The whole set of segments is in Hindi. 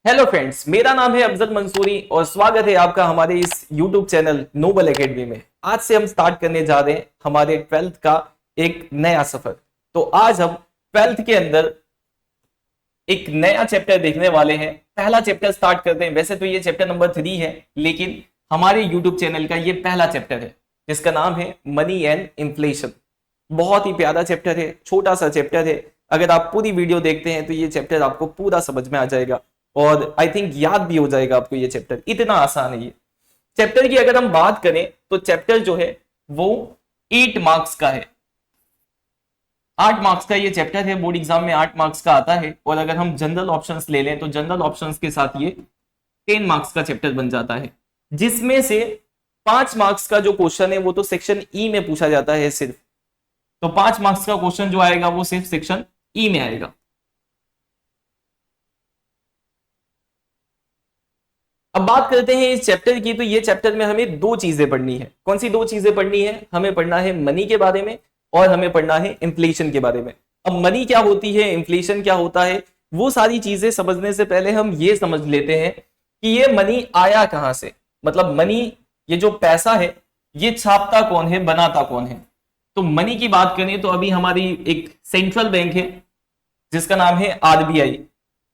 हेलो फ्रेंड्स, मेरा नाम है अफजल मंसूरी और स्वागत है आपका हमारे इस यूट्यूब चैनल नोबल एकेडमी में। आज से हम स्टार्ट करने जा रहे हैं हमारे 12th का एक नया सफर। तो आज हम 12th के अंदर एक नया चैप्टर देखने वाले हैं। पहला चैप्टर स्टार्ट करते हैं। वैसे तो ये चैप्टर नंबर 3 है, लेकिन हमारे यूट्यूब चैनल का ये पहला चैप्टर है जिसका नाम है मनी एंड इन्फ्लेशन। बहुत ही प्यारा चैप्टर है, छोटा सा चैप्टर है। अगर आप पूरी वीडियो देखते हैं तो ये चैप्टर आपको पूरा समझ में आ जाएगा और आई थिंक याद भी हो जाएगा आपको। ये चैप्टर इतना आसान है। ये चैप्टर की अगर हम बात करें तो चैप्टर जो है वो 8 मार्क्स का है। 8 मार्क्स का ये चैप्टर है। बोर्ड एग्जाम में 8 मार्क्स का आता है और अगर हम जनरल ऑप्शंस ले लें तो जनरल ऑप्शंस के साथ ये 10 मार्क्स का चैप्टर बन जाता है, जिसमें से 5 मार्क्स का जो क्वेश्चन है वो तो सेक्शन ई में पूछा जाता है सिर्फ। तो 5 मार्क्स का क्वेश्चन जो आएगा वो सिर्फ सेक्शन ई में आएगा। अब बात करते हैं इस चैप्टर की। तो ये चैप्टर में हमें 2 चीजें पढ़नी है। कौन सी 2 चीजें पढ़नी है? हमें पढ़ना है मनी के बारे में और हमें पढ़ना है इन्फ्लेशन के बारे में। अब मनी क्या होती है, इन्फ्लेशन क्या होता है, वो सारी चीजें समझने से पहले हम ये समझ लेते हैं कि ये मनी आया कहां से। मतलब मनी, ये जो पैसा है, ये छापता कौन है, बनाता कौन है। तो मनी की बात करें तो अभी हमारी एक सेंट्रल बैंक है जिसका नाम है आरबीआई।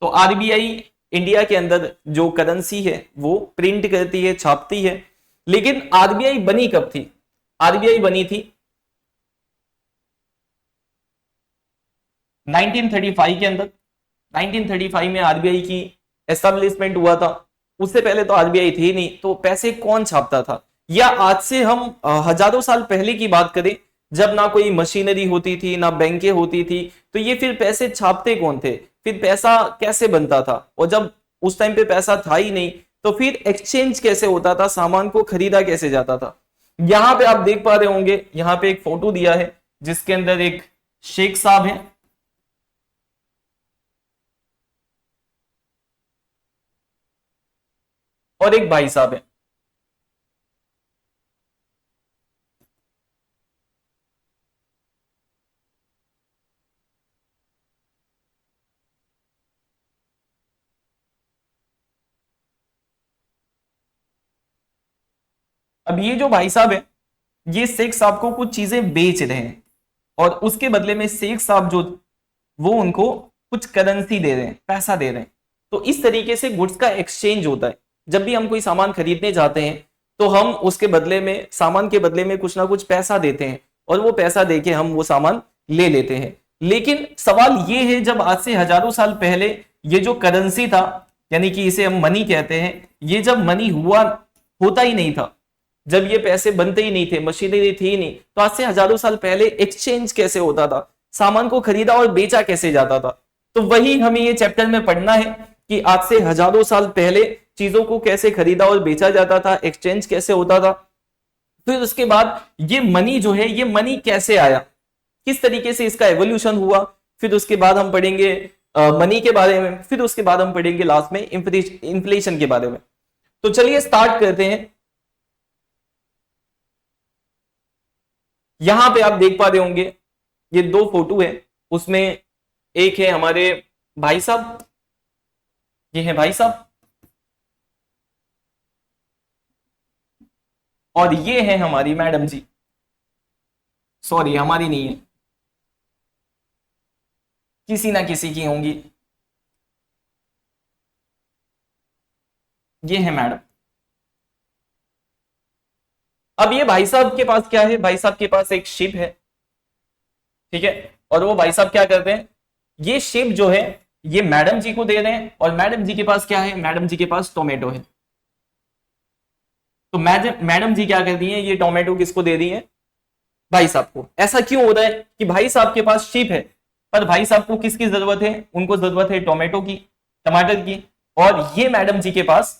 तो आरबीआई इंडिया के अंदर जो करेंसी है वो प्रिंट करती है, छापती है। लेकिन आरबीआई बनी कब थी? आरबीआई बनी थी 1935 के अंदर। 1935 में आरबीआई की एस्टेब्लिशमेंट हुआ था। उससे पहले तो आरबीआई थी नहीं, तो पैसे कौन छापता था? या आज से हम हजारों साल पहले की बात करें, जब ना कोई मशीनरी होती थी ना बैंकें होती थी, तो ये फिर पैसे छापते कौन थे? फिर पैसा कैसे बनता था? और जब उस टाइम पे पैसा था ही नहीं तो फिर एक्सचेंज कैसे होता था, सामान को खरीदा कैसे जाता था? यहां पे आप देख पा रहे होंगे, यहां पे एक फोटो दिया है जिसके अंदर एक शेख साहब है और एक भाई साहब है। अब ये जो भाई साहब है, ये शेख साहब को कुछ चीजें बेच रहे हैं और उसके बदले में शेख साहब जो, वो उनको कुछ करेंसी दे रहे हैं, पैसा दे रहे हैं। तो इस तरीके से गुड्स का एक्सचेंज होता है। जब भी हम कोई सामान खरीदने जाते हैं तो हम उसके बदले में, सामान के बदले में कुछ ना कुछ पैसा देते हैं और वो पैसा देके हम वो सामान ले लेते हैं। लेकिन सवाल ये है, जब आज से हजारों साल पहले ये जो करेंसी था, यानी कि इसे हम मनी कहते हैं, ये जब मनी होता ही नहीं था, जब ये पैसे बनते ही नहीं थे, मशीनरी थी ही नहीं, तो आज से हजारों साल पहले एक्सचेंज कैसे होता था, सामान को खरीदा और बेचा कैसे जाता था? तो वही हमें ये चैप्टर में पढ़ना है कि आज से हजारों साल पहले चीजों को कैसे खरीदा और बेचा जाता था, एक्सचेंज कैसे होता था। फिर उसके बाद ये मनी जो है, ये मनी कैसे आया, किस तरीके से इसका एवोल्यूशन हुआ। फिर उसके बाद हम पढ़ेंगे मनी के बारे में। फिर उसके बाद हम पढ़ेंगे लास्ट में इन्फ्लेशन के बारे में। तो चलिए स्टार्ट करते हैं। यहां पे आप देख पा रहे होंगे ये 2 फोटो है। उसमें एक है हमारे भाई साहब, ये है भाई साहब, और ये है हमारी मैडम जी। सॉरी, हमारी नहीं है, किसी ना किसी की होंगी। ये है मैडम। अब ये भाई साहब के पास क्या है? भाई साहब के पास एक शिप है, ठीक है। और वो भाई साहब क्या करते हैं, ये शिप जो है ये मैडम जी को दे रहे हैं। और मैडम जी के पास क्या है? मैडम जी के पास टोमेटो है। तो मैडम जी क्या करती हैं, ये टोमेटो किसको दे दी है? भाई साहब को। ऐसा क्यों हो रहा है कि भाई साहब के पास शिप है, पर भाई साहब को किसकी जरूरत है? उनको जरूरत है टोमेटो की, टमाटर की। और ये मैडम जी के पास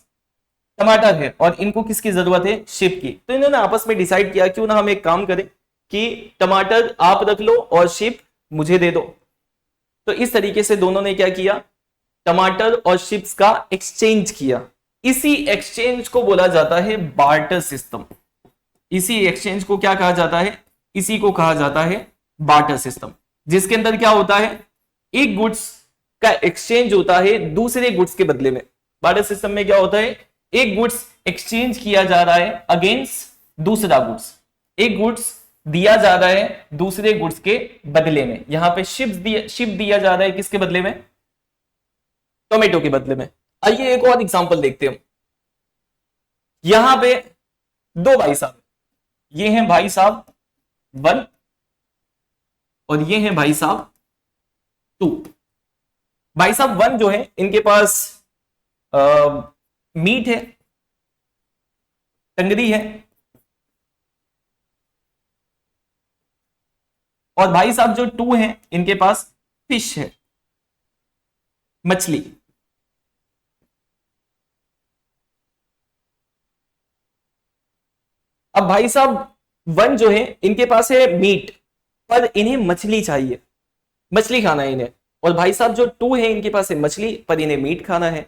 टमाटर है और इनको किसकी जरूरत है? शिप की। तो इन्होंने आपस में डिसाइड किया, क्यों ना हम एक काम करें कि टमाटर आप रख लो और शिप मुझे दे दो। तो इस तरीके से दोनों ने क्या किया, टमाटर और शिप्स का एक्सचेंज किया। इसी एक्सचेंज को बोला जाता है बार्टर सिस्टम। इसी एक्सचेंज को क्या कहा जाता है? इसी को कहा जाता है बार्टर सिस्टम, जिसके अंदर क्या होता है, एक गुड्स का एक्सचेंज होता है दूसरे गुड्स के बदले में। बार्टर सिस्टम में क्या होता है, एक गुड्स एक्सचेंज किया जा रहा है अगेंस्ट दूसरा गुड्स, एक गुड्स दिया जा रहा है दूसरे गुड्स के बदले में। यहां पे शिप दिया जा रहा है किसके बदले में, टोमेटो के बदले में। आइए एक और एग्जांपल देखते हैं। यहां पे दो भाई साहब, ये हैं भाई साहब 1 और ये हैं भाई साहब 2। भाई साहब 1 जो है इनके पास मीट है, टंगरी है, और भाई साहब जो 2 हैं इनके पास फिश है, मछली। अब भाई साहब 1 जो है इनके पास है मीट, पर इन्हें मछली चाहिए, मछली खाना है इन्हें। और भाई साहब जो 2 है इनके पास है मछली, पर इन्हें मीट खाना है।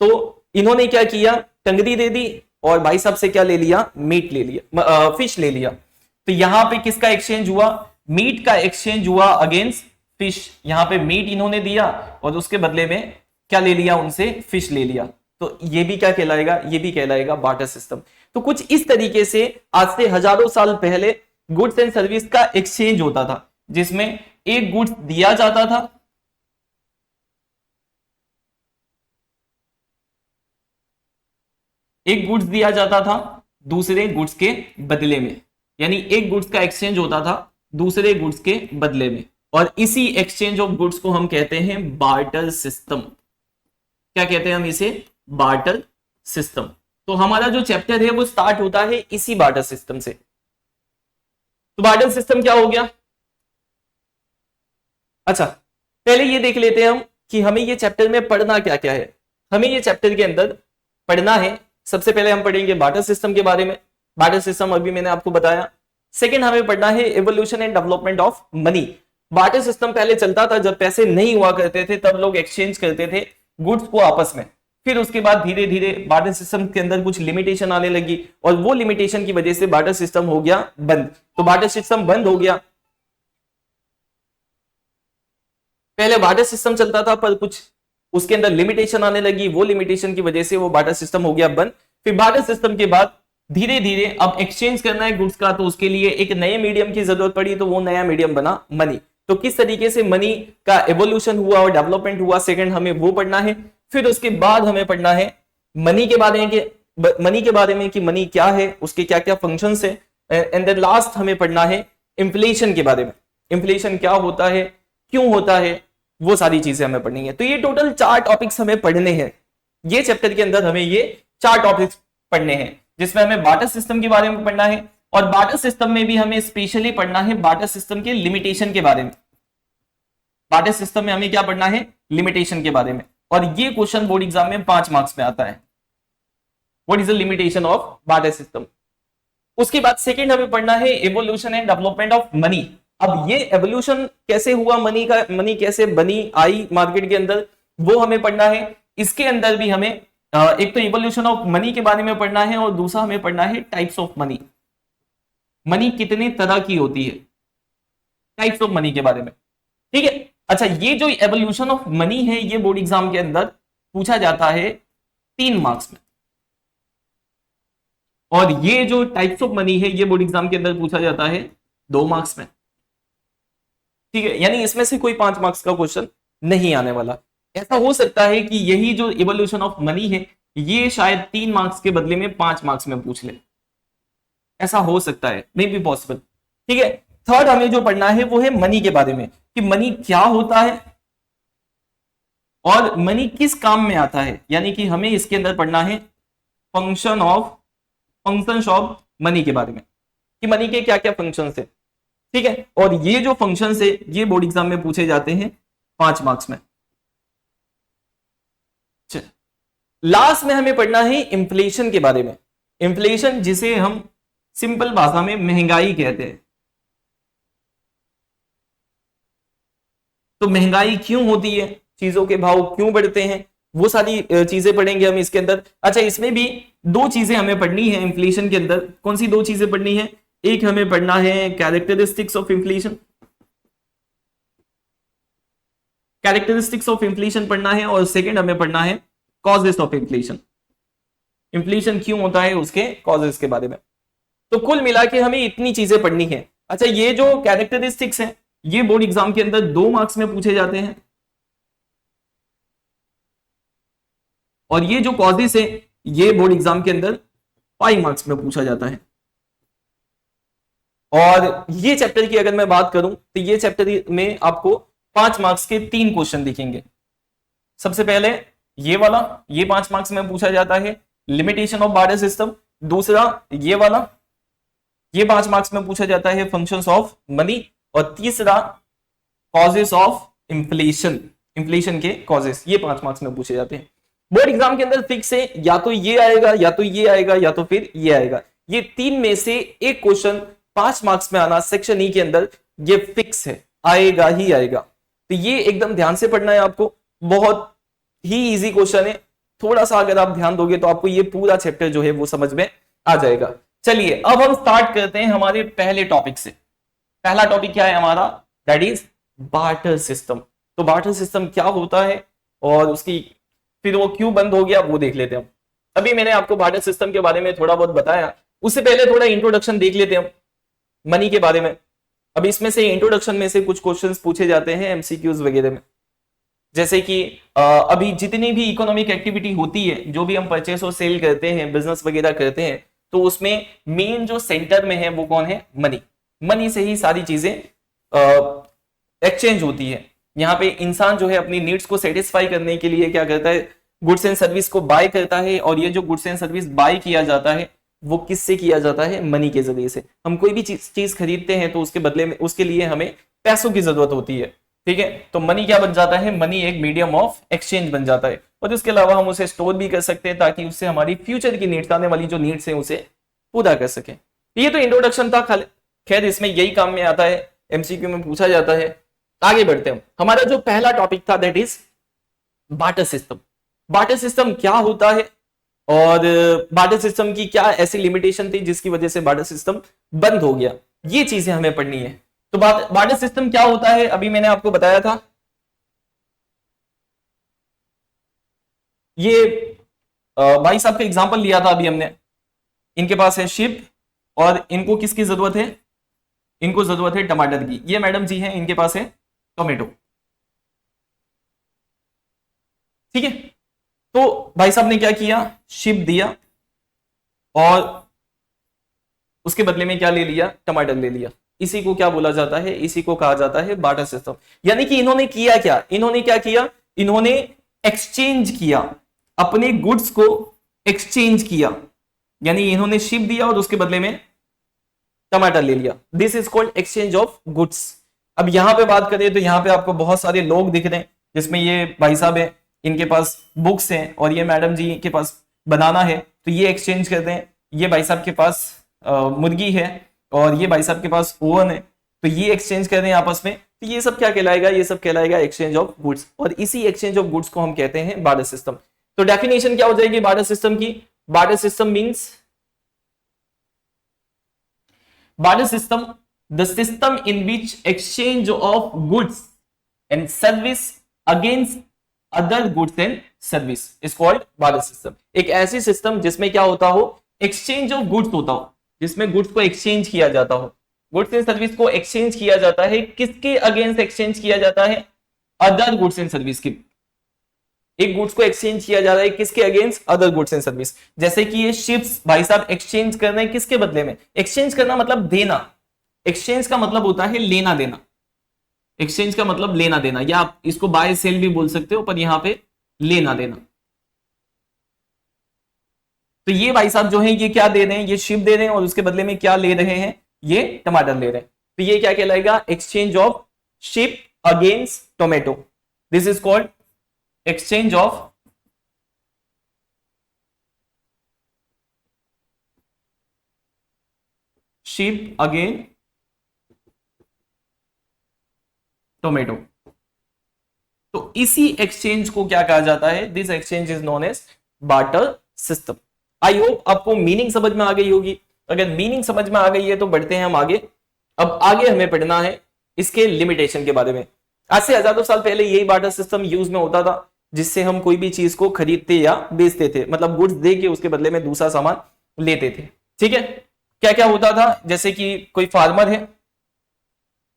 तो इन्होंने क्या किया, टंगरी दे दी और भाई साहब से क्या ले लिया, मीट ले लिया, फिश ले लिया। तो यहां पे किसका एक्सचेंज हुआ, मीट का एक्सचेंज हुआ अगेंस्ट फिश। यहां पे मीट इन्होंने दिया और उसके बदले में क्या ले लिया, उनसे फिश ले लिया। तो ये भी क्या कहलाएगा, ये भी कहलाएगा बार्टर सिस्टम। तो कुछ इस तरीके से आज से हजारों साल पहले गुड्स एंड सर्विस का एक्सचेंज होता था, जिसमें एक गुड्स दिया जाता था, एक गुड्स दिया जाता था दूसरे गुड्स के बदले में, यानी एक गुड्स का एक्सचेंज होता था दूसरे गुड्स के बदले में। और इसी एक्सचेंज ऑफ गुड्स को हम कहते हैं बार्टर सिस्टम। क्या कहते हैं हम इसे, बार्टर सिस्टम। तो हमारा जो चैप्टर है वो स्टार्ट होता है इसी बार्टर सिस्टम से। तो बार्टर सिस्टम क्या हो गया। अच्छा, पहले ये देख लेते हैं हम कि हमें ये चैप्टर में पढ़ना क्या क्या है। हमें ये चैप्टर के अंदर पढ़ना है, सबसे पहले हम पढ़ेंगे बार्टर सिस्टम के बारे में। बार्टर सिस्टम अभी मैंने आपको बताया। सेकंड हमें पढ़ना है evolution and development of money. Barter system पहले चलता था जब पैसे नहीं हुआ करते थे, तब लोग एक्सचेंज करते थे गुड्स को आपस में। फिर उसके बाद धीरे धीरे बार्टर सिस्टम के अंदर कुछ लिमिटेशन आने लगी और वो लिमिटेशन की वजह से बार्टर सिस्टम हो गया बंद। तो बार्टर सिस्टम बंद हो गया। पहले बार्टर सिस्टम चलता था पर कुछ उसके अंदर लिमिटेशन आने लगी, वो लिमिटेशन की वजह से वो बार्टर सिस्टम हो गया बंद। फिर बार्टर सिस्टम के बाद धीरे धीरे अब एक्सचेंज करना है गुड्स का, तो उसके लिए एक नए मीडियम की जरूरत पड़ी, तो वो नया मीडियम बना मनी। तो किस तरीके से मनी का एवोल्यूशन हुआ और डेवलपमेंट हुआ, सेकंड हमें वो पढ़ना है। फिर उसके बाद हमें पढ़ना है मनी के बारे में कि मनी क्या है, उसके क्या क्या फंक्शंस है। एंड देन लास्ट हमें पढ़ना है इन्फ्लेशन के बारे में। इन्फ्लेशन क्या होता है, क्यों होता है, वो सारी चीजें हमें पढ़नी है। तो ये टोटल 4 टॉपिक्स हमें पढ़ने हैं। ये चैप्टर के अंदर हमें ये 4 टॉपिक्स पढ़ने हैं, जिसमें हमें बार्टर सिस्टम के बारे में पढ़ना है और बार्टर सिस्टम में भी हमें स्पेशली पढ़ना है बार्टर सिस्टम के लिमिटेशन के बारे में। बार्टर सिस्टम में हमें क्या पढ़ना है, लिमिटेशन के बारे में। और ये क्वेश्चन बोर्ड एग्जाम में 5 मार्क्स में आता है, what is the limitation of barter system. उसके बाद सेकंड हमें पढ़ना है evolution and development of money. अब ये एवोल्यूशन कैसे हुआ मनी का, मनी कैसे बनी आई मार्केट के अंदर, वो हमें पढ़ना है। इसके अंदर भी हमें एक तो इवोल्यूशन ऑफ मनी के बारे में पढ़ना है और दूसरा हमें पढ़ना है टाइप्स ऑफ मनी। मनी कितने तरह की होती है, टाइप्स ऑफ मनी के बारे में, ठीक है। अच्छा, ये जो एवोल्यूशन ऑफ मनी है ये बोर्ड एग्जाम के अंदर पूछा जाता है 3 मार्क्स में, और ये जो टाइप्स ऑफ मनी है ये बोर्ड एग्जाम के अंदर पूछा जाता है 2 मार्क्स में, ठीक है। यानी इसमें से कोई 5 मार्क्स का क्वेश्चन नहीं आने वाला। ऐसा हो सकता है कि यही जो इवोल्यूशन ऑफ मनी है ये शायद 3 मार्क्स के बदले में 5 मार्क्स में पूछ ले, ऐसा हो सकता है, मे बी पॉसिबल, ठीक है। थर्ड हमें जो पढ़ना है वो है मनी के बारे में, कि मनी क्या होता है और मनी किस काम में आता है। यानी कि हमें इसके अंदर पढ़ना है फंक्शंस ऑफ मनी के बारे में, कि मनी के क्या क्या फंक्शंस है, ठीक है। और ये जो फंक्शंस है ये बोर्ड एग्जाम में पूछे जाते हैं 5 मार्क्स में। लास्ट में हमें पढ़ना है इन्फ्लेशन के बारे में। इन्फ्लेशन जिसे हम सिंपल भाषा में महंगाई कहते हैं। तो महंगाई क्यों होती है, चीजों के भाव क्यों बढ़ते हैं, वो सारी चीजें पढ़ेंगे हम इसके अंदर। अच्छा, इसमें भी 2 चीजें हमें पढ़नी है इन्फ्लेशन के अंदर। कौन सी 2 चीजें पढ़नी है, एक हमें पढ़ना है characteristics of inflation, characteristics of inflation पढ़ना है, और सेकंड हमें पढ़ना है कॉजेस ऑफ इन्फ्लेशन, इन्फ्लेशन क्यों होता है उसके कॉजेस के बारे में। तो कुल मिला के हमें इतनी चीजें पढ़नी है। अच्छा, ये जो कैरेक्टरिस्टिक्स हैं ये बोर्ड एग्जाम के अंदर 2 मार्क्स में पूछे जाते हैं, और ये जो कॉजेस है ये बोर्ड एग्जाम के अंदर 5 मार्क्स में पूछा जाता है। और ये चैप्टर की अगर मैं बात करूं तो ये चैप्टर में आपको 5 मार्क्स के 3 क्वेश्चन दिखेंगे। सबसे पहले ये वाला, ये 5 मार्क्स में पूछा जाता है, लिमिटेशन ऑफ बार्टर सिस्टम। दूसरा ये वाला, ये 5 मार्क्स में पूछा जाता है, फंक्शंस ऑफ मनी। और तीसरा कॉजेस ऑफ इंफ्लेशन, इंफ्लेशन के कॉजेस, ये 5 मार्क्स में पूछे जाते हैं। बोर्ड एग्जाम के अंदर फिक्स है, या तो ये आएगा या तो ये आएगा या तो फिर ये आएगा। ये 3 में से एक क्वेश्चन 5 मार्क्स में आना सेक्शन ई के अंदर ये फिक्स है, आएगा ही आएगा। तो ये एकदम ध्यान से पढ़ना है आपको, बहुत ही इजी क्वेश्चन है। थोड़ा सा अगर आप ध्यान दोगे तो आपको ये पूरा चैप्टर जो है वो समझ में आ जाएगा। चलिए अब हम स्टार्ट करते हैं हमारे पहले टॉपिक से। पहला टॉपिक क्या है हमारा, दैट इज बार्टर सिस्टम। तो बार्टर सिस्टम क्या होता है और उसकी फिर वो क्यों बंद हो गया वो देख लेते हैं। अभी मैंने आपको बार्टर सिस्टम के बारे में थोड़ा बहुत बताया, उससे पहले थोड़ा इंट्रोडक्शन देख लेते हैं मनी के बारे में। अब इसमें से इंट्रोडक्शन में से कुछ क्वेश्चंस पूछे जाते हैं एमसीक्यूज वगैरह में, जैसे कि अभी जितनी भी इकोनॉमिक एक्टिविटी होती है, जो भी हम परचेस और सेल करते हैं, बिजनेस वगैरह करते हैं, तो उसमें मेन जो सेंटर में है वो कौन है, मनी। मनी से ही सारी चीजें एक्सचेंज होती है। यहाँ पे इंसान जो है अपनी नीड्स को सेटिस्फाई करने के लिए क्या करता है, गुड्स एंड सर्विस को बाय करता है। और ये जो गुड्स एंड सर्विस बाय किया जाता है वो किससे किया जाता है, मनी के जरिए से। हम कोई भी चीज खरीदते हैं तो उसके बदले में, उसके लिए हमें पैसों की जरूरत होती है, ठीक है। तो मनी क्या बन जाता है, मनी एक मीडियम ऑफ एक्सचेंज बन जाता है। और इसके अलावा हम उसे स्टोर भी कर सकते हैं ताकि उससे हमारी फ्यूचर की नीड्स, आने वाली जो नीड्स है उसे पूरा कर सके। ये तो इंट्रोडक्शन था, खैर इसमें यही काम में आता है, एमसीक्यू में पूछा जाता है। आगे बढ़ते हैं, हमारा जो पहला टॉपिक था that is barter system. Barter system क्या होता है और बार्टर सिस्टम की क्या ऐसी लिमिटेशन थी जिसकी वजह से बार्टर सिस्टम बंद हो गया, ये चीजें हमें पढ़नी है। तो बार्टर सिस्टम क्या होता है अभी मैंने आपको बताया था। ये भाई साहब का एग्जांपल लिया था अभी हमने, इनके पास है शिप और इनको किसकी जरूरत है, इनको जरूरत है टमाटर की। ये मैडम जी हैं, इनके पास है टोमेटो, ठीक है। तो भाई साहब ने क्या किया, शिप दिया और उसके बदले में क्या ले लिया, टमाटर ले लिया। इसी को क्या बोला जाता है, इसी को कहा जाता है बार्टर सिस्टम। यानी कि इन्होंने किया क्या, इन्होंने क्या किया, इन्होंने एक्सचेंज किया, अपने गुड्स को एक्सचेंज किया। यानी इन्होंने शिप दिया और उसके बदले में टमाटर ले लिया। This is called exchange of goods. अब यहां पे बात करें तो यहां पे आपको बहुत सारे लोग दिख रहे हैं, जिसमें ये भाई साहब है, इनके पास बुक्स हैं, और ये मैडम जी के पास बनाना है, तो ये एक्सचेंज करते हैं। ये भाई साहब के पास मुर्गी है और ये भाई साहब के पास ओवन है, तो ये एक्सचेंज कर रहे हैं आपस में। तो ये सब क्या कहलाएगा, ये सब कहलाएगा एक्सचेंज ऑफ गुड्स। और इसी एक्सचेंज ऑफ गुड्स को हम कहते हैं बार्टर सिस्टम। तो डेफिनेशन क्या हो जाएगी बार्टर सिस्टम की, barter system means, barter system the system in which exchange of goods and service against other goods and service is called barter system। एक ऐसी सिस्टम जिसमें क्या होता हो, एक्सचेंज ऑफ गुड्स होता हो, जिसमें गुड्स को एक्सचेंज किया जाता हो, गुड्स एंड सर्विस को एक्सचेंज किया जाता है। किसके अगेंस्ट एक्सचेंज किया जाता है, अदर गुड्स एंड सर्विस की। एक गुड्स को एक्सचेंज किया जा रहा है किसके against, other goods and service. जैसे कि ये शिप्स भाई साहब एक्सचेंज कर रहे हैं किसके बदले में, एक्सचेंज करना मतलब देना, एक्सचेंज का मतलब होता है लेना देना, एक्सचेंज का मतलब लेना देना, या आप इसको बाय सेल भी बोल सकते हो, पर यहां पे लेना देना। तो ये भाई साहब जो है ये क्या दे रहे हैं, ये शिप दे रहे हैं और उसके बदले में क्या ले रहे हैं, ये टमाटर ले रहे हैं। तो ये क्या कहलाएगा, exchange of ship against tomato. This is called exchange of ship again tomato. तो इसी एक्सचेंज को क्या कहा जाता है, this exchange is known as barter system. I hope आपको मीनिंग समझ में आ गई होगी। अगर मीनिंग समझ में आ गई है तो बढ़ते हैं हम आगे। अब आगे हमें पढ़ना है इसके लिमिटेशन के बारे में। आज से हजारों साल पहले यही बार्टर सिस्टम यूज में होता था। जिससे हम कोई भी चीज को खरीदते या बेचते थे, मतलब गुड्स दे के उसके बदले में दूसरा सामान लेते थे। ठीक है, क्या क्या होता था, जैसे कि कोई फार्मर है,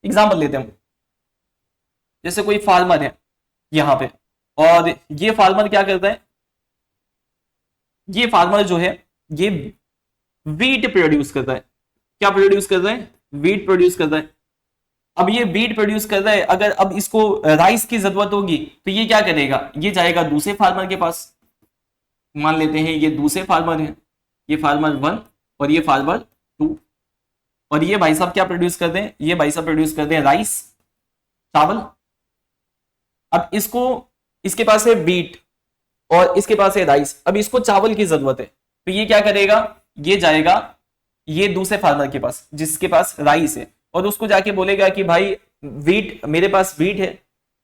एग्जाम्पल लेते हैं हम, जैसे कोई फार्मर है यहां पे, और ये फार्मर क्या करता है, ये फार्मर जो है ये वीट प्रोड्यूस करता है। क्या प्रोड्यूस करता है, वीट प्रोड्यूस करता है। अब ये वीट प्रोड्यूस कर रहा है, अगर अब इसको राइस की जरूरत होगी तो ये क्या करेगा, ये जाएगा दूसरे फार्मर के पास। मान लेते हैं ये दूसरे फार्मर है, ये फार्मर 1 और ये फार्मर 2, और ये भाई साहब क्या प्रोड्यूस करते हैं, ये भाई साहब प्रोड्यूस करते हैं राइस, चावल। अब इसको, इसके पास है वीट और इसके पास है राइस, अब इसको चावल की जरूरत है, तो ये क्या करेगा, ये जाएगा ये दूसरे फार्मर के पास जिसके पास राइस है, और उसको जाके बोलेगा कि भाई वीट, मेरे पास वीट है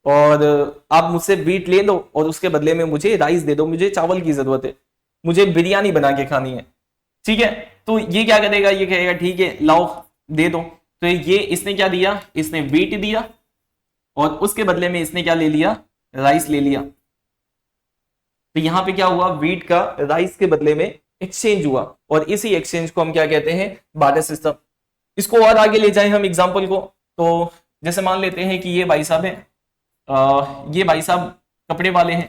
और आप मुझसे वीट ले लो और उसके बदले में मुझे राइस दे दो, मुझे चावल की जरूरत है, मुझे बिरयानी बना के खानी है। ठीक है, तो ये क्या करेगा, ये कहेगा ठीक है लाओ दे दो। तो ये इसने क्या दिया, इसने वीट दिया और उसके बदले में इसने क्या ले लिया, राइस ले लिया। तो यहां पे क्या हुआ, वीट का राइस के बदले में एक्सचेंज हुआ, और इसी एक्सचेंज को हम क्या कहते हैं, बार्टर सिस्टम। इसको और आगे ले जाएं हम एग्जांपल को, तो जैसे मान लेते हैं कि ये भाई साहब है, ये भाई साहब कपड़े वाले हैं,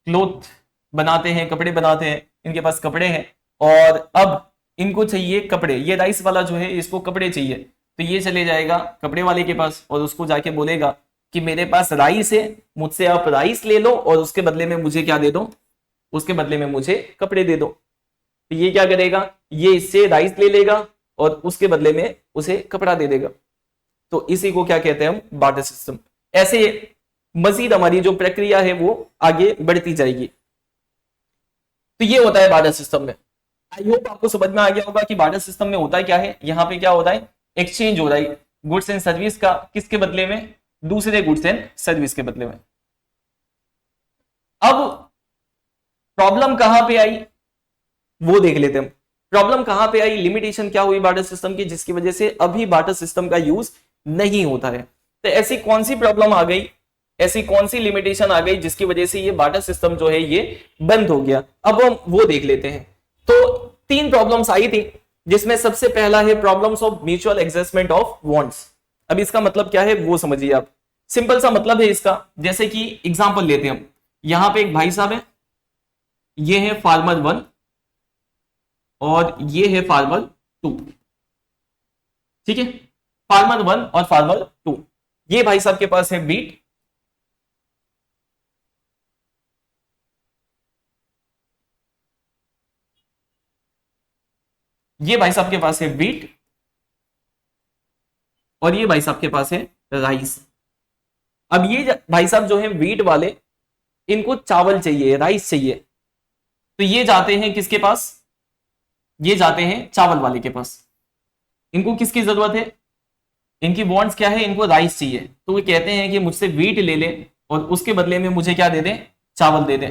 क्लोथ बनाते हैं, कपड़े बनाते हैं, इनके पास कपड़े हैं, और अब इनको चाहिए कपड़े, ये राइस वाला जो है इसको कपड़े चाहिए, तो ये चले जाएगा कपड़े वाले के पास और उसको जाके बोलेगा कि मेरे पास राइस है, मुझसे आप राइस ले लो और उसके बदले में मुझे क्या दे दो, उसके बदले में मुझे कपड़े दे दो। तो ये क्या करेगा, ये इससे राइस ले लेगा और उसके बदले में उसे कपड़ा दे देगा। तो इसी को क्या कहते हैं हम, बार्टर सिस्टम। ऐसे मजीद हमारी जो प्रक्रिया है वो आगे बढ़ती जाएगी। तो ये होता है बार्टर सिस्टम में। आई होप आपको समझ में आ गया होगा कि बार्टर सिस्टम में होता है क्या है। यहाँ पे क्या होता है, एक्सचेंज हो रहा है गुड्स एंड सर्विस का, किसके बदले में, दूसरे गुड्स एंड सर्विस के बदले में। अब प्रॉब्लम कहां पे आई वो देख लेते हैं हम। प्रॉब्लम कहां पे आई, लिमिटेशन क्या हुई बार्टर सिस्टम की, जिसकी वजह से अभी बार्टर सिस्टम का यूज नहीं होता है। तो ऐसी कौन सी प्रॉब्लम आ गई, ऐसी कौन सी लिमिटेशन आ गई जिसकी वजह से ये बार्टर सिस्टम जो है ये बंद हो गया। अब हम वो देख लेते हैं। तो 3 प्रॉब्लम्स आई थी, जिसमें सबसे पहला है problems of mutual adjustment of wants. अब इसका मतलब क्या है वो समझिए आप, सिंपल सा मतलब है इसका। जैसे कि एग्जांपल लेते हैं हम, यहां पे एक भाई साहब है, ये है फार्मर 1 और ये है फार्मर 2। ठीक है, फार्मर 1 और फार्मर 2, ये भाई साहब के पास है वीट, ये भाई साहब के पास है वीट, और ये भाई साहब के पास है राइस। अब ये भाई साहब जो है वीट वाले, इनको चावल चाहिए, राइस चाहिए, तो ये जाते हैं किसके पास, ये जाते हैं चावल वाले के पास। इनको किसकी जरूरत है, इनकी वांट्स क्या है, इनको राइस चाहिए, तो वो कहते हैं कि मुझसे वीट ले ले और उसके बदले में मुझे क्या दे दे, चावल दे दे।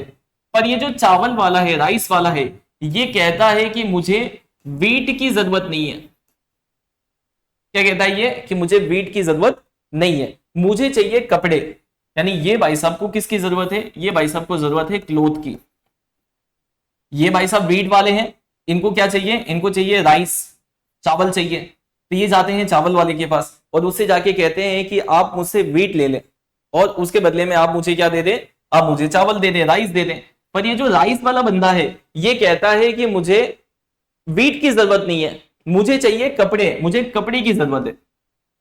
पर ये जो चावल वाला है, राइस वाला है, ये कहता है कि मुझे वीट की जरूरत नहीं है। क्या कहता है ये, कि मुझे वीट की जरूरत नहीं है, मुझे चाहिए कपड़े। यानी ये भाई साहब को किसकी जरूरत है, ये भाई साहब को जरूरत है क्लोथ की। ये भाई साहब वीट वाले हैं, इनको क्या चाहिए, इनको चाहिए राइस, चावल चाहिए, तो ये जाते हैं चावल वाले के पास और उससे जाके कहते हैं कि आप मुझसे वीट ले लें और उसके बदले में आप मुझे क्या दे दें, आप मुझे चावल दे दें, राइस दे दें। पर ये जो राइस वाला बंदा है, ये कहता है कि मुझे वीट की जरूरत नहीं है, मुझे चाहिए कपड़े, मुझे कपड़े की जरूरत है,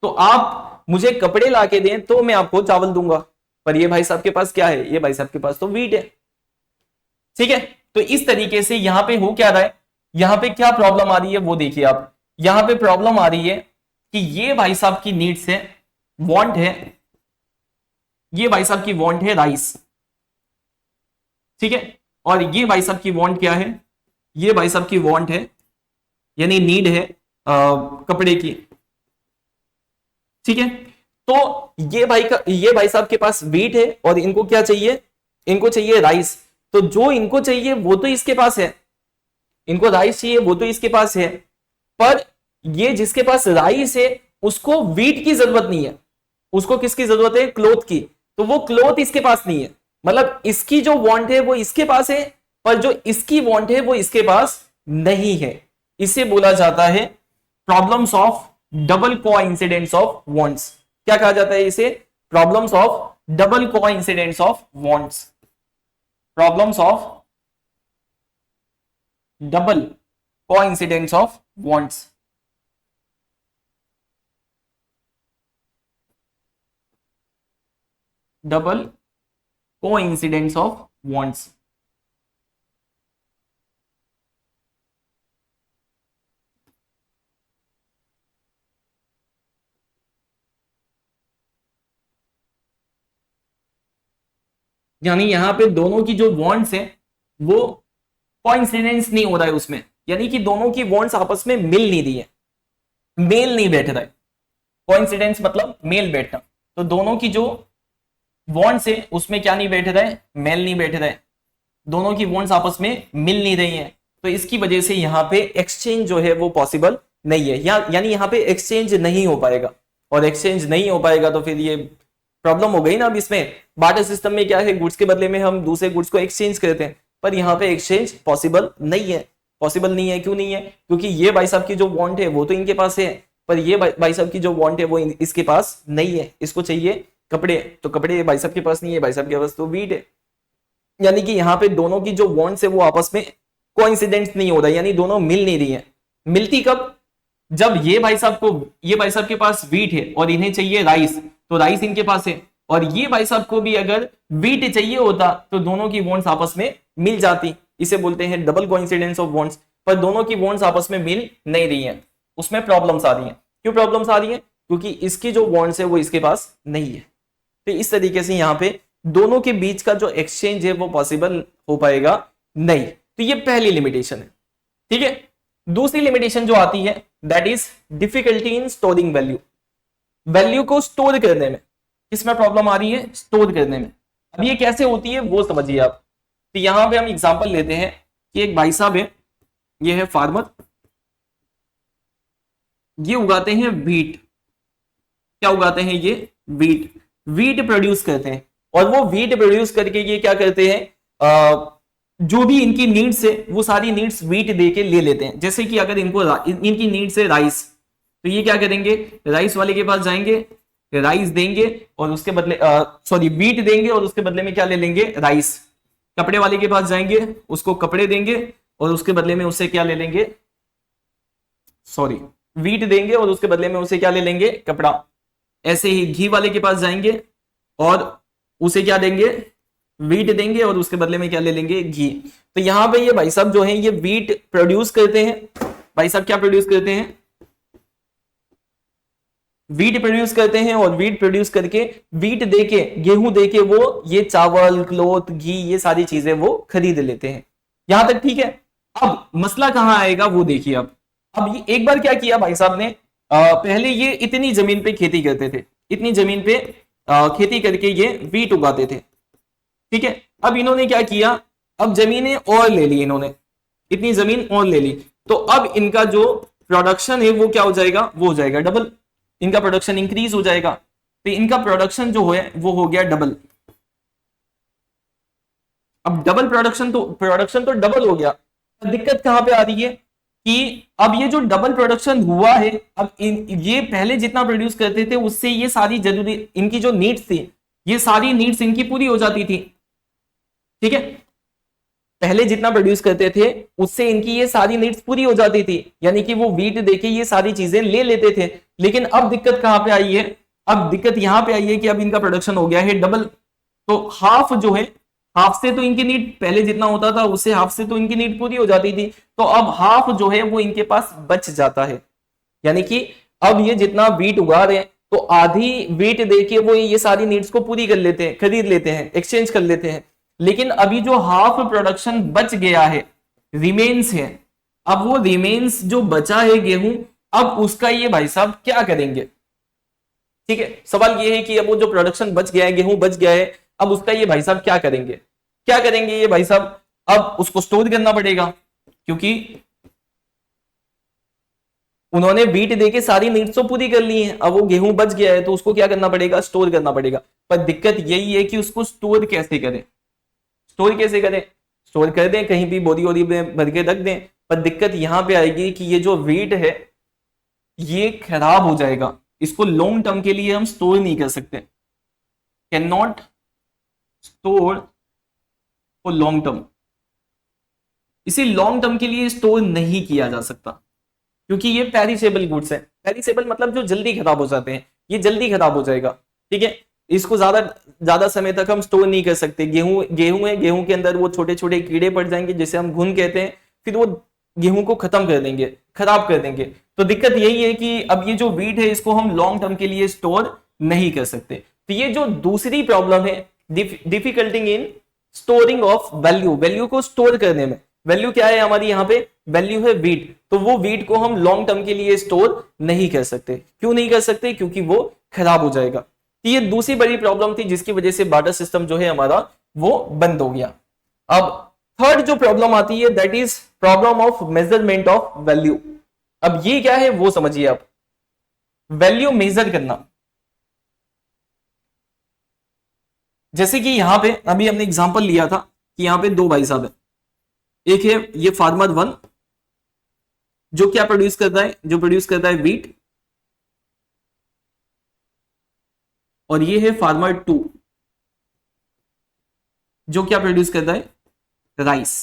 तो आप मुझे कपड़े ला के दें तो मैं आपको चावल दूंगा। पर ये भाई साहब के पास क्या है, ये भाई साहब के पास तो वीट है। ठीक है, तो इस तरीके से यहां पे हो क्या रहा है, यहां पे क्या प्रॉब्लम आ रही है वो देखिए आप। यहां पे प्रॉब्लम आ रही है कि ये भाई साहब की नीड्स है, वांट है, ये भाई साहब की वांट है राइस। ठीक है, और ये भाई साहब की वांट क्या है, ये भाई साहब की वांट है, यानी नीड है कपड़े की। ठीक है, तो ये भाई साहब के पास वीट है और इनको क्या चाहिए, इनको चाहिए राइस। तो जो इनको चाहिए वो तो इसके पास है, इनको राइस चाहिए वो तो इसके पास है, पर ये जिसके पास राइस है उसको वीट की जरूरत नहीं है, उसको किसकी जरूरत है, क्लोथ की। तो वो क्लोथ इसके पास नहीं है, मतलब इसकी जो वांट है वो इसके पास है, पर जो इसकी वांट है वो इसके पास नहीं है। इसे बोला जाता है problems of double coincidence of wants. क्या कहा जाता है इसे? Problems of double coincidence of wants. Problems of double coincidence of wants. Double coincidence of wants. यानी यहां पे दोनों की जो वांट्स है वो कोइंसिडेंस नहीं हो रहा है उसमें, यानी कि दोनों की वांट्स आपस में मिल नहीं रही है, मेल नहीं बैठ रहा है। कोइंसिडेंस मतलब मेल बैठना, तो दोनों की जो वांट्स है उसमें क्या नहीं बैठ रहा है? मेल नहीं बैठ रहा है, दोनों की वांट्स आपस में मिल नहीं रही है। तो इसकी वजह से यहाँ पे एक्सचेंज जो है वो पॉसिबल नहीं है, यानी यहाँ पे एक्सचेंज नहीं हो पाएगा, और एक्सचेंज नहीं हो पाएगा तो फिर ये प्रॉब्लम हो गई ना। अब इसमें बार्टर सिस्टम में क्या है, गुड्स के बदले में हम दूसरे गुड्स को एक्सचेंज करते हैं, पर यहाँ पे एक्सचेंज पॉसिबल नहीं है। पॉसिबल नहीं है, क्यों नहीं है? क्योंकि ये भाई साहब की जो वांट है वो तो इनके पास है, पर ये भाई साहब की जो वांट है वो इसके पास नहीं है। इसको चाहिए कपड़े, तो कपड़े भाई साहब के पास नहीं है, भाई साहब के पास तो वीट है। यानी कि यहाँ पे दोनों की जो वांट्स है वो आपस में कोइंसिडेंस नहीं हो रहा है, यानी दोनों मिल नहीं रही है। मिलती कब? जब ये भाई साहब के पास वीट है और इन्हें चाहिए राइस, तो राइस इनके पास है, और ये भाई साहब को भी अगर वीट चाहिए होता तो दोनों की वांट्स आपस में मिल जाती। इसे बोलते हैं डबल कोइंसिडेंस ऑफ वांट्स। पर दोनों की वांट्स आपस में मिल नहीं रही है, उसमें प्रॉब्लम्स आ रही है। क्यों प्रॉब्लम्स आ रही है? क्योंकि इसकी जो वांट्स है वो इसके पास नहीं है। तो इस तरीके से यहाँ पे दोनों के बीच का जो एक्सचेंज है वो पॉसिबल हो पाएगा नहीं। तो ये पहली लिमिटेशन है, ठीक है। दूसरी लिमिटेशन जो आती है that is difficulty in storing value. Value को स्टोर करने में किसमें प्रॉब्लम आ रही है? स्टोर करने में। अब ये कैसे होती है वो समझिए आप। तो यहां पे हम एग्जांपल लेते हैं कि एक भाई साहब है, ये है फार्मर, ये उगाते हैं वीट। क्या उगाते हैं ये? वीट। वीट प्रोड्यूस करते हैं, और वो वीट प्रोड्यूस करके ये क्या करते हैं, जो भी इनकी नीड्स है वो सारी नीड्स वीट दे के ले लेते हैं। जैसे कि अगर इनको इनकी नीड्स है राइस, तो ये क्या करेंगे? राइस वाले के पास जाएंगे, राइस देंगे और उसके बदले सॉरी वीट देंगे और उसके बदले में क्या ले लेंगे? राइस। कपड़े वाले के पास जाएंगे, उसको कपड़े देंगे और उसके बदले में उससे क्या ले लेंगे? सॉरी, वीट देंगे और उसके बदले में उसे क्या ले लेंगे? कपड़ा। ऐसे ही घी वाले के पास जाएंगे और उसे क्या देंगे? वीट देंगे और उसके बदले में क्या ले लेंगे? घी। तो यहां पे ये भाई साहब जो है ये वीट प्रोड्यूस करते हैं। भाई साहब क्या प्रोड्यूस करते हैं? वीट प्रोड्यूस करते हैं, और वीट प्रोड्यूस करके वीट देके गेहूं देके वो ये चावल, क्लोथ, घी, ये सारी चीजें वो खरीद लेते हैं। यहां तक ठीक है। अब मसला कहां आएगा वो देखिए। अब ये एक बार क्या किया भाई साहब ने, पहले ये इतनी जमीन पे खेती करते थे, इतनी जमीन पे खेती करके ये वीट उगाते थे, ठीक है। अब इन्होंने क्या किया? अब जमीनें और ले ली इन्होंने, इतनी जमीन और ले ली, तो अब इनका जो प्रोडक्शन है वो क्या हो जाएगा? वो हो जाएगा डबल। इनका प्रोडक्शन इंक्रीज हो जाएगा, तो इनका प्रोडक्शन जो है वो हो गया डबल। अब डबल प्रोडक्शन तो डबल हो गया। दिक्कत कहां पे आ रही है कि अब ये जो डबल प्रोडक्शन हुआ है, अब ये पहले जितना प्रोड्यूस करते थे उससे ये सारी जरूरी इनकी जो नीड्स थी, ये सारी नीड्स इनकी पूरी हो जाती थी, ठीक है। पहले जितना प्रोड्यूस करते थे उससे इनकी ये सारी नीड्स पूरी हो जाती थी, यानी कि वो वीट देके ये सारी चीजें ले लेते थे। लेकिन अब दिक्कत कहां पे आई है? अब दिक्कत यहां पे आई है कि अब इनका प्रोडक्शन हो गया है डबल। तो हाफ जो है, हाफ से तो इनकी नीड पहले जितना होता था उससे हाफ से तो इनकी नीड पूरी हो जाती थी, तो अब हाफ जो है वो इनके पास बच जाता है। यानी कि अब ये जितना वीट उगा रहे हैं तो आधी वीट देके वो ये सारी नीड्स को पूरी कर लेते हैं, खरीद लेते हैं, एक्सचेंज कर लेते हैं। लेकिन अभी जो हाफ प्रोडक्शन बच गया है, रिमेन्स है, अब वो रिमेन्स जो बचा है गेहूं, अब उसका ये भाई साहब क्या करेंगे? ठीक है, सवाल ये है कि अब वो जो प्रोडक्शन बच गया है, गेहूं बच गया है, अब उसका ये भाई साहब क्या करेंगे? क्या करेंगे ये भाई साहब? अब उसको स्टोर करना पड़ेगा, क्योंकि उन्होंने वीट देके सारी नीड्स तो पूरी कर ली है, अब वो गेहूं बच गया है तो उसको क्या करना पड़ेगा, स्टोर करना पड़ेगा। पर दिक्कत यही है कि उसको स्टोर कैसे करें, स्टोर कैसे करें, स्टोर कर दें कहीं भी बोरी वोरी में भर के रख दें, पर दिक्कत यहां पे आएगी कि ये जो वीट है ये खराब हो जाएगा, इसको लॉन्ग टर्म के लिए हम स्टोर नहीं कर सकते, can not store for long term, इसे लॉन्ग टर्म के लिए स्टोर नहीं किया जा सकता क्योंकि ये पेरिशेबल गुड्स है। पेरिशेबल मतलब जो जल्दी खराब हो जाते हैं, ये जल्दी खराब हो जाएगा, ठीक है, इसको ज्यादा ज्यादा समय तक हम स्टोर नहीं कर सकते। गेहूं गेहूं है, गेहूं के अंदर वो छोटे छोटे कीड़े पड़ जाएंगे जिसे हम घुन कहते हैं, फिर वो गेहूं को खत्म कर देंगे, खराब कर देंगे। तो दिक्कत यही है कि अब ये जो वीट है इसको हम लॉन्ग टर्म के लिए स्टोर नहीं कर सकते। तो ये जो दूसरी प्रॉब्लम है, difficulty in storing of value, value को स्टोर करने में। वैल्यू क्या है हमारी यहाँ पे, वैल्यू है वीट, तो वो वीट को हम लॉन्ग टर्म के लिए स्टोर नहीं कर सकते। क्यों नहीं कर सकते, क्योंकि वो खराब हो जाएगा। तो ये दूसरी बड़ी प्रॉब्लम थी जिसकी वजह से बार्टर सिस्टम जो है हमारा वो बंद हो गया। अब थर्ड जो प्रॉब्लम आती है that is problem of measurement of value. अब ये क्या है वो समझिए आप, वैल्यू मेजर करना। जैसे कि यहां पे अभी हमने एग्जांपल लिया था कि यहां पे दो भाई साहब है, एक है ये फार्मर वन जो क्या प्रोड्यूस करता है, जो प्रोड्यूस करता है वीट, और ये है फार्मर टू जो क्या प्रोड्यूस करता है, राइस।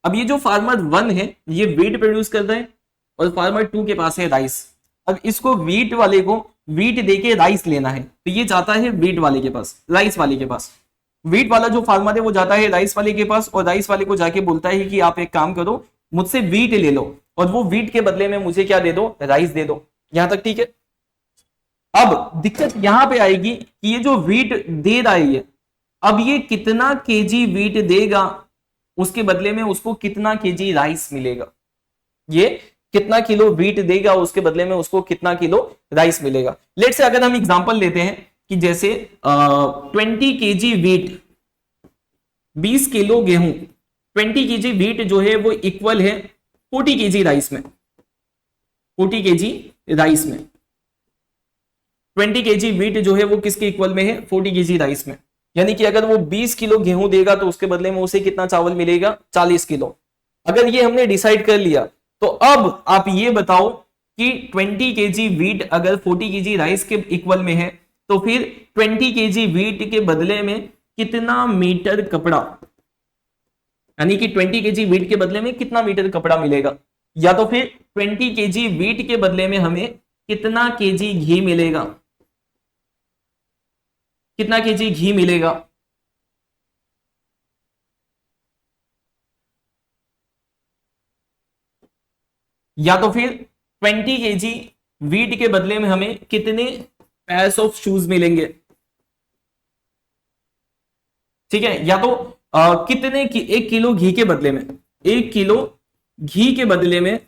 अब ये जो फार्मर वन है ये वीट प्रोड्यूस करता है और फार्मर टू के पास है राइस। अब इसको वीट वाले को वीट देके राइस लेना है, तो ये जाता है वीट वाले के पास, राइस वाले के पास। वीट वाला जो फार्मर है वो जाता है राइस वाले के पास और राइस वाले को जाके बोलता है कि आप एक काम करो, मुझसे वीट ले लो और वो वीट के बदले में मुझे क्या दे दो, राइस दे दो। यहां तक ठीक है। अब दिक्कत यहां पे आएगी कि ये जो वीट दे रहा है, अब ये कितना केजी वीट देगा, उसके बदले में उसको कितना केजी राइस मिलेगा। ये कितना किलो वीट देगा, उसके बदले में उसको कितना किलो राइस मिलेगा। लेट से अगर हम एग्जांपल लेते हैं कि जैसे 20 केजी वीट, 20 किलो गेहूं, 20 केजी वीट जो है वो इक्वल है 40 केजी राइस में, 40 केजी राइस में। 20 केजी वीट जो है वो किसके इक्वल में है, 40 केजी राइस में। यानी कि अगर वो 20 किलो गेहूं देगा तो उसके बदले में उसे कितना चावल मिलेगा, 40 किलो। अगर ये हमने डिसाइड कर लिया तो अब आप ये बताओ कि 20 केजी वीट अगर 40 केजी राइस के इक्वल में है तो फिर 20 केजी वीट के बदले में कितना मीटर कपड़ा, यानी कि 20 केजी वीट के बदले में कितना मीटर कपड़ा मिलेगा, या तो फिर 20 केजी वीट के बदले में हमें कितना केजी घी मिलेगा, कितना केजी घी मिलेगा। या तो फिर 20 केजी वीट के बदले में हमें कितने पैर्स ऑफ शूज मिलेंगे, ठीक है। या तो कितने की 1 किलो घी के बदले में, 1 किलो घी के बदले में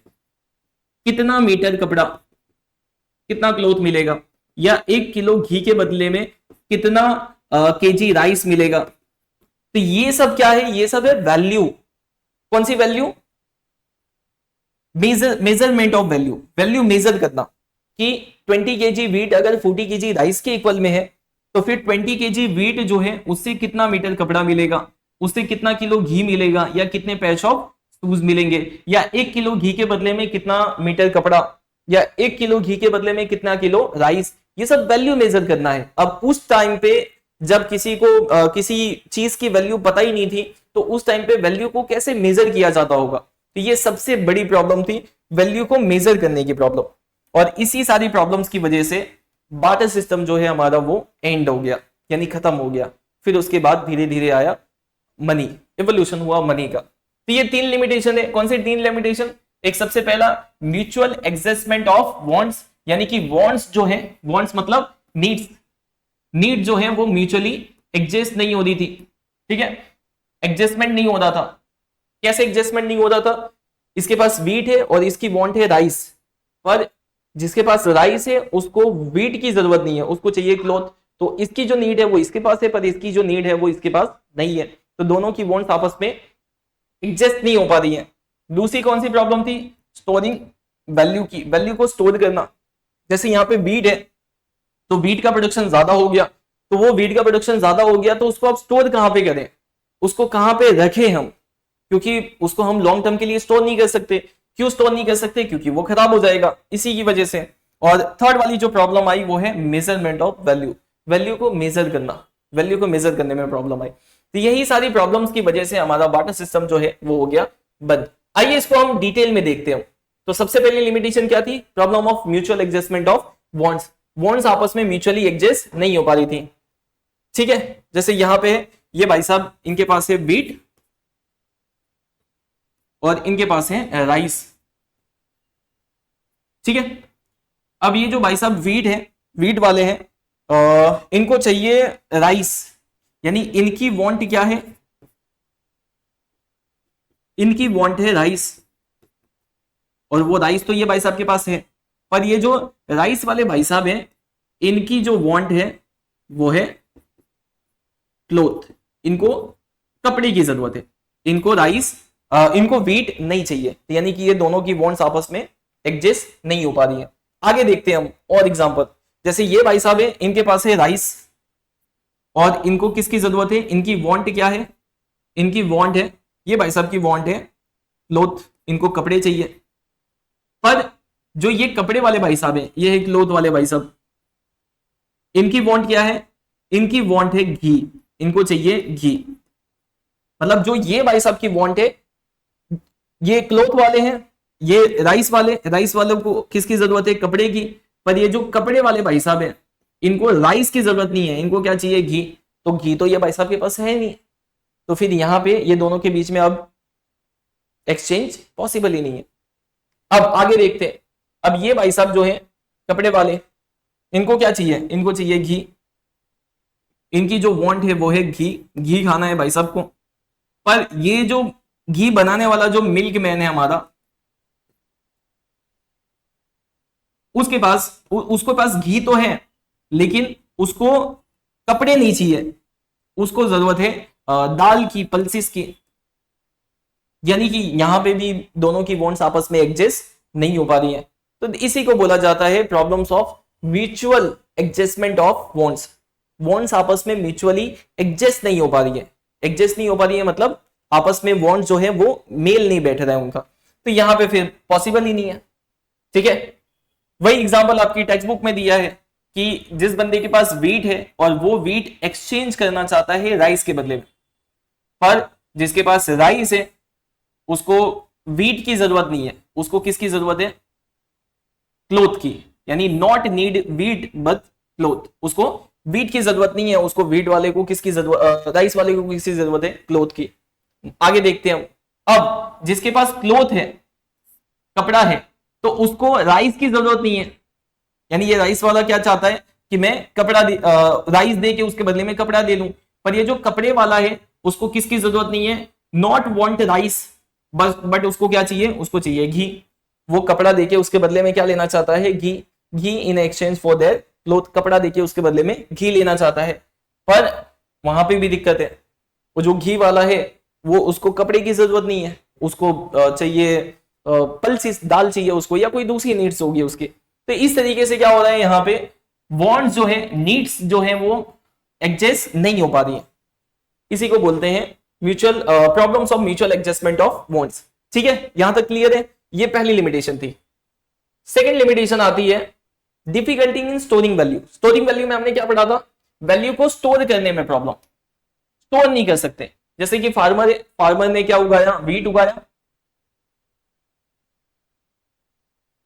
कितना मीटर कपड़ा, कितना क्लॉथ मिलेगा, या 1 किलो घी के बदले में कितना केजी राइस मिलेगा। तो ये सब क्या है, ये सब है वैल्यू। कौन सी value, measurement of value, value measure करना कि 20 केजी वीट अगर 40 केजी राइस के इक्वल में है तो फिर 20 केजी वीट जो है उससे कितना मीटर कपड़ा मिलेगा, उससे कितना किलो घी मिलेगा, या कितने पैच ऑफ शूज मिलेंगे, या 1 किलो घी के बदले में कितना मीटर कपड़ा, या 1 किलो घी के बदले में कितना किलो राइस। ये सब वैल्यू मेजर करना है। अब उस टाइम पे जब किसी को किसी चीज की वैल्यू पता ही नहीं थी तो उस टाइम पे वैल्यू को कैसे मेजर किया जाता होगा, तो ये सबसे बड़ी प्रॉब्लम थी, वैल्यू को मेजर करने की प्रॉब्लम। और इसी सारी प्रॉब्लम्स की वजह से बार्टर सिस्टम जो है हमारा वो एंड हो गया, यानी खत्म हो गया। फिर उसके बाद धीरे धीरे आया मनी, एवोल्यूशन हुआ मनी का। तो ये 3 लिमिटेशन है। कौन से 3 लिमिटेशन, एक सबसे पहला म्यूचुअल एडजस्टमेंट ऑफ वांट्स, यानी कि वांट्स जो है, वांट्स मतलब नीड्स, नीड जो है वो म्यूचुअली एडजस्ट नहीं हो रही थी, ठीक है, एडजस्टमेंट नहीं हो रहा था। कैसे एडजस्टमेंट नहीं हो रहा था, इसके पास वीट है और इसकी वांट है राइस, पर जिसके पास राइस है उसको वीट की जरूरत नहीं है, उसको चाहिए क्लॉथ। तो इसकी जो नीड है वो इसके पास है, पर इसकी जो नीड है वो इसके पास नहीं है, तो दोनों की वांट्स आपस में एडजस्ट नहीं हो पा रही है। दूसरी कौन सी प्रॉब्लम थी, स्टोरिंग वैल्यू को स्टोर करना। जैसे यहाँ पे वीट है तो वीट का प्रोडक्शन ज्यादा हो गया, तो वो वीट का प्रोडक्शन ज्यादा हो गया तो उसको आप स्टोर कहां पे करें, उसको कहां पे रखें हम, क्योंकि उसको हम लॉन्ग टर्म के लिए स्टोर नहीं कर सकते। क्यों स्टोर नहीं कर सकते, क्योंकि वो खराब हो जाएगा, इसी की वजह से। और थर्ड वाली जो प्रॉब्लम आई वो है मेजरमेंट ऑफ वैल्यू, वैल्यू को मेजर करना, वैल्यू को मेजर करने में प्रॉब्लम आई। तो यही सारी प्रॉब्लम्स की वजह से हमारा वाटर सिस्टम जो है वो हो गया बंद। आइए इसको हम डिटेल में देखते हैं। तो सबसे पहले लिमिटेशन क्या थी, problem of mutual adjustment of bonds, bonds आपस में म्यूचुअली एडजस्ट नहीं हो पा रही थी। ठीक है, जैसे यहां पे ये भाई साहब इनके पास है वीट और इनके पास है राइस। ठीक है, अब ये जो भाई साहब वीट है, वीट वाले हैं, इनको चाहिए राइस, यानी इनकी वांट क्या है, इनकी वांट है राइस, और वो राइस तो ये भाई साहब के पास है। पर ये जो राइस वाले भाई साहब हैं, इनकी जो वांट है वो है क्लोथ, इनको कपड़े की जरूरत है, इनको राइस इनको वीट नहीं चाहिए, यानी कि ये दोनों की वांट्स आपस में एडजस्ट नहीं हो पा रही है। आगे देखते हैं हम और एग्जांपल। जैसे ये भाई साहब है, इनके पास है राइस और इनको किसकी जरूरत है, इनकी वांट क्या है, इनकी वांट है, ये भाई साहब की वांट है क्लोथ, इनको कपड़े चाहिए। पर जो ये कपड़े वाले भाई साहब है, ये है क्लोथ वाले भाई साहब, इनकी वांट क्या है, इनकी वांट है घी, इनको चाहिए घी। मतलब जो ये भाई साहब की वांट है, ये क्लोथ वाले हैं, ये राइस वालों को किसकी जरूरत है, कपड़े की। पर ये जो कपड़े वाले भाई साहब हैं, इनको राइस की जरूरत नहीं है, इनको क्या चाहिए, घी। तो घी तो ये भाई साहब के पास है नहीं, तो फिर यहां पे ये दोनों के बीच में अब एक्सचेंज पॉसिबल ही नहीं है। अब आगे देखते हैं। अब ये भाई साहब जो है कपड़े वाले, इनको क्या चाहिए, इनको चाहिए घी, इनकी जो वांट है वो है घी, घी खाना है भाई साहब को। पर ये जो घी बनाने वाला जो मिल्क मैन है हमारा, उसके पास घी तो है, लेकिन उसको कपड़े नहीं चाहिए, उसको जरूरत है दाल की, पल्सिस की। यानी कि यहां पे भी दोनों की वांट्स आपस में एडजस्ट नहीं हो पा रही है। तो इसी को बोला जाता है problems of mutual adjustment of wants. Wants आपस में म्यूचुअली एडजस्ट नहीं हो पा रही है, एडजस्ट नहीं हो पा रही है मतलब आपस में वांट्स जो है वो मेल नहीं बैठ रहा है उनका, तो यहां पे फिर पॉसिबल ही नहीं है। ठीक है, वही एग्जांपल आपकी टेक्स्ट बुक में दिया है कि जिस बंदे के पास वीट है और वो वीट एक्सचेंज करना चाहता है राइस के बदले में, पर जिसके पास राइस है उसको वीट की जरूरत नहीं है, उसको किसकी जरूरत है, क्लोथ की। यानी not need wheat but cloth, उसको वीट की जरूरत नहीं है, उसको वीट वाले को किसकी जरूरत, राइस वाले को किसकी जरूरत है, क्लोथ की। आगे देखते हैं हम। अब जिसके पास क्लोथ है, कपड़ा है, तो उसको राइस की जरूरत नहीं है। यानी ये राइस वाला क्या चाहता है कि मैं कपड़ा राइस दे के उसके बदले में कपड़ा दे लूं। पर ये जो कपड़े वाला है उसको किसकी जरूरत नहीं है, नॉट वांट राइस, बट उसको क्या चाहिए, उसको चाहिए घी। वो कपड़ा देके उसके बदले में क्या लेना चाहता है, घी। घी in exchange for their cloth, कपड़ा देके उसके बदले में घी लेना चाहता है। पर वहां पे भी दिक्कत है, वो जो घी वाला है वो, उसको कपड़े की जरूरत नहीं है, उसको चाहिए पल्सिस, दाल चाहिए उसको, या कोई दूसरी नीड्स होगी उसकी। तो इस तरीके से क्या हो रहा है, यहाँ पे वांट्स जो है, नीड्स जो है वो एडजस्ट नहीं हो पा रही है। इसी को बोलते हैं mutual problems of mutual adjustment of wants. ठीक है, यहां तक क्लियर है। ये पहली लिमिटेशन थी। सेकेंड लिमिटेशन आती है difficulty in storing value. Storing value में हमने क्या पढ़ा था, वैल्यू को स्टोर करने में प्रॉब्लम, स्टोर नहीं कर सकते। जैसे कि फार्मर ने क्या उगाया, वीट उगाया।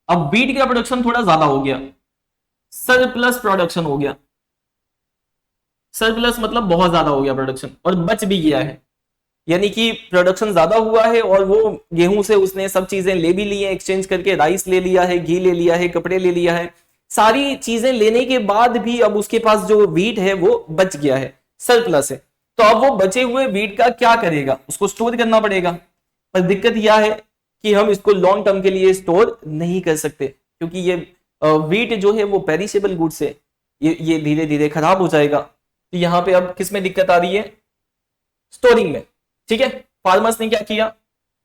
अब वीट का प्रोडक्शन थोड़ा ज्यादा हो गया, सरप्लस प्रोडक्शन हो गया। सरप्लस मतलब बहुत ज्यादा हो गया प्रोडक्शन, और बच भी गया है। यानी कि प्रोडक्शन ज्यादा हुआ है और वो गेहूं से उसने सब चीजें ले भी ली है एक्सचेंज करके, राइस ले लिया है, घी ले लिया है, कपड़े ले लिया है, सारी चीजें लेने के बाद भी अब उसके पास जो वीट है वो बच गया है, सरप्लस है। तो अब वो बचे हुए वीट का क्या करेगा, उसको स्टोर करना पड़ेगा। पर दिक्कत यह है कि हम इसको लॉन्ग टर्म के लिए स्टोर नहीं कर सकते, क्योंकि ये वीट जो है वो पेरिशेबल गुड्स है, ये धीरे धीरे खराब हो जाएगा। तो यहां पे अब किस में दिक्कत आ रही है, स्टोरिंग में। ठीक है, फार्मर्स ने क्या किया,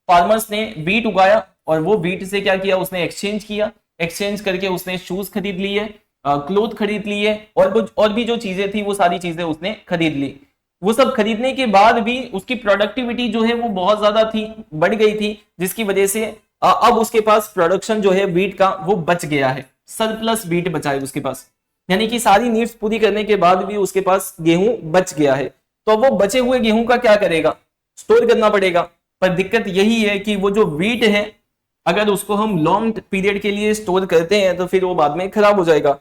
फार्मर्स ने वीट उगाया और वो वीट से क्या किया, उसने एक्सचेंज किया, एक्सचेंज करके उसने शूज खरीद लिए, क्लोथ खरीद लिए, और भी जो चीजें थी वो सारी चीजें उसने खरीद ली। वो सब खरीदने के बाद भी उसकी प्रोडक्टिविटी जो है वो बहुत ज्यादा थी, बढ़ गई थी, जिसकी वजह से अब उसके पास प्रोडक्शन जो है वीट का वो बच गया है, सरप्लस वीट बचा है उसके पास, यानी कि सारी नीड्स पूरी करने के बाद भी उसके पास गेहूं बच गया है। तो वो बचे हुए गेहूं का क्या करेगा, स्टोर करना पड़ेगा। पर दिक्कत यही है कि वो जो वीट है अगर उसको हम लॉन्ग पीरियड के लिए स्टोर करते हैं तो फिर वो बाद में खराब हो जाएगा।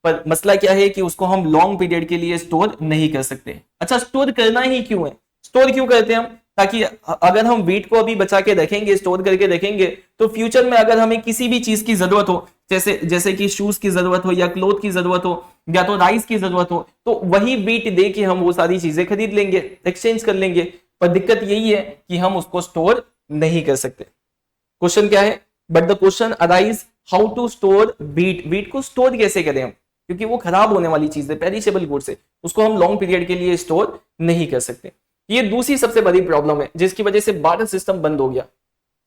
पर मसला क्या है कि उसको हम लॉन्ग पीरियड के लिए स्टोर नहीं कर सकते। अच्छा, स्टोर करना ही क्यों है, स्टोर क्यों करते हैं हम, ताकि अगर हम वीट को अभी बचा के रखेंगे, स्टोर करके रखेंगे, तो फ्यूचर में अगर हमें किसी भी चीज की जरूरत हो, जैसे कि शूज की जरूरत हो या क्लोथ की जरूरत हो या तो राइस की जरूरत हो, तो वही वीट दे के हम वो सारी चीजें खरीद लेंगे, एक्सचेंज कर लेंगे। पर दिक्कत यही है कि हम उसको स्टोर नहीं कर सकते। क्वेश्चन क्या है, but the question arise how to store wheat, wheat को स्टोर कैसे करें हम, क्योंकि वो खराब होने वाली चीज है, पेरिशेबल गुड्स है, उसको हम लॉन्ग पीरियड के लिए स्टोर नहीं कर सकते। ये दूसरी सबसे बड़ी प्रॉब्लम है जिसकी वजह से बार्टर सिस्टम बंद हो गया।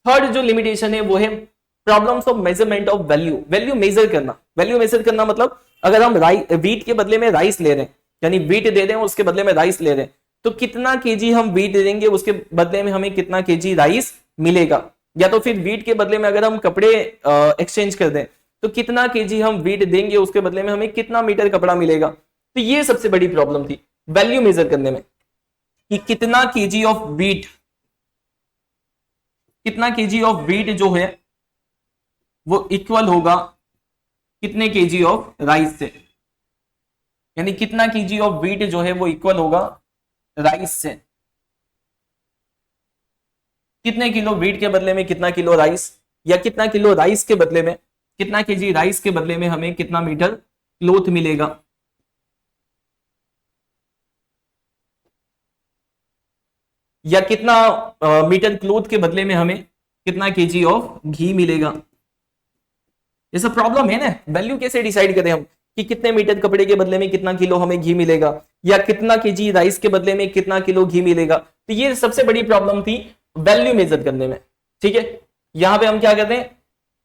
थर्ड जो लिमिटेशन है वो है problems of measurement of value, value measure करना। वैल्यू मेजर करना मतलब अगर हम वीट के बदले में राइस ले रहे हैं, यानी वीट दे रहे हैं उसके बदले में राइस ले रहे हैं, तो कितना केजी हम वीट देंगे उसके बदले में हमें कितना केजी राइस मिलेगा। या तो फिर वीट के बदले में अगर हम कपड़े एक्सचेंज कर दें तो कितना केजी हम वीट देंगे उसके बदले में हमें कितना मीटर कपड़ा मिलेगा। तो ये सबसे बड़ी प्रॉब्लम थी वैल्यू मेजर करने में, कि कितना केजी ऑफ वीट, कितना केजी ऑफ वीट जो है वो इक्वल होगा कितने केजी ऑफ राइस से, यानी कितना केजी ऑफ वीट जो है वो इक्वल होगा राइस से। कितने किलो वीट के बदले में कितना किलो राइस, या कितना किलो राइस के बदले में कितना केजी राइस के बदले में हमें कितना मीटर क्लोथ मिलेगा। या कितना मीटर क्लोथ के बदले में हमें कितना केजी ऑफ घी मिलेगा। ये सब प्रॉब्लम है ना, वैल्यू कैसे डिसाइड करें हम कि कितने मीटर कपड़े के बदले में कितना किलो हमें घी मिलेगा, या कितना केजी राइस के बदले में कितना किलो घी मिलेगा। तो ये सबसे बड़ी प्रॉब्लम थी वैल्यू मेजर करने में। ठीक है, यहां पे हम क्या करते हैं,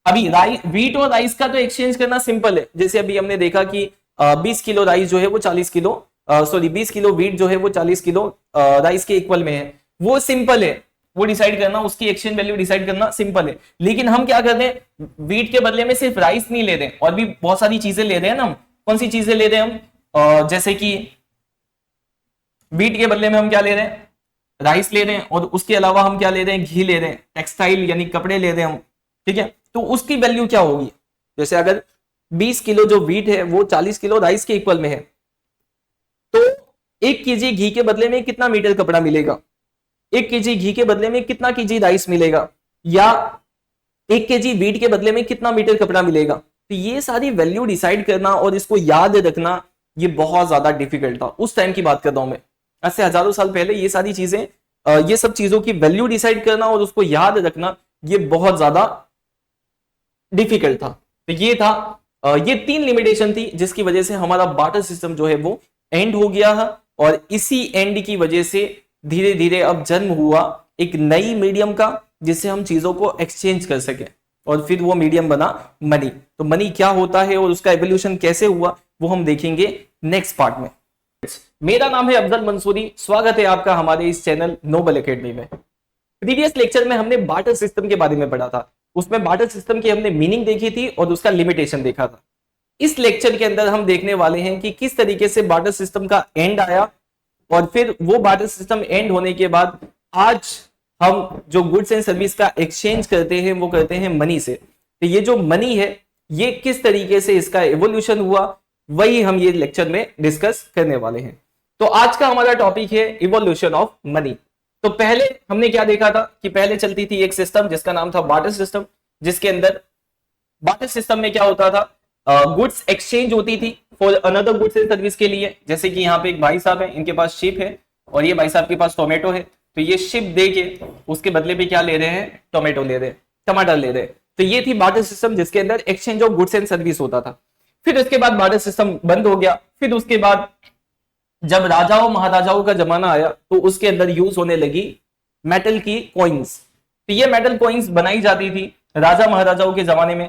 अभी वीट और राइस का तो एक्सचेंज करना सिंपल है। जैसे अभी हमने देखा कि 20 किलो राइस जो है वो 40 किलो 20 किलो वीट जो है वो 40 किलो राइस के इक्वल में है, वो सिंपल है, वो डिसाइड करना, उसकी एक्सचेंज वैल्यू डिसाइड करना सिंपल है। लेकिन हम क्या करते हैं, वीट के बदले में सिर्फ राइस नहीं ले रहे और भी बहुत सारी चीजें ले रहे हैं ना। हम कौन सी चीजें ले रहे हैं हम, जैसे कि वीट के बदले में हम क्या ले रहे हैं, राइस ले रहे हैं, और उसके अलावा हम क्या ले रहे हैं, घी ले रहे हैं, टेक्सटाइल यानी कपड़े ले रहे हैं हम। ठीक है, तो उसकी वैल्यू क्या होगी, जैसे अगर 20 किलो जो वीट है वो 40 किलो राइस के इक्वल में है, तो 1 केजी घी के बदले में कितना मीटर कपड़ा मिलेगा, 1 केजी घी के बदले में कितना केजी राइस मिलेगा, या 1 केजी वीट के बदले में कितना मीटर कपड़ा मिलेगा। तो ये सारी वैल्यू डिसाइड करना और इसको याद रखना ये बहुत ज्यादा डिफिकल्ट था। उस टाइम की बात कर रहा हूं मैं, आज से हजारों साल पहले ये सारी चीजें, ये सब चीजों की वैल्यू डिसाइड करना और उसको याद रखना ये बहुत ज्यादा डिफिकल्ट था। तो ये था, ये 3 लिमिटेशन थी जिसकी वजह से हमारा बार्टर सिस्टम जो है वो एंड हो गया है। और इसी एंड की वजह से धीरे धीरे अब जन्म हुआ एक नई मीडियम का, जिससे हम चीजों को एक्सचेंज कर सके, और फिर वो मीडियम बना मनी। तो मनी क्या होता है और उसका एवोल्यूशन कैसे हुआ वो हम देखेंगे नेक्स्ट पार्ट में। मेरा नाम है अफजल मंसूरी, स्वागत है आपका हमारे इस चैनल नोबल एकेडमी में। प्रीवियस लेक्चर में हमने बार्टर सिस्टम के बारे में पढ़ा था, उसमें बार्टर सिस्टम की हमने मीनिंग देखी थी और उसका लिमिटेशन देखा था। इस लेक्चर के अंदर हम देखने वाले हैं कि किस तरीके से बार्टर सिस्टम का एंड आया, और फिर वो बार्टर सिस्टम एंड होने के बाद आज हम जो गुड्स एंड सर्विस का एक्सचेंज करते हैं वो करते हैं मनी से। तो ये जो मनी है ये किस तरीके से इसका एवोल्यूशन हुआ वही हम ये लेक्चर में डिस्कस करने वाले हैं। तो आज का हमारा टॉपिक है इवोल्यूशन ऑफ मनी। तो पहले हमने क्या देखा था कि पहले चलती थी एक सिस्टम जिसका नाम था बार्टर सिस्टम, जिसके अंदर बार्टर सिस्टम में क्या होता था, गुड्स एक्सचेंज होती थी for another goods and service के लिए। जैसे कि यहाँ पे एक भाई साहब है, इनके पास शिप है और ये भाई साहब के पास टोमेटो है, तो ये शिप दे के उसके बदले में क्या ले रहे हैं, टोमेटो ले रहे हैं, टमाटर ले रहे हैं। तो ये थी बार्टर सिस्टम जिसके अंदर exchange of goods and service होता था। फिर उसके बाद बार्टर सिस्टम बंद हो गया। फिर उसके बाद जब राजाओं महाराजाओं का जमाना आया तो उसके अंदर यूज होने लगी मेटल की कॉइन्स। तो ये मेटल कॉइन्स बनाई जाती थी राजा महाराजाओं के जमाने में।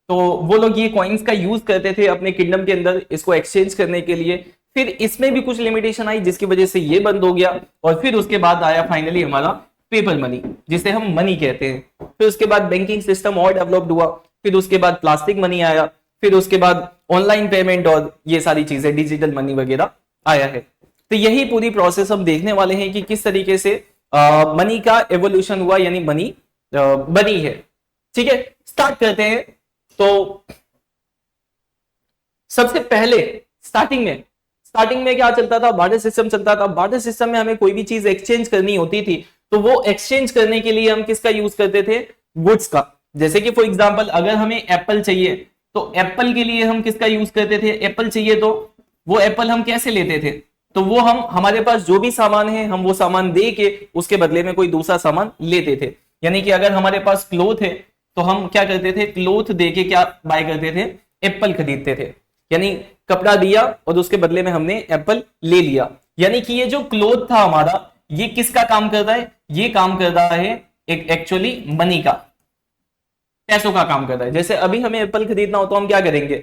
तो वो लोग ये कॉइन्स का यूज करते थे अपने किंगडम के अंदर इसको एक्सचेंज करने के लिए। फिर इसमें भी कुछ लिमिटेशन आई जिसकी वजह से ये बंद हो गया, और फिर उसके बाद आया फाइनली हमारा पेपर मनी जिसे हम मनी कहते हैं। फिर उसके बाद बैंकिंग सिस्टम और डेवलप्ड हुआ, फिर उसके बाद प्लास्टिक मनी आया, फिर उसके बाद ऑनलाइन पेमेंट और ये सारी चीजें डिजिटल मनी वगैरह आया है। तो यही पूरी प्रोसेस हम देखने वाले हैं कि किस तरीके से मनी का एवोल्यूशन हुआ, यानी मनी बनी है। ठीक है, स्टार्ट करते हैं। तो सबसे पहले स्टार्टिंग में क्या चलता था, बार्टर सिस्टम चलता था। बार्टर सिस्टम में हमें कोई भी चीज एक्सचेंज करनी होती थी तो वो एक्सचेंज करने के लिए हम किसका यूज करते थे, गुड्स का। जैसे कि फॉर एग्जांपल अगर हमें एप्पल चाहिए तो एप्पल के लिए हम किसका यूज करते थे, एप्पल चाहिए तो वो एप्पल हम कैसे लेते थे, तो वो हम हमारे पास जो भी सामान है हम वो सामान दे के उसके बदले में कोई दूसरा सामान लेते थे। यानी कि अगर हमारे पास क्लोथ है तो हम क्या करते थे, क्लोथ दे के क्या बाय करते थे, एप्पल खरीदते थे। यानी कपड़ा दिया और उसके बदले में हमने एप्पल ले लिया। यानी कि ये जो क्लोथ था हमारा, ये किसका काम करता है, ये काम करता है एक एक्चुअली मनी का, पैसों का काम करता है। जैसे अभी हमें एप्पल खरीदना हो तो हम क्या करेंगे,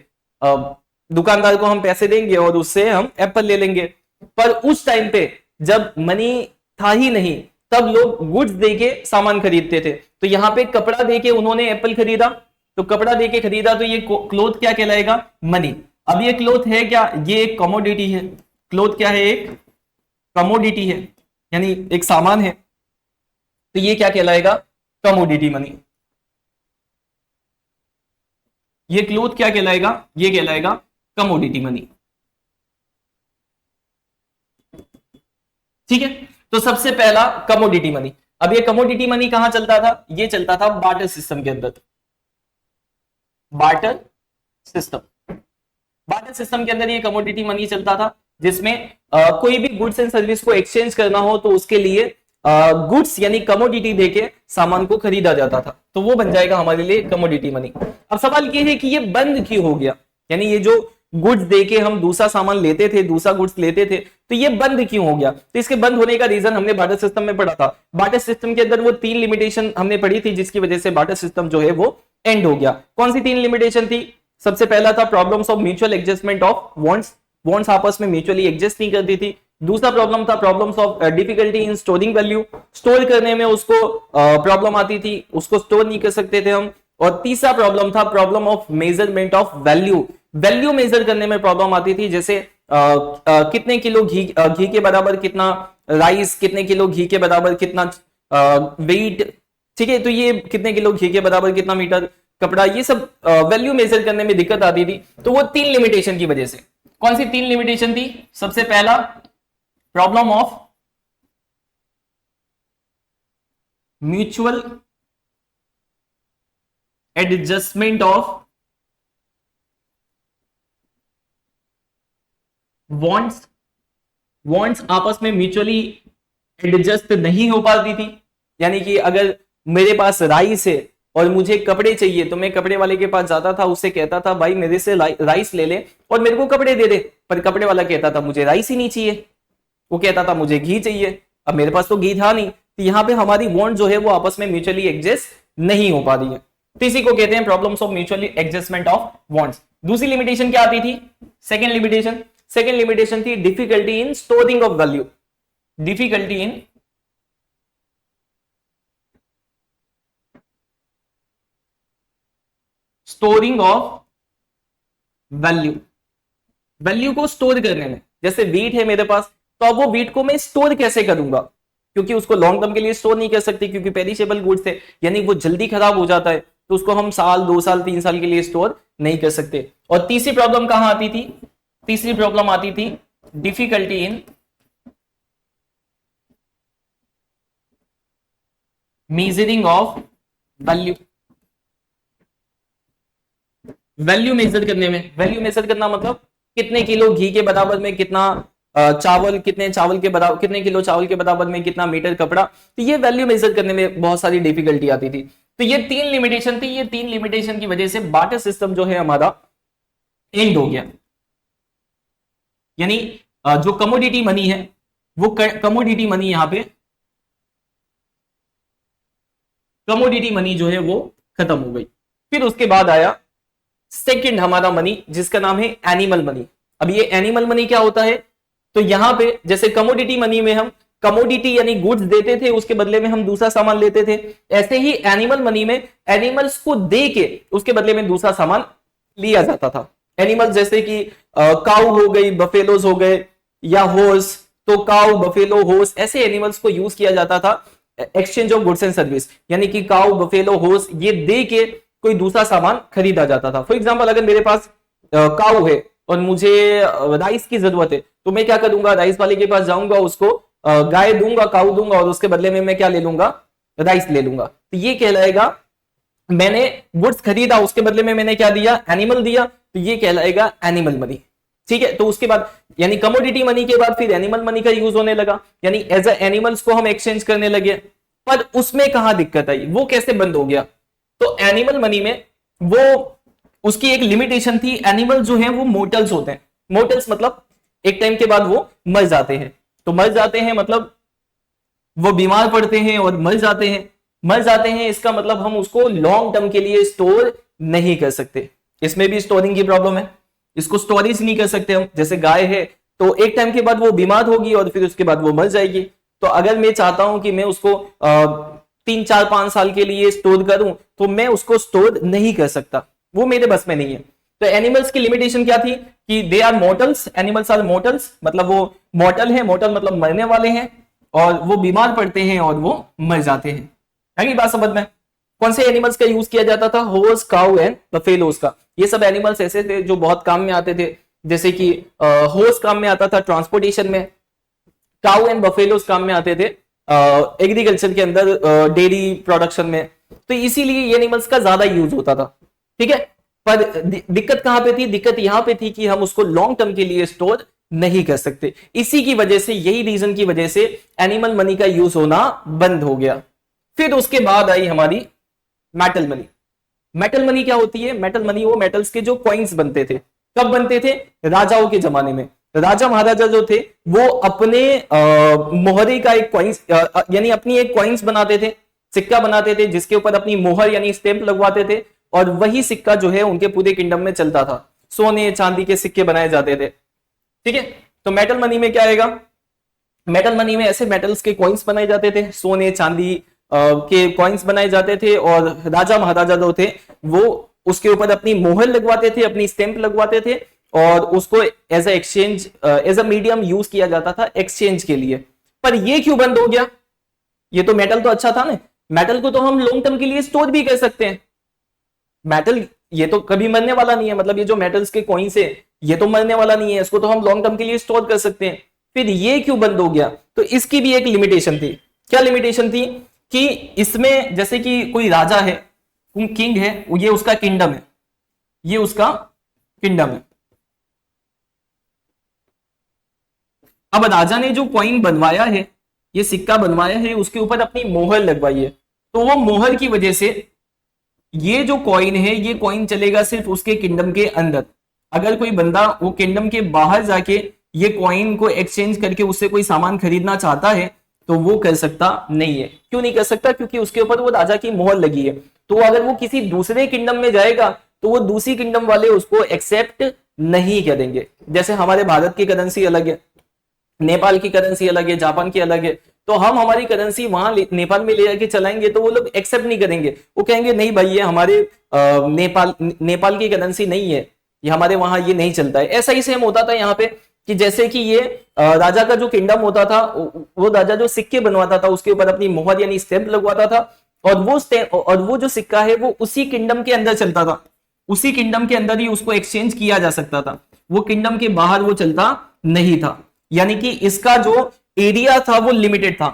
दुकानदार को हम पैसे देंगे और उससे हम एप्पल ले लेंगे। पर उस टाइम पे जब मनी था ही नहीं तब लोग गुड्स देके सामान खरीदते थे। तो यहां पे कपड़ा देके उन्होंने एप्पल खरीदा, तो कपड़ा देके खरीदा तो ये क्लोथ क्या कहलाएगा, मनी। अब ये क्लोथ है क्या, ये एक कमोडिटी है। क्लोथ क्या है, एक कमोडिटी है, यानी एक सामान है। तो ये क्या कहलाएगा, कमोडिटी मनी। ये क्लोथ क्या कहलाएगा, ये कहलाएगा कमोडिटी मनी। ठीक है, तो सबसे पहला कमोडिटी मनी। अब ये कमोडिटी मनी कहां चलता था, ये चलता था बार्टर सिस्टम के अंदर। बार्टर सिस्टम के अंदर ये कमोडिटी मनी चलता था, जिसमें कोई भी गुड्स एंड सर्विस को एक्सचेंज करना हो तो उसके लिए गुड्स यानी कमोडिटी देके सामान को खरीदा जाता था। तो वो बन जाएगा हमारे लिए कमोडिटी मनी। अब सवाल ये है कि ये बंद क्यों हो गया, यानी ये जो गुड्स देके हम दूसरा सामान लेते थे, दूसरा गुड्स लेते थे, तो ये बंद क्यों हो गया। तो इसके बंद होने का रीजन हमने बार्टर सिस्टम में पढ़ा था। बार्टर सिस्टम के अंदर वो 3 लिमिटेशन हमने पढ़ी थी जिसकी वजह से बार्टर सिस्टम जो है वो एंड हो गया। कौन सी 3 लिमिटेशन थी, सबसे पहला था problems of mutual adjustment of wants आपस में म्यूचुअली एडजस्ट नहीं करती थी। दूसरा प्रॉब्लम था problems of difficulty in storing value, store करने में उसको प्रॉब्लम आती थी, उसको स्टोर नहीं कर सकते थे हम। और तीसरा प्रॉब्लम था problem of measurement of value major करने में प्रॉब्लम आती थी। जैसे कितने किलो घी के बराबर कितना राइस, कितने किलो घी के बराबर कितना वेट, ठीक है, तो ये कितने किलो घी के बराबर कितना मीटर कपड़ा, ये सब वैल्यू मेजर करने में दिक्कत आती थी। तो वो 3 लिमिटेशन की वजह से, कौन सी 3 लिमिटेशन थी, सबसे पहला problem of mutual adjustment of wants आपस में म्यूचुअली एडजस्ट नहीं हो पाती थी। यानी कि अगर मेरे पास राइस है और मुझे कपड़े चाहिए तो मैं कपड़े वाले के पास जाता था, उससे कहता था भाई मेरे से राइस ले ले और मेरे को कपड़े दे दे, पर कपड़े वाला कहता था मुझे राइस ही नहीं चाहिए, वो कहता था मुझे घी चाहिए। अब मेरे पास तो घी था नहीं, तो यहां पे हमारी वॉन्ट जो है वो आपस में म्यूचुअली एडजस्ट नहीं हो पा रही है। तो इसी को कहते हैं problems of mutually adjustment of wants. दूसरी लिमिटेशन क्या आती थी, सेकेंड लिमिटेशन थी difficulty in storing of value. Difficulty in storing of value को स्टोर करने में। जैसे वीट है मेरे पास, तो अब वो वीट को मैं स्टोर कैसे करूंगा, क्योंकि उसको लॉन्ग टर्म के लिए स्टोर नहीं कर सकती क्योंकि पेरिशेबल गुड्स है, यानी वो जल्दी खराब हो जाता है, तो उसको हम साल 2 साल 3 साल के लिए स्टोर नहीं कर सकते। और तीसरी प्रॉब्लम कहां आती थी, तीसरी प्रॉब्लम आती थी difficulty in measuring of value major करने में। वैल्यू मेजर करना मतलब कितने किलो घी के बराबर में कितना चावल, कितने किलो चावल के बराबर में कितना मीटर कपड़ा, तो ये वैल्यू मेजर करने में बहुत सारी डिफिकल्टी आती थी। तो ये 3 लिमिटेशन थी, ये 3 लिमिटेशन की वजह से बार्टर सिस्टम जो है हमारा एंड हो गया। यानी जो कमोडिटी मनी है वो कमोडिटी मनी यहां पे कमोडिटी मनी जो है वो खत्म हो गई। फिर उसके बाद आया सेकंड हमारा मनी जिसका नाम है एनिमल मनी। अब ये एनिमल मनी क्या होता है, तो यहां पे जैसे कमोडिटी मनी में हम कमोडिटी यानी गुड्स देते थे, उसके बदले में हम दूसरा सामान लेते थे, ऐसे ही एनिमल मनी में एनिमल्स को दे के उसके बदले में दूसरा सामान लिया जाता था। एनिमल जैसे कि काऊ हो गई, बफेलोज हो गए या हॉर्स, तो काऊ, बफेलो, हॉर्स ऐसे एनिमल्स को यूज किया जाता था exchange of goods and service, यानी कि काऊ, बफेलो, हॉर्स ये दे के कोई दूसरा सामान खरीदा जाता था। फॉर एग्जांपल अगर मेरे पास काऊ है और मुझे राइस की जरूरत है, तो मैं क्या करूंगा, राइस वाले के पास जाऊंगा, उसको गाय दूंगा, काऊ दूंगा और उसके बदले में मैं क्या ले लूंगा, राइस ले लूंगा। तो ये कहलाएगा मैंने गुड्स खरीदा, उसके बदले में मैंने क्या दिया, एनिमल दिया, तो ये कहलाएगा एनिमल मनी। ठीक है, तो उसके बाद यानी कमोडिटी मनी के बाद फिर एनिमल मनी का यूज होने लगा, यानी एज ए एनिमल्स को हम एक्सचेंज करने लगे। पर उसमें कहां दिक्कत आई, वो कैसे बंद हो गया, तो एनिमल मनी में वो उसकी एक लिमिटेशन थी। एनिमल जो है वो मोर्टल्स होते हैं, मोर्टल्स मतलब एक टाइम के बाद वो मर जाते हैं। तो मर जाते हैं मतलब वो बीमार पड़ते हैं और मर जाते हैं। मर जाते हैं इसका मतलब हम उसको लॉन्ग टर्म के लिए स्टोर नहीं कर सकते, इसमें भी स्टोरिंग की प्रॉब्लम है, इसको स्टोरेज नहीं कर सकते हम। जैसे गाय है तो एक टाइम के बाद वो बीमार होगी और फिर उसके बाद वो मर जाएगी। तो अगर मैं चाहता हूं कि मैं उसको 3-4-5 साल के लिए स्टोर करूं, तो मैं उसको स्टोर नहीं कर सकता, वो मेरे बस में नहीं है। तो एनिमल्स की लिमिटेशन क्या थी कि they are mortals, animals are mortals, मतलब वो मॉर्टल है, मॉर्टल मतलब मरने वाले हैं, और वो बीमार पड़ते हैं और वो मर जाते हैं। है बात समझ में? कौन से एनिमल्स का यूज किया जाता था, हॉर्स, काऊ एंड बफेलोस का। ये सब एनिमल्स ऐसे थे जो बहुत काम में आते थे, जैसे कि हॉर्स काम में आता था ट्रांसपोर्टेशन में, काऊ एंड बफेलोस काम में आते थे एग्रीकल्चर के अंदर, डेयरी प्रोडक्शन में। तो इसीलिए ये एनिमल्स का ज्यादा यूज होता था। ठीक है, पर दिक्कत कहां पे थी, दिक्कत यहां पे थी कि हम उसको लॉन्ग टर्म के लिए स्टोर नहीं कर सकते। इसी की वजह से, यही रीजन की वजह से एनिमल मनी का यूज होना बंद हो गया। फिर उसके बाद आई हमारी मेटल मनी। मेटल मनी क्या होती है, मेटल मनी वो मेटल्स के जो कॉइन्स बनते थे, कब बनते थे, राजाओं के जमाने में। राजा महाराजा जो थे वो अपने मोहरे का एक कॉइन्स यानी अपनी एक कॉइन्स बनाते थे, सिक्का बनाते थे, जिसके ऊपर अपनी मोहर यानी स्टैंप लगवाते थे, और वही सिक्का जो है उनके पूरे किंगडम में चलता था। सोने चांदी के सिक्के बनाए जाते थे। ठीक है, तो मेटल मनी में क्या आएगा, मेटल मनी में ऐसे मेटल्स के कॉइन्स बनाए जाते थे, सोने चांदी के कॉइन्स बनाए जाते थे, और राजा महाराजा जो थे वो उसके ऊपर अपनी मोहर लगवाते थे, अपनी स्टैंप लगवाते थे, और उसको as a exchange, as a medium use किया जाता था एक्सचेंज के लिए। पर ये क्यों बंद हो गया, ये तो मेटल तो अच्छा था ना, मेटल को तो हम लॉन्ग टर्म के लिए स्टोर भी कर सकते हैं। मेटल ये तो कभी मरने वाला नहीं है, मतलब ये जो मेटल्स के कॉइन्स है ये तो मरने वाला नहीं है, इसको तो हम लॉन्ग टर्म के लिए स्टोर कर सकते हैं। फिर ये क्यों बंद हो गया, तो इसकी भी एक लिमिटेशन थी। क्या लिमिटेशन थी कि इसमें जैसे कि कोई राजा है, किंग है, ये उसका किंगडम है, ये उसका किंगडम है। अब राजा ने जो कॉइन बनवाया है, ये सिक्का बनवाया है, उसके ऊपर अपनी मोहर लगवाई है, तो वो मोहर की वजह से ये जो कॉइन है, ये कॉइन चलेगा सिर्फ उसके किंगडम के अंदर। अगर कोई बंदा वो किंगडम के बाहर जाके ये कॉइन को एक्सचेंज करके उससे कोई सामान खरीदना चाहता है तो वो कर सकता नहीं है। क्यों नहीं कर सकता, क्योंकि उसके ऊपर वो राजा की मोहर लगी है। तो अगर वो किसी दूसरे किंगडम में जाएगा तो वो दूसरी किंगडम वाले उसको एक्सेप्ट नहीं करेंगे। जैसे हमारे भारत की करेंसी अलग है, नेपाल की करेंसी अलग है, जापान की अलग है, तो हम हमारी करेंसी वहां नेपाल में ले जाके चलाएंगे तो वो लोग एक्सेप्ट नहीं करेंगे। वो कहेंगे नहीं भाई, ये हमारे नेपाल की करेंसी नहीं है, ये हमारे वहां ये नहीं चलता है। ऐसा ही सेम होता था यहाँ पे कि जैसे कि ये राजा का जो किंगडम होता था, वो राजा जो सिक्के बनवाता था उसके ऊपर अपनी मोहर यानी स्टैंप लगवाता था, और वो जो सिक्का है वो उसी किंगडम के अंदर चलता था, उसी किंगडम के अंदर ही उसको एक्सचेंज किया जा सकता था, वो किंगडम के बाहर वो चलता नहीं था। यानी कि इसका जो एरिया था वो लिमिटेड था,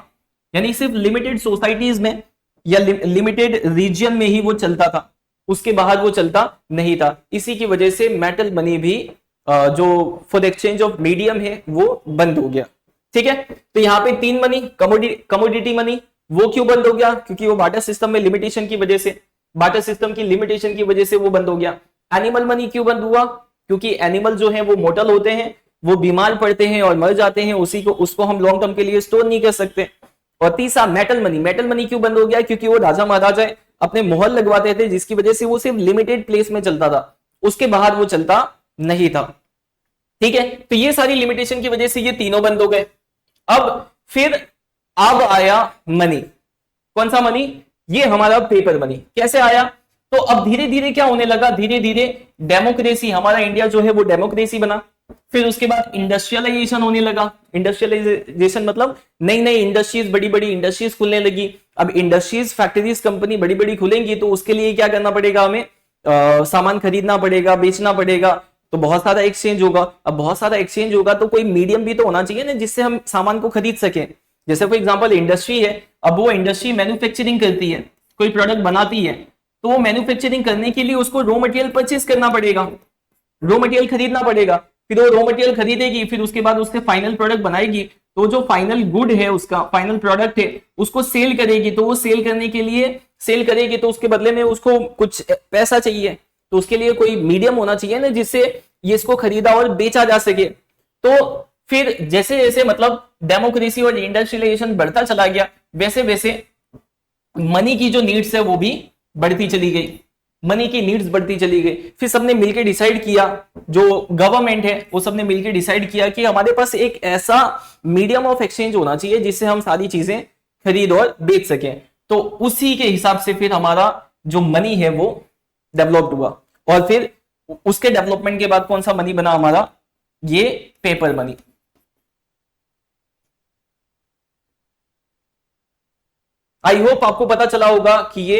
यानी सिर्फ लिमिटेड सोसाइटीज में या लिमिटेड रीजन में ही वो चलता था, उसके बाहर वो चलता नहीं था। इसी की वजह से मेटल मनी भी जो फॉर एक्सचेंज ऑफ मीडियम है वो बंद हो गया। ठीक है, तो यहाँ पे 3 मनी, कमोडिटी मनी वो क्यों बंद हो गया, क्योंकि वो बार्टर सिस्टम में लिमिटेशन की वजह से, बार्टर सिस्टम की लिमिटेशन की वजह से वो बंद हो गया। एनिमल मनी क्यों बंद हुआ, क्योंकि एनिमल जो है वो मोर्टल होते हैं, वो बीमार पड़ते हैं और मर जाते हैं, उसको हम लॉन्ग टर्म के लिए स्टोर नहीं कर सकते। और तीसरा मेटल मनी। मेटल मनी क्यों बंद हो गया? क्योंकि वो राजा महाराजा अपने मोहर लगवाते थे, जिसकी वजह से वो सिर्फ लिमिटेड प्लेस में चलता था, उसके बाहर वो चलता नहीं था। ठीक है, तो ये सारी लिमिटेशन की वजह से ये तीनों बंद हो गए। अब फिर अब आया मनी। कौन सा मनी? ये हमारा पेपर मनी। कैसे आया? तो अब धीरे धीरे क्या होने लगा, धीरे धीरे डेमोक्रेसी, हमारा इंडिया जो है वो डेमोक्रेसी बना। फिर उसके बाद इंडस्ट्रियलाइजेशन होने लगा। इंडस्ट्रियलाइजेशन मतलब नई नई इंडस्ट्रीज, बड़ी बड़ी इंडस्ट्रीज खुलने लगी। अब इंडस्ट्रीज, फैक्ट्रीज, कंपनी बड़ी बड़ी खुलेंगी तो उसके लिए क्या करना पड़ेगा, हमें सामान खरीदना पड़ेगा, बेचना पड़ेगा, तो बहुत सारा एक्सचेंज होगा। अब बहुत सारा एक्सचेंज होगा तो कोई मीडियम भी तो होना चाहिए ना, जिससे हम सामान को खरीद सके। जैसे फॉर एग्जांपल इंडस्ट्री है, अब वो इंडस्ट्री मैन्युफैक्चरिंग करती है, कोई प्रोडक्ट बनाती है, तो वो मैन्युफैक्चरिंग करने के लिए उसको रॉ मटेरियल परचेस करना पड़ेगा, रॉ मटेरियल खरीदना पड़ेगा। फिर वो रॉ मटेरियल खरीदेगी, फिर उसके बाद उससे फाइनल प्रोडक्ट बनाएगी, तो जो फाइनल गुड है, उसका फाइनल प्रोडक्ट है, उसको सेल करेगी। तो वो सेल करने के लिए, सेल करेगी तो उसके बदले में उसको कुछ पैसा चाहिए, तो उसके लिए कोई मीडियम होना चाहिए ना, जिससे ये इसको खरीदा और बेचा जा सके। तो फिर जैसे जैसे मतलब डेमोक्रेसी और इंडस्ट्रियलाइजेशन बढ़ता चला गया, वैसे वैसे मनी की जो नीड्स है वो भी बढ़ती चली गई, मनी की नीड्स बढ़ती चली गई। फिर सबने मिलकर डिसाइड किया, जो गवर्नमेंट है वो सबने मिलकर डिसाइड किया कि हमारे पास एक ऐसा मीडियम ऑफ एक्सचेंज होना चाहिए जिससे हम सारी चीजें खरीद और बेच सकें। तो उसी के हिसाब से फिर हमारा जो मनी है वो डेवलप्ड हुआ। और फिर उसके डेवलपमेंट के बाद कौन सा मनी बना हमारा? ये पेपर मनी। आई होप आपको पता चला होगा कि ये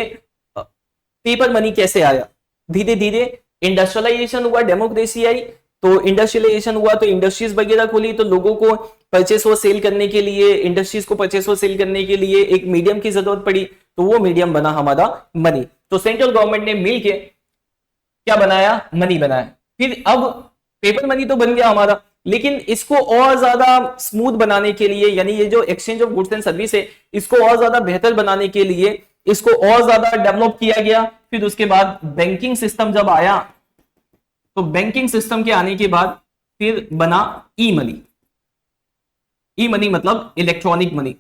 पेपर मनी कैसे आया। धीरे धीरे इंडस्ट्रियलाइजेशन हुआ, डेमोक्रेसी आई, तो इंडस्ट्रियलाइजेशन हुआ तो इंडस्ट्रीज वगैरह खुली, तो लोगों को परचेस और सेल करने के लिए, इंडस्ट्रीज को परचेस और सेल करने के लिए एक मीडियम की जरूरत पड़ी, तो वो मीडियम बना हमारा मनी। तो सेंट्रल गवर्नमेंट ने मिलके क्या बनाया? मनी बनाया। फिर अब पेपर मनी तो बन गया हमारा, लेकिन इसको और ज्यादा स्मूथ बनाने के लिए, यानी ये जो exchange of goods and service है, इसको और ज्यादा बेहतर बनाने के लिए इसको और ज्यादा डेवलप किया गया। फिर उसके बाद बैंकिंग सिस्टम जब आया, तो बैंकिंग सिस्टम के आने के बाद फिर बना ई मनी। ई मनी मतलब इलेक्ट्रॉनिक मनी।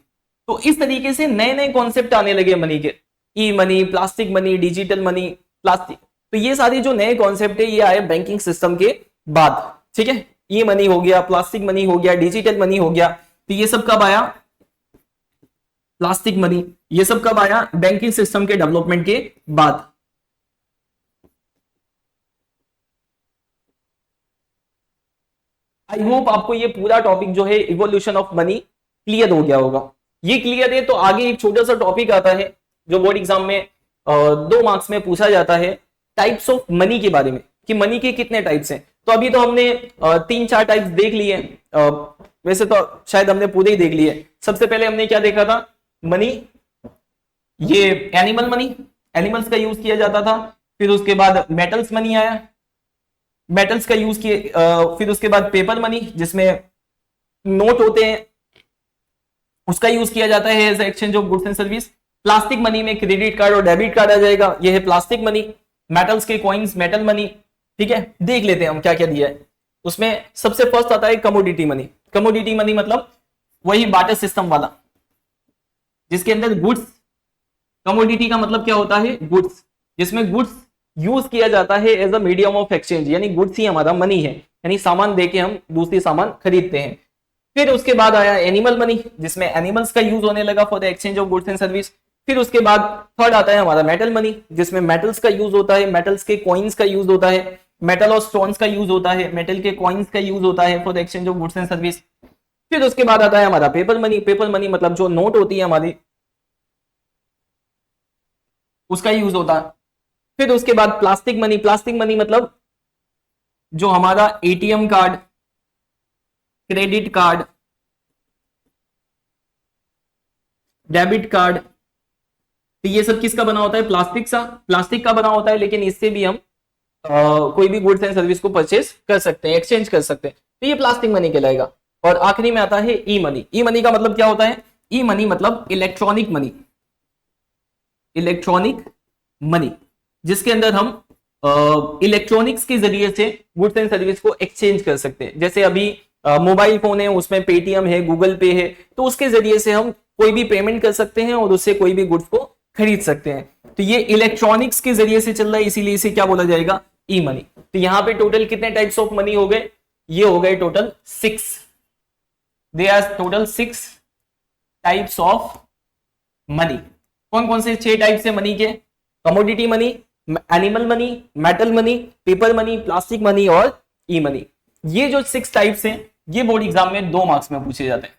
तो इस तरीके से नए नए कॉन्सेप्ट आने लगे मनी के, e money, plastic money, digital money, plastic. तो ये सारी जो नए कॉन्सेप्ट है ये आए बैंकिंग सिस्टम के बाद। ठीक है, ई मनी हो गया, प्लास्टिक मनी हो गया, डिजिटल मनी हो गया। तो ये सब कब आया? प्लास्टिक मनी, ये सब कब आया? बैंकिंग सिस्टम के डेवलपमेंट के बाद। आई होप आपको ये पूरा टॉपिक जो है इवोल्यूशन ऑफ मनी क्लियर हो गया होगा। ये क्लियर है तो आगे एक छोटा सा टॉपिक आता है जो बोर्ड एग्जाम में 2 मार्क्स में पूछा जाता है, टाइप्स ऑफ मनी के बारे में, कि मनी के कितने टाइप्स हैं। तो अभी तो हमने 3-4 टाइप्स देख लिए, वैसे तो शायद हमने पूरे ही देख लिए। सबसे पहले हमने क्या देखा था? मनी, ये एनिमल मनी, एनिमल्स का यूज किया जाता था। फिर उसके बाद मेटल्स मनी आया, मेटल्स का यूज किए। फिर उसके बाद पेपर मनी, जिसमें नोट होते हैं, उसका यूज किया जाता है as exchange of goods and service. Plastic money में क्रेडिट कार्ड और डेबिट कार्ड आ जाएगा, यह है प्लास्टिक मनी। मेटल्स के कॉइन्स, मेटल मनी। ठीक है, देख लेते हैं हम क्या क्या दिया है उसमें। सबसे फर्स्ट आता है कमोडिटी मनी। कमोडिटी मनी मतलब वही बाटर सिस्टम वाला, जिसके अंदर गुड्स, कमोडिटी का मतलब क्या होता है? गुड्स, जिसमें गुड्स यूज किया जाता है as a medium of exchange, यानी गुड्स ही हमारा मनी है, यानी सामान देके हम दूसरी सामान खरीदते हैं। फिर उसके बाद आया एनिमल मनी, जिसमें एनिमल्स का यूज होने लगा for the exchange of goods and service. फिर उसके बाद थर्ड आता है हमारा मेटल मनी, जिसमें मेटल्स का यूज होता है, मेटल्स के कॉइन्स का यूज होता है, मेटल और स्टोन्स का यूज होता है, मेटल के कॉइन्स का यूज होता है for the exchange of goods and service. फिर उसके बाद आता है हमारा पेपर मनी। पेपर मनी मतलब जो नोट होती है हमारी, उसका यूज होता है। फिर उसके बाद प्लास्टिक मनी। प्लास्टिक मनी मतलब जो हमारा ATM card, credit card, debit card, तो ये सब किसका बना होता है? प्लास्टिक का बना होता है, लेकिन इससे भी हम कोई भी गुड्स एंड सर्विस को परचेस कर सकते हैं, एक्सचेंज कर सकते हैं, तो ये प्लास्टिक मनी कहलाएगा। और आखिरी में आता है ई मनी। ई मनी का मतलब क्या होता है? ई मनी मतलब इलेक्ट्रॉनिक मनी, इलेक्ट्रॉनिक मनी, जिसके अंदर हम इलेक्ट्रॉनिक्स के जरिए से गुड्स एंड सर्विस को एक्सचेंज कर सकते हैं। जैसे अभी मोबाइल फोन है, उसमें पेटीएम है, गूगल पे है, तो उसके जरिए से हम कोई भी पेमेंट कर सकते हैं और उससे कोई भी गुड्स को खरीद सकते हैं। तो ये इलेक्ट्रॉनिक्स के जरिए से चल रहा है, इसीलिए इसे क्या बोला जाएगा, ई मनी। तो यहां पे टोटल कितने टाइप्स ऑफ मनी हो गए, ये हो गए total 6, they are total 6 types of money. कौन कौन से 6 टाइप से मनी के, commodity money, animal money, metal money, paper money, plastic money और ई मनी। ये जो 6 टाइप्स हैं ये बोर्ड एग्जाम में 2 मार्क्स में पूछे जाते हैं।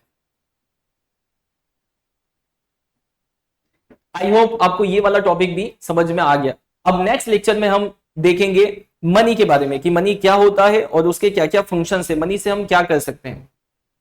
आई होप आपको ये वाला टॉपिक भी समझ में आ गया। अब नेक्स्ट लेक्चर में हम देखेंगे मनी के बारे में कि मनी क्या होता है और उसके क्या क्या फंक्शन है, मनी से हम क्या कर सकते हैं।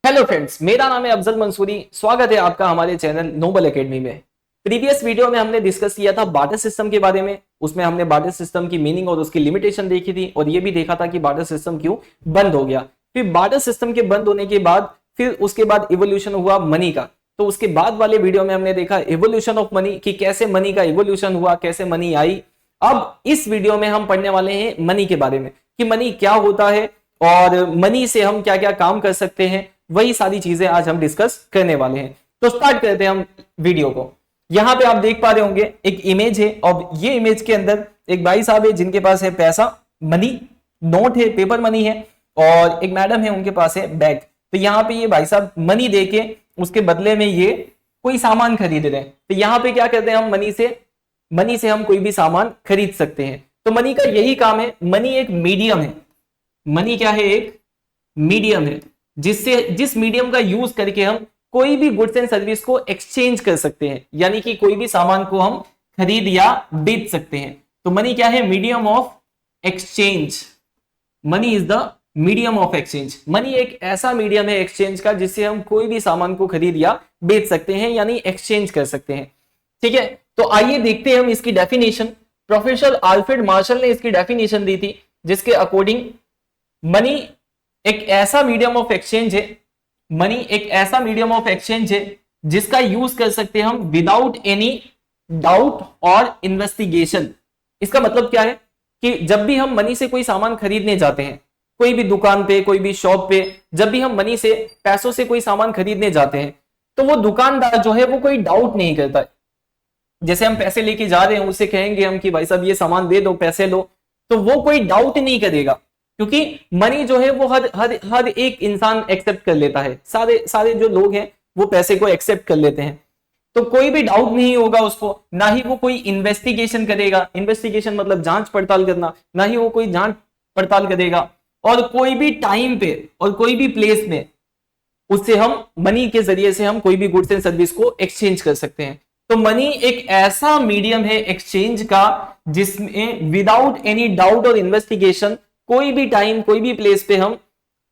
हेलो फ्रेंड्स, मेरा नाम है अफजल मंसूरी, स्वागत है आपका हमारे चैनल नोबल एकेडमी में। प्रीवियस वीडियो में हमने डिस्कस किया था बार्टर सिस्टम के बारे में, उसमें हमने बार्टर सिस्टम की मीनिंग और उसकी लिमिटेशन देखी थी और ये भी देखा था कि बार्टर सिस्टम क्यों बंद हो गया। फिर बार्टर सिस्टम के बंद होने के बाद फिर उसके बाद इवोल्यूशन हुआ मनी का, तो उसके बाद वाले वीडियो में हमने देखा इवोल्यूशन ऑफ मनी कि कैसे मनी का इवोल्यूशन हुआ, कैसे मनी आई। अब इस वीडियो में हम पढ़ने वाले हैं मनी के बारे में कि मनी क्या होता है और मनी से हम क्या क्या काम कर सकते हैं, वही सारी चीजें आज हम डिस्कस करने वाले हैं। तो स्टार्ट करते हैं हम वीडियो को। यहां पे आप देख पा रहे होंगे एक इमेज है और ये इमेज के अंदर एक भाई साहब है जिनके पास है पैसा, मनी, नोट है, पेपर मनी है और एक मैडम है उनके पास है बैग। तो यहाँ पे ये भाई साहब मनी देके उसके बदले में ये कोई सामान खरीद रहे हैं। तो यहाँ पे क्या कहते हैं हम, मनी से हम कोई भी सामान खरीद सकते हैं। तो मनी का यही काम है, मनी एक मीडियम है। मनी क्या है, एक मीडियम है जिस मीडियम का यूज करके हम कोई भी गुड्स एंड सर्विस को एक्सचेंज कर सकते हैं, यानी कि कोई भी सामान को हम खरीद या बेच सकते हैं। तो मनी क्या है, medium of exchange. Money is the medium of exchange. Money एक ऐसा मीडियम है एक्सचेंज का जिससे हम कोई भी सामान को खरीद या बेच सकते हैं, यानी एक्सचेंज कर सकते हैं। ठीक है, तो आइए देखते हैं हम इसकी डेफिनेशन। प्रोफेसर अल्फ्रेड मार्शल ने इसकी डेफिनेशन दी थी जिसके अकॉर्डिंग मनी एक ऐसा मीडियम ऑफ एक्सचेंज है, मनी एक ऐसा मीडियम ऑफ एक्सचेंज है जिसका यूज कर सकते हैं हम विदाउट एनी डाउट और इन्वेस्टिगेशन। इसका मतलब क्या है कि जब भी हम मनी से कोई सामान खरीदने जाते हैं, कोई भी दुकान पे, कोई भी शॉप पे, जब भी हम मनी से, पैसों से कोई सामान खरीदने जाते हैं तो वो दुकानदार जो है वो कोई डाउट नहीं करता है। जैसे हम पैसे लेके जा रहे हैं, उसे कहेंगे हम कि भाई साहब ये सामान दे दो, पैसे लो, तो वो कोई डाउट नहीं करेगा क्योंकि मनी जो है वो हर एक इंसान एक्सेप्ट कर लेता है। सारे जो लोग हैं वो पैसे को एक्सेप्ट कर लेते हैं, तो कोई भी डाउट नहीं होगा उसको, ना ही वो कोई इन्वेस्टिगेशन करेगा। इन्वेस्टिगेशन मतलब जांच पड़ताल करना, ना ही वो कोई जांच पड़ताल करेगा। और कोई भी टाइम पे और कोई भी प्लेस में उससे हम मनी के जरिए से हम कोई भी गुड्स एंड सर्विस को एक्सचेंज कर सकते हैं। तो मनी एक ऐसा मीडियम है एक्सचेंज का जिसमें विदाउट एनी डाउट और इन्वेस्टिगेशन कोई भी टाइम, कोई भी प्लेस पे हम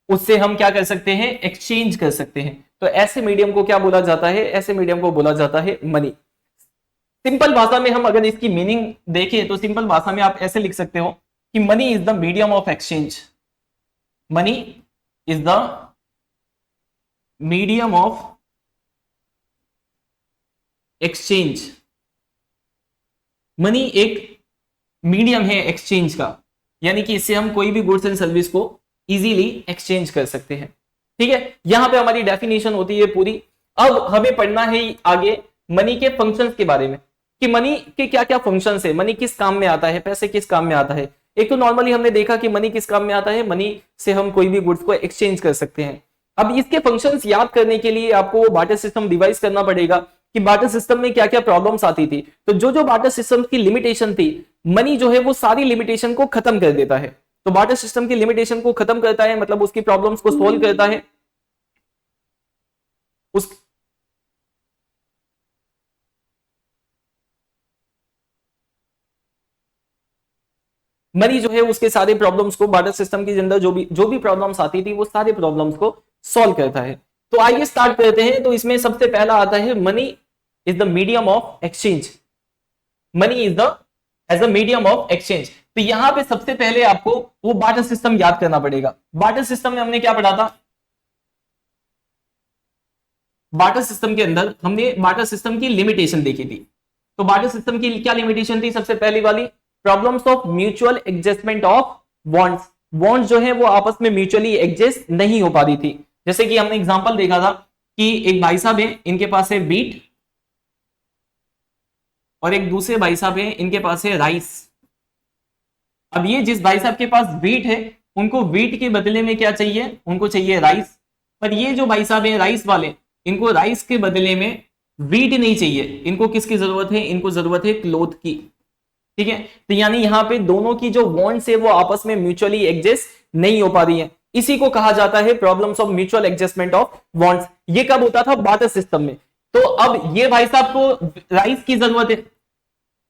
उससे हम क्या कर सकते हैं, एक्सचेंज कर सकते हैं। तो ऐसे मीडियम को क्या बोला जाता है, ऐसे मीडियम को बोला जाता है मनी। सिंपल भाषा में हम अगर इसकी मीनिंग देखें तो सिंपल भाषा में आप ऐसे लिख सकते हो कि money is the medium of exchange. Money is the medium of exchange. Money एक मीडियम है एक्सचेंज का, यानी कि इससे हम कोई भी गुड्स एंड सर्विस को इजीली एक्सचेंज कर सकते हैं। ठीक है, यहां पे हमारी डेफिनेशन होती है पूरी। अब हमें पढ़ना है आगे मनी के फंक्शंस के बारे में कि मनी के क्या क्या फंक्शंस है, मनी किस काम में आता है, पैसे किस काम में आता है। एक तो नॉर्मली हमने देखा कि मनी किस काम में आता है, मनी से हम कोई भी गुड्स को एक्सचेंज कर सकते हैं। अब इसके फंक्शंस याद करने के लिए आपको वो बार्टर सिस्टम डिवाइस करना पड़ेगा कि बार्टर सिस्टम में क्या क्या प्रॉब्लम्स आती थी। तो जो बार्टर सिस्टम की लिमिटेशन थी, मनी जो है वो सारी लिमिटेशन को खत्म कर देता है। तो बार्टर सिस्टम की लिमिटेशन को खत्म करता है, मतलब उसकी प्रॉब्लम्स को सोल्व करता है। मनी जो है उसके सारे प्रॉब्लम्स को, बार्टर सिस्टम के अंदर जो भी प्रॉब्लम्स आती थी वो सारे प्रॉब्लम्स को सॉल्व करता है। तो आइए स्टार्ट करते हैं। तो इसमें सबसे पहला आता है money is the medium of exchange. Money is the as a medium of exchange. तो यहां पे सबसे पहले आपको वो बार्टर सिस्टम याद करना पड़ेगा। बार्टर सिस्टम में हमने क्या पढ़ा था, बार्टर सिस्टम के अंदर हमने बार्टर सिस्टम की लिमिटेशन देखी थी। तो बार्टर सिस्टम की क्या लिमिटेशन थी, सबसे पहली वाली problems of mutual adjustment of bonds. Bonds जो है वो आपस में म्यूचुअली एडजस्ट नहीं हो पा रही थी। जैसे कि हमने एग्जांपल देखा था कि एक भाई साहब है, इनके पास है बीट, और एक दूसरे भाई साहब है, इनके पास है राइस। अब ये जिस भाई साहब के पास बीट है, उनको बीट के बदले में क्या चाहिए, उनको चाहिए राइस। पर ये जो भाई साहब है राइस वाले, इनको राइस के बदले में बीट नहीं चाहिए, इनको किसकी जरूरत है, इनको जरूरत है क्लोथ की। ठीक है, तो यानी यहां पे दोनों की जो बॉन्ड्स है वो आपस में म्यूचुअली एडजस्ट नहीं हो पा रही है। इसी को कहा जाता है problems of mutual adjustment of bonds. ये कब होता था, बार्टर सिस्टम में। तो अब ये भाई साहब को राइस की जरूरत है,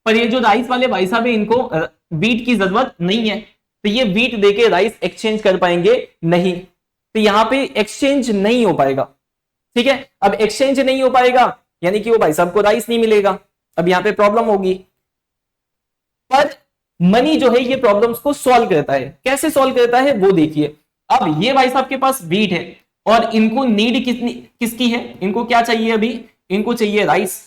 पर ये जो राइस वाले भाई साहब है, इनको बीट की जरूरत नहीं है, तो ये बीट देके राइस एक्सचेंज कर पाएंगे नहीं, तो यहां पे एक्सचेंज नहीं हो पाएगा। ठीक है, अब एक्सचेंज नहीं हो पाएगा यानी कि वो भाई साहब को राइस नहीं मिलेगा, अब यहां पे प्रॉब्लम होगी। पर मनी जो है ये प्रॉब्लम्स को सॉल्व करता है। कैसे सॉल्व करता है वो देखिए। अब ये भाई साहब के पास बीट है और इनको नीड किसकी है, इनको क्या चाहिए, अभी इनको चाहिए राइस।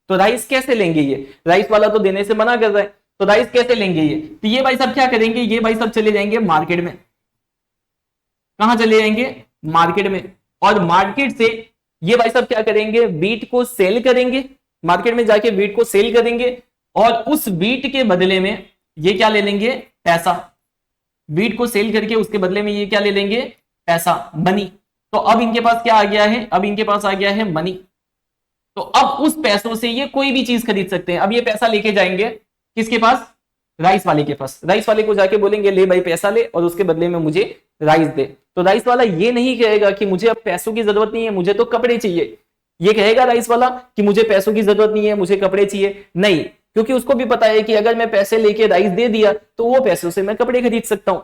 तो राइस कैसे लेंगे, ये राइस वाला तो देने से मना कर रहा है, तो राइस कैसे लेंगे ये, तो ये भाई साहब क्या करेंगे, ये भाई साहब चले जाएंगे मार्केट में। कहां चले जाएंगे, मार्केट में, और मार्केट से ये भाई साहब क्या करेंगे, बीट को सेल करेंगे, मार्केट में जाके बीट को सेल करेंगे, और उस बीट के बदले में ये क्या ले लेंगे, पैसा। बीट को सेल करके उसके बदले में ये क्या ले लेंगे, पैसा, मनी। तो अब इनके पास क्या आ गया है, अब इनके पास आ गया है मनी। तो अब उस पैसों से ये कोई भी चीज खरीद सकते हैं। अब ये पैसा लेके जाएंगे किसके पास, राइस वाले के पास। राइस वाले को जाके बोलेंगे ले भाई पैसा ले और उसके बदले में मुझे राइस दे। तो राइस वाला ये नहीं कहेगा कि मुझे अब पैसों की जरूरत नहीं है, मुझे तो कपड़े चाहिए। ये कहेगा राइस वाला कि मुझे पैसों की जरूरत नहीं है, मुझे कपड़े चाहिए। नहीं, क्योंकि उसको भी पता है कि अगर मैं पैसे लेके राइस दे दिया तो वो पैसों से मैं कपड़े खरीद सकता हूं।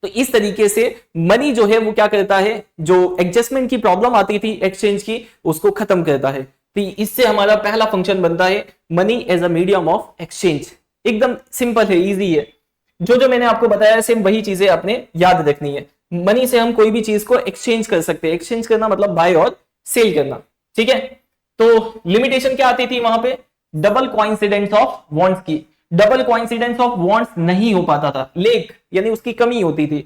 तो इस तरीके से मनी जो है वो क्या करता है, जो एडजस्टमेंट की प्रॉब्लम आती थी एक्सचेंज की, उसको खत्म करता है। तो इससे हमारा पहला फंक्शन बनता है money as a medium of exchange. एकदम सिंपल है, इजी है। जो जो मैंने आपको बताया सेम वही चीजें आपने याद रखनी है। मनी से हम कोई भी चीज को एक्सचेंज कर सकते हैं। एक्सचेंज करना मतलब बाय और सेल करना। ठीक है, तो लिमिटेशन क्या आती थी वहां पे, डबल कोइंसिडेंस ऑफ बॉन्ड्स की। डबल कोइंसिडेंस ऑफ बॉन्ड्स नहीं हो पाता था, लेक यानी उसकी कमी होती थी।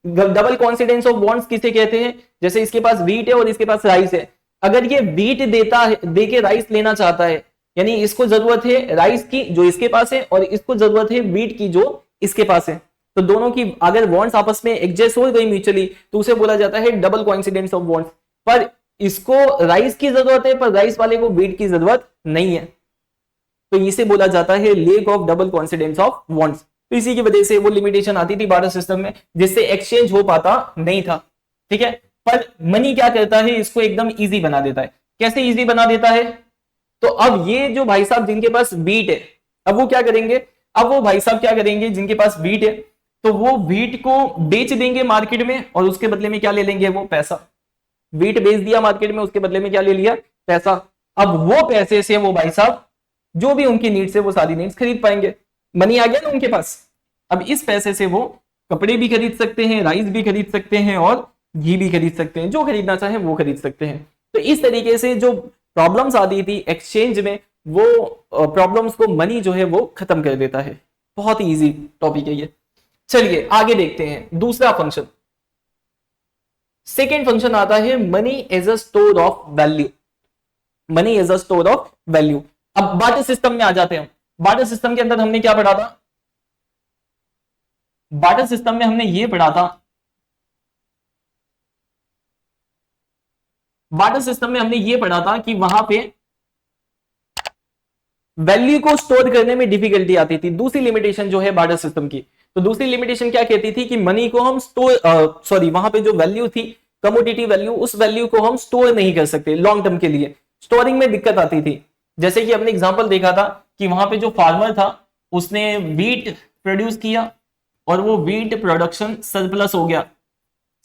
डबल कोइंसिडेंस ऑफ बॉन्ड्स किसे कहते हैं, जैसे इसके पास व्हीट है और इसके पास राइस है। अगर ये व्हीट देता है, देके राइस लेना चाहता है, यानी इसको जरूरत है राइस की जो इसके पास है और इसको जरूरत है व्हीट की जो इसके पास है, तो दोनों की अगर बॉन्ड्स आपस में एडजस्ट हो गई म्यूचुअली तो उसे बोला जाता है डबल कोइंसिडेंस ऑफ बॉन्ड्स। पर इसको राइस की जरूरत है पर राइस वाले को व्हीट की जरूरत नहीं है, तो इसे बोला जाता है lake of double coincidence of bonds. तो इसी की वजह से वो लिमिटेशन आती थी बार्टर सिस्टम में, जिससे एक्सचेंज हो पाता नहीं था। ठीक है, पर मनी क्या करता है, इसको एकदम इजी बना देता है। कैसे इजी बना देता है, तो अब ये जो भाई साहब जिनके पास बीट है, अब वो क्या करेंगे, अब वो भाई साहब क्या करेंगे जिनके पास बीट है, तो वो बीट को बेच देंगे मार्केट में और उसके बदले में क्या ले लेंगे, वो पैसा। बीट बेच दिया मार्केट में, उसके बदले में क्या ले लिया, पैसा। अब वो पैसे से वो भाई साहब जो भी उनकी नीड्स है वो सारी नीड्स खरीद पाएंगे। मनी आ गया ना उनके पास। अब इस पैसे से वो कपड़े भी खरीद सकते हैं, राइस भी खरीद सकते हैं और घी भी खरीद सकते हैं, जो खरीदना चाहे वो खरीद सकते हैं। तो इस तरीके से जो प्रॉब्लम्स आती थी एक्सचेंज में, वो प्रॉब्लम्स को मनी जो है वो खत्म कर देता है। बहुत ही इजी टॉपिक है ये। चलिए आगे देखते हैं दूसरा फंक्शन। सेकेंड फंक्शन आता है money as a store of value. Money as a store of value. अब बार्टर सिस्टम में आ जाते हैं। बार्टर सिस्टम के अंदर हमने क्या पढ़ा था, बार्टर सिस्टम में हमने ये पढ़ा था, बार्टर सिस्टम में हमने ये पढ़ा था कि वहां पे वैल्यू को स्टोर करने में डिफिकल्टी आती थी। दूसरी लिमिटेशन जो है बार्टर सिस्टम की, तो दूसरी लिमिटेशन क्या कहती थी कि मनी को हम स्टोर वहां पे जो वैल्यू थी कमोडिटी वैल्यू, उस वैल्यू को हम स्टोर नहीं कर सकते लॉन्ग टर्म के लिए। स्टोरिंग में दिक्कत आती थी। जैसे कि हमने एग्जांपल देखा था कि वहां पे जो फार्मर था उसने वीट प्रोड्यूस किया और वो वीट प्रोडक्शन सरप्लस हो गया,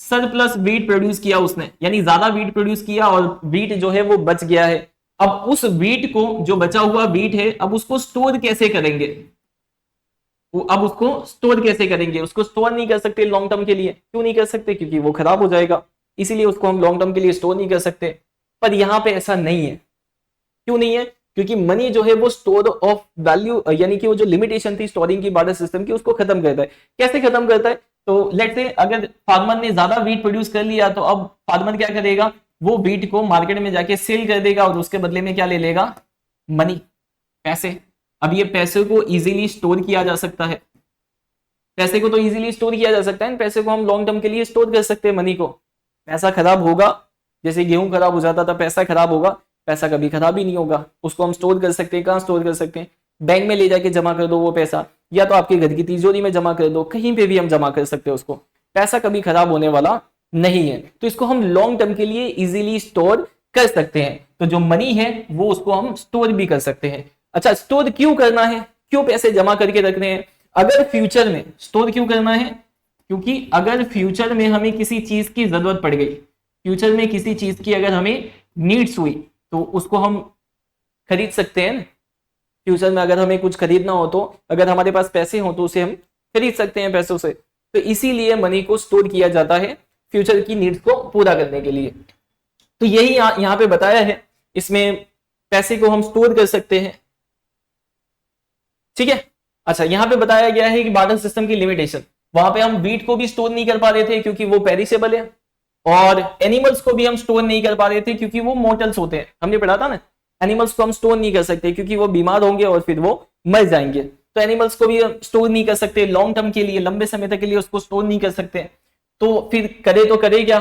सरप्लस वीट प्रोड्यूस किया उसने, यानी ज्यादा वीट प्रोड्यूस किया और वीट जो है वो बच गया है। अब उस वीट को, जो बचा हुआ वीट है, अब उसको स्टोर कैसे करेंगे, अब उसको स्टोर कैसे करेंगे, उसको स्टोर नहीं कर सकते लॉन्ग टर्म के लिए। क्यों नहीं कर सकते, क्योंकि वो खराब हो जाएगा, इसीलिए उसको हम लॉन्ग टर्म के लिए स्टोर नहीं कर सकते। पर यहां पे ऐसा नहीं है। क्यों नहीं है, क्योंकि मनी जो है वो स्टोर ऑफ वैल्यू, यानी कि वो जो लिमिटेशन थी स्टोरिंग की बार्टर सिस्टम की, उसको खत्म करता है। कैसे खत्म करता है, तो लेट्स से अगर फार्मर ने ज्यादा वीट प्रोड्यूस कर लिया तो अब फार्मर क्या करेगा, वो व्हीट को मार्केट में जाके सेल कर देगा और उसके बदले में क्या ले लेगा, मनी, पैसे। अब ये पैसे को इजीली स्टोर किया जा सकता है, पैसे को तो इजीली स्टोर किया जा सकता है, पैसे को हम लॉन्ग टर्म के लिए स्टोर कर सकते हैं मनी को। पैसा खराब होगा, जैसे गेहूं खराब हो जाता था, पैसा खराब होगा, पैसा कभी खराब ही नहीं होगा, उसको हम स्टोर कर सकते हैं। कहाँ स्टोर कर सकते हैं, बैंक में ले जाके जमा कर दो वो पैसा, या तो आपके घर की तिजोरी में जमा कर दो, कहीं पे भी हम जमा कर सकते हैं उसको, पैसा कभी खराब होने वाला नहीं है। तो इसको हम लॉन्ग टर्म के लिए इजीली स्टोर कर सकते हैं। तो जो मनी है वो उसको हम स्टोर भी कर सकते हैं। अच्छा, स्टोर क्यों करना है, क्यों पैसे जमा करके रखने हैं? अगर फ्यूचर में स्टोर क्यों करना है, क्योंकि अगर फ्यूचर में हमें किसी चीज की जरूरत पड़ गई, फ्यूचर में किसी चीज की अगर हमें नीड्स हुई तो उसको हम खरीद सकते हैं। फ्यूचर में अगर हमें कुछ खरीदना हो तो अगर हमारे पास पैसे हो तो उसे हम खरीद सकते हैं पैसों से। तो इसीलिए मनी को स्टोर किया जाता है फ्यूचर की नीड्स को पूरा करने के लिए। तो यही यहाँ पे बताया है, इसमें पैसे को हम स्टोर कर सकते हैं। ठीक है। अच्छा, यहां पे बताया गया है कि बार्टर सिस्टम की लिमिटेशन, वहां पे हम व्हीट को भी स्टोर नहीं कर पा रहे थे क्योंकि वो पेरिसेबल है, और एनिमल्स को भी हम स्टोर नहीं कर पा रहे थे क्योंकि वो मोर्टल्स होते हैं। हमने पढ़ा था ना, एनिमल्स को हम स्टोर नहीं कर सकते क्योंकि वो बीमार होंगे और फिर वो मर जाएंगे। तो एनिमल्स को भी स्टोर नहीं कर सकते लॉन्ग टर्म के लिए, लंबे समय तक के लिए उसको स्टोर नहीं कर सकते। तो फिर करे तो करे क्या,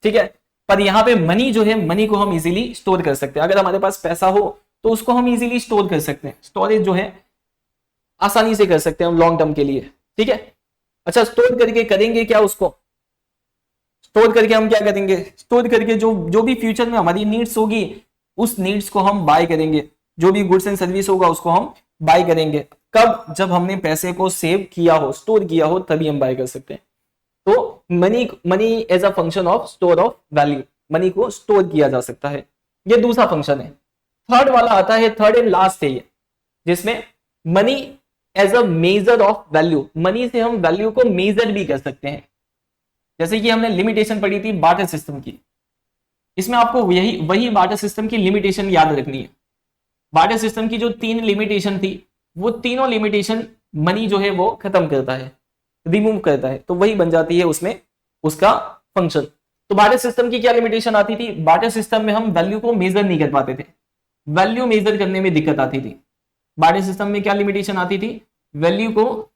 ठीक है। पर यहाँ पे मनी जो है, मनी को हम इजीली स्टोर कर सकते हैं। अगर हमारे पास पैसा हो तो उसको हम इजीली स्टोर कर सकते हैं, स्टोरेज जो है आसानी से कर सकते हैं हम लॉन्ग टर्म के लिए। ठीक है। अच्छा, स्टोर करके करेंगे क्या, उसको स्टोर करके हम क्या करेंगे, स्टोर करके जो भी फ्यूचर में हमारी नीड्स होगी उस नीड्स को हम बाय करेंगे, जो भी गुड्स एंड सर्विस होगा उसको हम बाय करेंगे। कब, जब हमने पैसे को सेव किया हो, स्टोर किया हो, तभी हम बाय कर सकते हैं। तो money as a function of store of value, money को स्टोर किया जा सकता है। ये दूसरा फंक्शन है। थर्ड वाला आता है, थर्ड एंड लास्ट है ये, जिसमें money as a measure of value, money से हम वैल्यू को मेजर भी कर सकते हैं। जैसे कि हमने लिमिटेशन पढ़ी थी बार्टर सिस्टम की, इसमें आपको वही बार्टर सिस्टम की लिमिटेशन याद रखनी है। बार्टर सिस्टम की जो 3 लिमिटेशन थी, वो तीनों लिमिटेशन मनी जो है वो खत्म करता है, रिमूव करता है। तो वही बन जाती है उसमें उसका फंक्शन। तो बार्टर सिस्टम की क्या लिमिटेशन आती थी, बार्टर सिस्टम में हम वैल्यू को मेजर नहीं कर पाते थे, वैल्यू मेजर करने में दिक्कत आती थी। बार्टर सिस्टम में क्या लिमिटेशन आती थी, वैल्यू को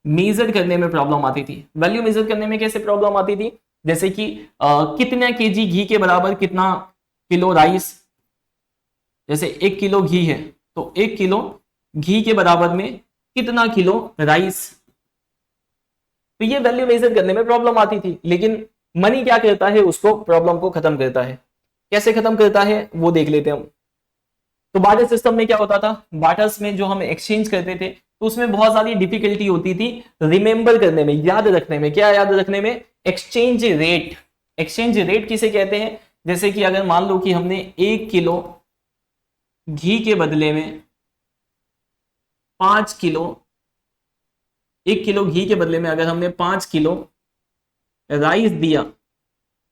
मेजर करने में प्रॉब्लम आती थी। वैल्यू मेजर करने में कैसे प्रॉब्लम आती थी, जैसे कि कितना केजी घी के बराबर कितना किलो राइस, जैसे 1 किलो घी है तो 1 किलो घी के बराबर में कितना किलो राइस। तो ये वैल्यू मेजर करने में प्रॉब्लम आती थी, लेकिन मनी क्या करता है, उसको प्रॉब्लम को खत्म करता है। कैसे खत्म करता है वो देख लेते हैं हम। तो बार्टर सिस्टम में क्या होता था, बार्टर्स में जो हम एक्सचेंज करते थे तो उसमें बहुत सारी डिफिकल्टी होती थी रिमेंबर करने में, याद रखने में। क्या याद रखने में, एक्सचेंज रेट। एक्सचेंज रेट किसे कहते हैं, जैसे कि अगर मान लो कि हमने 1 किलो घी के बदले में 5 किलो, 1 किलो घी के बदले में अगर हमने 5 किलो राइस दिया,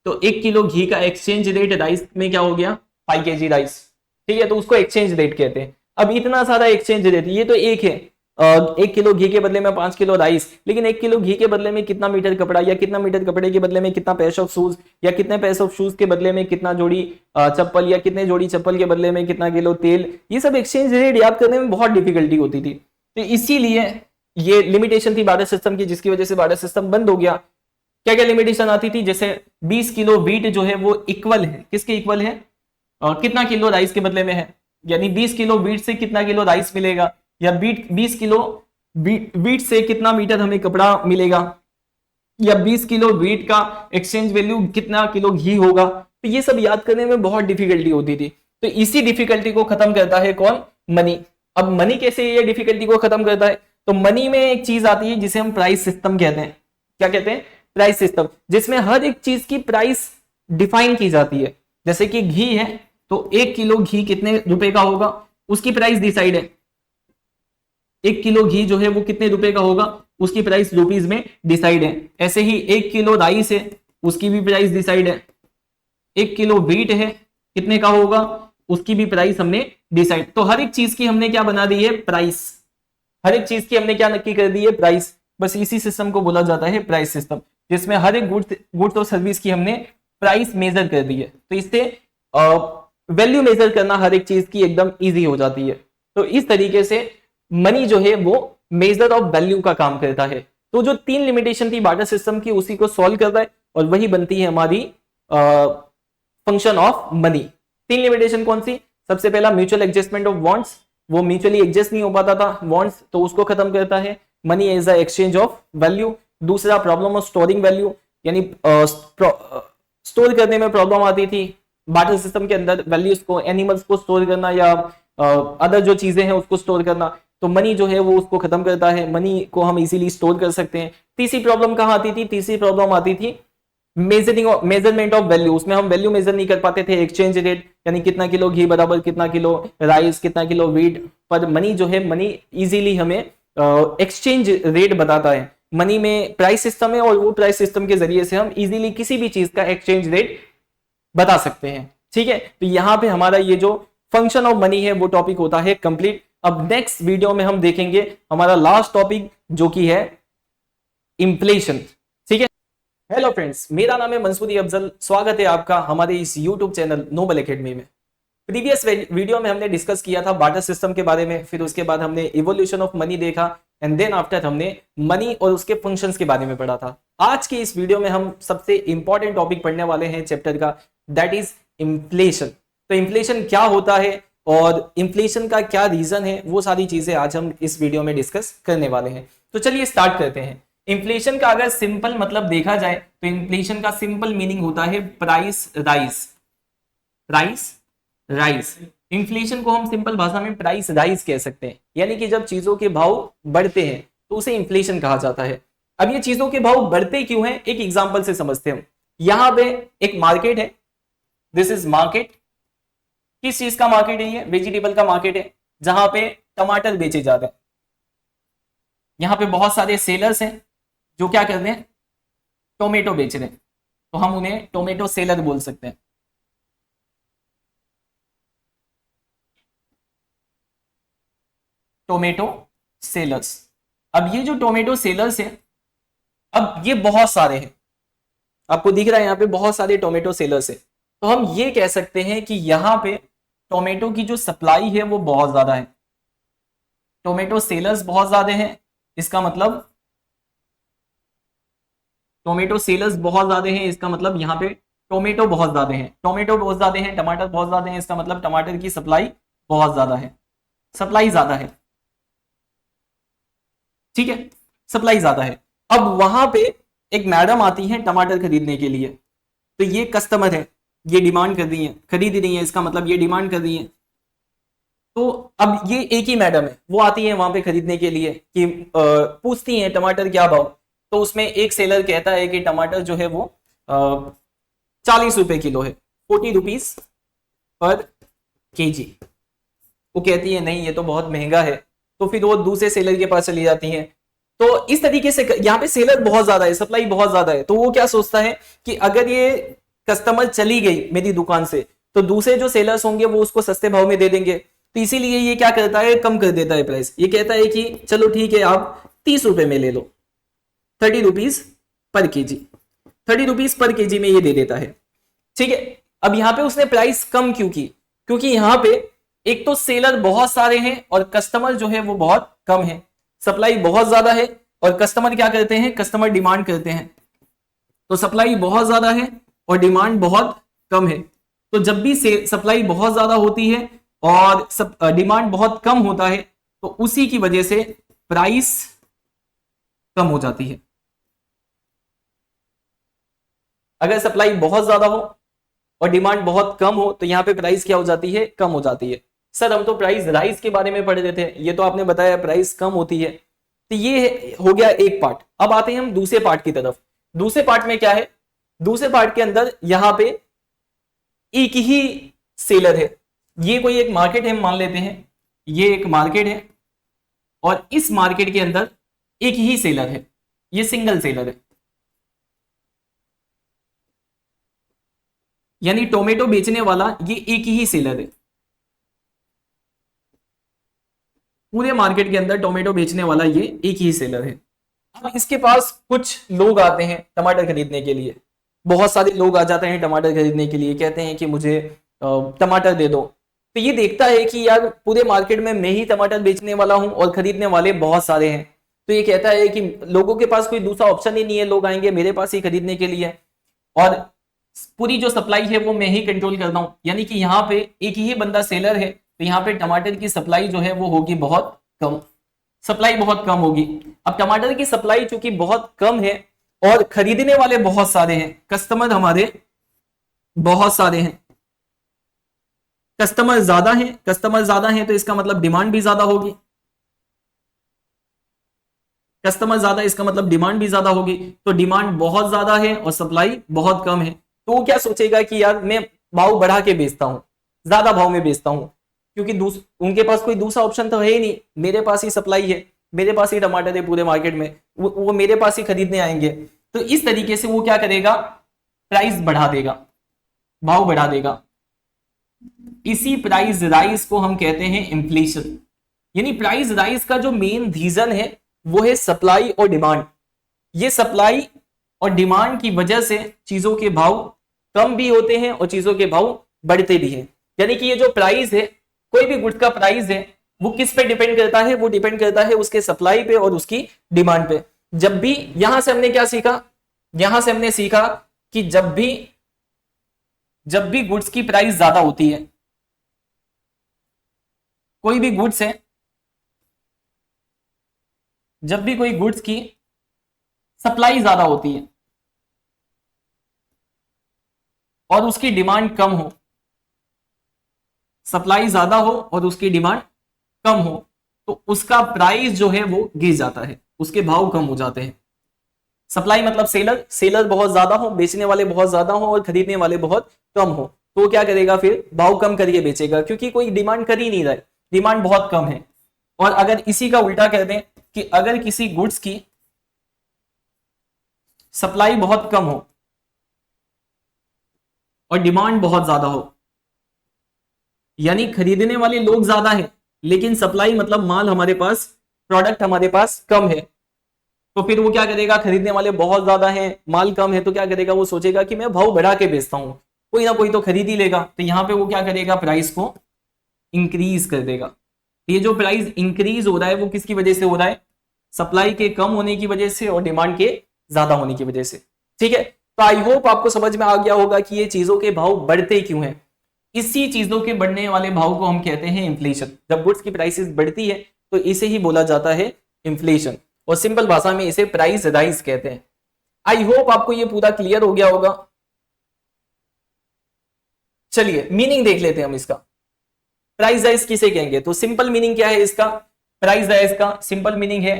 तो 1 किलो घी का एक्सचेंज रेट राइस में क्या हो गया, 5 kg राइस। ठीक है, तो उसको एक्सचेंज रेट कहते हैं। अब इतना सारा एक्सचेंज रेट, ये तो एक है, 1 किलो घी के बदले में 5 किलो राइस, लेकिन 1 किलो घी के बदले में कितना मीटर कपड़ा, या कितना मीटर कपड़े के बदले में कितना पेयर ऑफ शूज, या कितने पेयर ऑफ शूज के बदले में कितना जोड़ी चप्पल, या कितने जोड़ी चप्पल के बदले में कितना किलो तेल। ये सब एक्सचेंज रेट याद करने में बहुत डिफिकल्टी होती थी। तो इसीलिए ये लिमिटेशन थी बार्टर सिस्टम की, जिसकी वजह से बार्टर सिस्टम बंद हो गया। क्या क्या लिमिटेशन आती थी, जैसे 20 किलो व्हीट जो है वो इक्वल है, किसके इक्वल है, कितना किलो राइस के बदले में है, यानी 20 किलो व्हीट से कितना किलो राइस मिलेगा, या 20 किलो व्हीट से कितना मीटर हमें कपड़ा मिलेगा, या 20 किलो व्हीट का एक्सचेंज वैल्यू कितना किलो घी होगा। तो ये सब याद करने में बहुत डिफिकल्टी होती थी। तो इसी डिफिकल्टी को खत्म करता है कौन, मनी। अब मनी कैसे ये डिफिकल्टी को खत्म करता है, तो मनी में एक चीज आती है जिसे हम प्राइस सिस्टम कहते हैं। क्या कहते हैं, प्राइस सिस्टम, जिसमें हर एक चीज की प्राइस डिफाइन की जाती है। जैसे कि घी है तो 1 किलो घी कितने रुपए का होगा, उसकी प्राइस डिसाइड है। 1 किलो घी जो है वो कितने रुपए का होगा, उसकी प्राइस रुपीज में डिसाइड है। ऐसे ही 1 किलो राइस है, उसकी भी प्राइस डिसाइड है। 1 किलो व्हीट है, कितने का होगा, उसकी भी प्राइस हमने डिसाइड। तो हर एक चीज की हमने क्या बना दी है, प्राइस। हर एक चीज की हमने क्या नक्की कर दी है, प्राइस। बस इसी सिस्टम को बोला जाता है प्राइस सिस्टम, जिसमें हर एक गुड्स और सर्विस की हमने प्राइस मेजर कर दी है, तो इससे वैल्यू मेजर करना हर एक चीज की एकदम इजी हो जाती है। तो इस तरीके से मनी जो है वो मेजर ऑफ वैल्यू का काम करता है। तो जो 3 लिमिटेशन थी बार्टर सिस्टम की, उसी को सॉल्व कर रहा है और वही बनती है हमारी फंक्शन ऑफ मनी। 3 लिमिटेशन कौन सी? सबसे पहला म्यूचुअल एडजस्टमेंट ऑफ बॉन्ड्स, वो म्यूचुअली एडजस्ट नहीं हो पाता था बॉन्ड्स, तो उसको खत्म करता है money as a exchange of value. दूसरा प्रॉब्लम ऑफ स्टोरिंग वैल्यू, यानी स्टोर करने में प्रॉब्लम आती थी बार्टर सिस्टम के अंदर, वैल्यूज को, एनिमल्स को स्टोर करना या अदर जो चीजें हैं उसको स्टोर करना, तो मनी जो है वो उसको खत्म करता है, मनी को हम इजीली स्टोर कर सकते हैं। तीसरी प्रॉब्लम कहां आती थी? तीसरी प्रॉब्लम आती थी मेजरमेंट ऑफ वैल्यू, उसमें हम वैल्यू मेजर नहीं कर पाते थे, एक्सचेंज रेट, यानी कितना किलो घी बराबर कितना किलो राइस, कितना किलो वीट, पर मनी जो है, मनी इजीली हमें एक्सचेंज रेट बताता है। मनी में प्राइस सिस्टम है और वो प्राइस सिस्टम के जरिए से हम इजीली किसी भी चीज का एक्सचेंज रेट बता सकते हैं। ठीक है, तो यहां पे हमारा ये जो फंक्शन ऑफ मनी है वो टॉपिक होता है कंप्लीट। अब नेक्स्ट वीडियो में हम देखेंगे हमारा लास्ट टॉपिक जो कि है इन्फ्लेशन। ठीक है, हेलो फ्रेंड्स, मेरा नाम है मंसूरी अफजल, स्वागत है आपका हमारे इस यूट्यूब चैनल नोबल एकेडमी में। प्रीवियस वीडियो में हमने डिस्कस किया था बार्टर सिस्टम के बारे में, फिर उसके बाद हमने इवोल्यूशन ऑफ मनी देखा एंड देन आफ्टर हमने मनी और उसके फंक्शंस के बारे में पढ़ा था। आज की इस वीडियो में हम सबसे इंपॉर्टेंट टॉपिक पढ़ने वाले हैं चैप्टर का, दैट इज इन्फ्लेशन। तो इन्फ्लेशन क्या होता है और इन्फ्लेशन का क्या रीजन है, वो सारी चीजें आज हम इस वीडियो में डिस्कस करने वाले हैं। तो चलिए स्टार्ट करते हैं। इन्फ्लेशन का अगर सिंपल मतलब देखा जाए तो इन्फ्लेशन का सिंपल मीनिंग होता है price rise. Price rise, inflation को हम सिंपल भाषा में प्राइस राइज कह सकते हैं, यानी कि जब चीजों के भाव बढ़ते हैं तो उसे इन्फ्लेशन कहा जाता है। अब ये चीजों के भाव बढ़ते क्यों हैं, एक एग्जांपल से समझते हैं। यहां पे एक मार्केट है, दिस इज मार्केट। किस चीज का मार्केट है? ये वेजिटेबल का मार्केट है, जहां पे टमाटर बेचे जाते हैं। यहां पे बहुत सारे सेलर्स हैं जो क्या कर रहे हैं? टोमेटो बेच रहे हैं, तो हम उन्हें टोमेटो सेलर बोल सकते हैं। Tomato sellers. अब ये जो टोमेटो सेलर्स हैं, अब ये बहुत सारे हैं, आपको दिख रहा है यहां पे बहुत सारे टोमेटो सेलर्स हैं, तो हम ये कह सकते हैं कि यहां पे टोमेटो की जो सप्लाई है वो बहुत ज्यादा है। टोमेटो सेलर्स बहुत ज्यादा हैं, इसका मतलब टोमेटो सेलर्स बहुत ज्यादा हैं, इसका मतलब यहां पे टोमेटो बहुत ज्यादा है। टोमेटो बहुत ज्यादा है, टमाटर बहुत ज्यादा है, इसका मतलब टमाटर की सप्लाई बहुत ज्यादा है, सप्लाई ज्यादा है। ठीक है, सप्लाई ज्यादा है। अब वहां पे एक मैडम आती है टमाटर खरीदने के लिए, तो ये कस्टमर है, ये डिमांड कर रही है, खरीद रही है, इसका मतलब ये डिमांड कर रही है। तो अब ये एक ही मैडम है, वो आती है वहां पे खरीदने के लिए कि पूछती है टमाटर क्या भाव, तो उसमें एक सेलर कहता है कि टमाटर जो है वो 40 रुपए किलो है, 40 रुपीज पर केजी। वो कहती है नहीं ये तो बहुत महंगा है, तो फिर वो दूसरे सेलर के पास चली जाती है। तो इस तरीके से यहाँ पे सेलर बहुत ज्यादा है, सप्लाई बहुत ज्यादा है, तो वो क्या सोचता है कि अगर ये कस्टमर चली गई मेरी दुकान से तो दूसरे जो सेलर्स होंगे वो उसको सस्ते भाव में दे देंगे, तो इसीलिए ये क्या करता है, कम कर देता है प्राइस। ये कहता है कि चलो ठीक है आप 30 रुपए में ले लो, 30 rupees per KG, 30 rupees per KG में ये दे देता है। ठीक है, अब यहां पे उसने प्राइस कम क्यों की? क्योंकि यहां पे एक तो सेलर बहुत सारे हैं और कस्टमर जो है वो बहुत कम है, सप्लाई बहुत ज्यादा है और कस्टमर क्या करते हैं, कस्टमर डिमांड करते हैं। तो सप्लाई बहुत ज्यादा है और डिमांड बहुत कम है, तो जब भी सप्लाई बहुत ज्यादा होती है और डिमांड बहुत कम होता है तो उसी की वजह से प्राइस कम हो जाती है। अगर सप्लाई बहुत ज्यादा हो और डिमांड बहुत कम हो तो यहां पे प्राइस क्या हो जाती है, कम हो जाती है। सर हम तो प्राइस राइज के बारे में पढ़ रहे थे, ये तो आपने बताया प्राइस कम होती है। तो ये हो गया एक पार्ट। अब आते हैं हम दूसरे पार्ट की तरफ। दूसरे पार्ट में क्या है, दूसरे पार्ट के अंदर यहां पे एक ही सेलर है, ये कोई एक मार्केट है मान लेते हैं, ये एक मार्केट है और इस मार्केट के अंदर एक ही सेलर है, ये सिंगल सेलर है, यानी टोमेटो बेचने वाला ये एक ही सेलर है। पूरे मार्केट के अंदर टोमेटो बेचने वाला ये एक ही सेलर है। अब इसके पास कुछ लोग आते हैं टमाटर खरीदने के लिए, बहुत सारे लोग आ जाते हैं टमाटर खरीदने के लिए, कहते हैं कि मुझे टमाटर दे दो। तो ये देखता है कि यार पूरे मार्केट में मैं ही टमाटर बेचने वाला हूं और खरीदने वाले बहुत सारे हैं, तो ये कहता है कि लोगों के पास कोई दूसरा ऑप्शन ही नहीं है, लोग आएंगे मेरे पास ही खरीदने के लिए, और पूरी जो सप्लाई है वो मैं ही कंट्रोल करता हूं। यानी कि यहाँ पे एक ही बंदा सेलर है, तो यहाँ पे टमाटर की सप्लाई जो है वो होगी बहुत कम, सप्लाई बहुत कम होगी। अब टमाटर की सप्लाई चूंकि बहुत कम है और खरीदने वाले बहुत सारे हैं, कस्टमर हमारे बहुत सारे हैं, कस्टमर ज्यादा हैं तो इसका मतलब डिमांड भी ज्यादा होगी, कस्टमर ज्यादा इसका मतलब डिमांड भी ज्यादा होगी। तो डिमांड बहुत ज्यादा है और सप्लाई बहुत कम है, तो वो क्या सोचेगा कि यार मैं भाव बढ़ा के बेचता हूं, ज्यादा भाव में बेचता हूं, क्योंकि उनके पास कोई दूसरा ऑप्शन तो है ही नहीं, मेरे पास ही सप्लाई है, मेरे पास ही टमाटर है पूरे मार्केट में, वो मेरे पास ही खरीदने आएंगे। तो इस तरीके से वो क्या करेगा, प्राइस बढ़ा देगा, भाव बढ़ा देगा। इसी प्राइस राइज को हम कहते हैं इन्फ्लेशन। यानी प्राइस राइज का जो मेन रीजन है वो है सप्लाई और डिमांड। ये सप्लाई और डिमांड की वजह से चीजों के भाव कम भी होते हैं और चीजों के भाव बढ़ते भी हैं। यानी कि ये जो प्राइस है, कोई भी गुड्स का प्राइस है, वो किस पे डिपेंड करता है, वो डिपेंड करता है उसके सप्लाई पे और उसकी डिमांड पे। जब भी यहां से हमने क्या सीखा, यहां से हमने सीखा कि जब भी गुड्स की प्राइस ज्यादा होती है, कोई भी गुड्स है, जब भी कोई गुड्स की सप्लाई ज्यादा होती है और उसकी डिमांड कम हो, सप्लाई ज्यादा हो और उसकी डिमांड कम हो, तो उसका प्राइस जो है वो गिर जाता है, उसके भाव कम हो जाते हैं। सप्लाई मतलब सेलर बहुत ज्यादा हो, बेचने वाले बहुत ज्यादा हो और खरीदने वाले बहुत कम हो, तो क्या करेगा, फिर भाव कम करके बेचेगा, क्योंकि कोई डिमांड कर ही नहीं रहा है, डिमांड बहुत कम है। और अगर इसी का उल्टा कर दें कि अगर किसी गुड्स की सप्लाई बहुत कम हो और डिमांड बहुत ज्यादा हो, यानी खरीदने वाले लोग ज्यादा हैं लेकिन सप्लाई मतलब माल हमारे पास, प्रोडक्ट हमारे पास कम है, तो फिर वो क्या करेगा, खरीदने वाले बहुत ज्यादा हैं, माल कम है, तो क्या करेगा, वो सोचेगा कि मैं भाव बढ़ा के बेचता हूं, कोई ना कोई तो खरीद ही लेगा। तो यहां पे वो क्या करेगा, प्राइस को इंक्रीज कर देगा। ये जो प्राइस इंक्रीज हो रहा है वो किसकी वजह से हो रहा है, सप्लाई के कम होने की वजह से और डिमांड के ज्यादा होने की वजह से। ठीक है, तो आई होप आपको समझ में आ गया होगा कि ये चीजों के भाव बढ़ते क्यों हैं। इसी चीजों के बढ़ने वाले भाव को हम कहते हैं इन्फ्लेशन। जब गुड्स की प्राइसेस बढ़ती है तो इसे ही बोला जाता है इन्फ्लेशन, और सिंपल भाषा में इसे प्राइस राइज कहते हैं। आई होप आपको ये पूरा क्लियर हो गया होगा। चलिए मीनिंग देख लेते हैं हम इसका, प्राइस राइज किसे कहेंगे। तो सिंपल मीनिंग क्या है इसका, प्राइस राइज का सिंपल मीनिंग है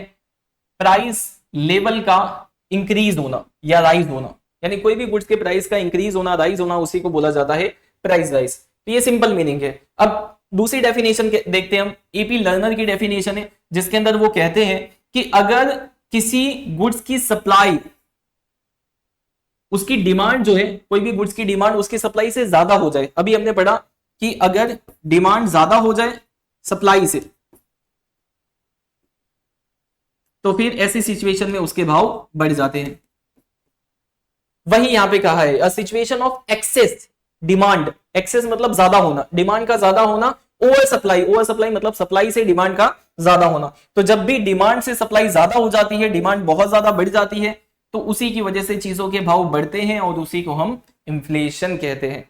प्राइस लेवल का इंक्रीज होना या राइज होना, यानी कोई भी गुड्स के प्राइस का इंक्रीज होना, राइज होना, उसी को बोला जाता है प्राइस राइज। तो ये सिंपल मीनिंग है। अब दूसरी डेफिनेशन देखते हैं हम, एपी लर्नर की डेफिनेशन है, जिसके अंदर वो कहते हैं कि अगर किसी गुड्स की सप्लाई, उसकी डिमांड जो है, कोई भी गुड्स की डिमांड उसकी सप्लाई से ज्यादा हो जाए, अभी हमने पढ़ा कि अगर डिमांड ज्यादा हो जाए सप्लाई से, तो फिर ऐसी सिचुएशन में उसके भाव बढ़ जाते हैं। वही यहां पे कहा है, a situation of excess demand, excess मतलब ज्यादा होना, डिमांड का ज्यादा होना, ओवर सप्लाई मतलब सप्लाई से डिमांड का ज्यादा होना। तो जब भी डिमांड से सप्लाई ज्यादा हो जाती है, डिमांड बहुत ज्यादा बढ़ जाती है, तो उसी की वजह से चीजों के भाव बढ़ते हैं और उसी को हम इन्फ्लेशन कहते हैं।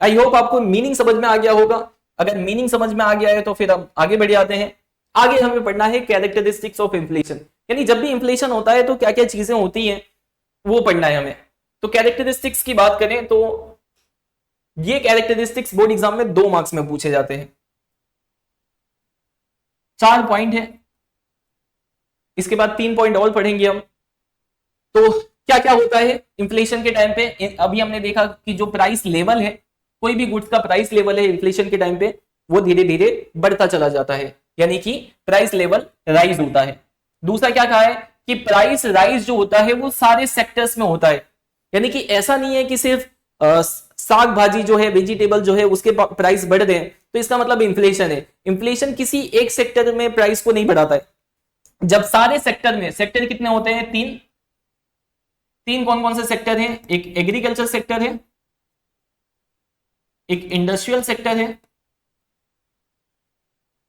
आई होप आपको मीनिंग समझ में आ गया होगा। अगर मीनिंग समझ में आ गया है तो फिर हम आगे बढ़ जाते हैं। आगे हमें पढ़ना है कैरेक्टरिस्टिक्स ऑफ इन्फ्लेशन, यानी जब भी इन्फ्लेशन होता है तो क्या क्या चीजें होती हैं वो पढ़ना है हमें। तो कैरेक्टरिस्टिक्स की बात करें तो ये कैरेक्टरिस्टिक्स बोर्ड एग्जाम में 2 मार्क्स में पूछे जाते हैं, 4 पॉइंट है, इसके बाद 3 पॉइंट और पढ़ेंगे हम। तो क्या क्या होता है इन्फ्लेशन के टाइम पे, अभी हमने देखा कि जो प्राइस लेवल है, कोई भी गुड्स का प्राइस लेवल है इन्फ्लेशन के टाइम पे वो धीरे धीरे बढ़ता चला जाता है, यानी कि प्राइस लेवल राइज होता है। दूसरा क्या कहा है कि प्राइस राइज जो होता है वो सारे सेक्टर्स में होता है, यानी कि ऐसा नहीं है कि सिर्फ साग भाजी जो है, वेजिटेबल जो है, उसके प्राइस बढ़ रहे हैं तो इसका मतलब इन्फ्लेशन है। इन्फ्लेशन किसी एक सेक्टर में प्राइस को नहीं बढ़ाता है। जब सारे सेक्टर में, सेक्टर कितने होते हैं, 3, तीन कौन कौन से सेक्टर हैं? एक एग्रीकल्चर सेक्टर है, एक इंडस्ट्रियल सेक्टर है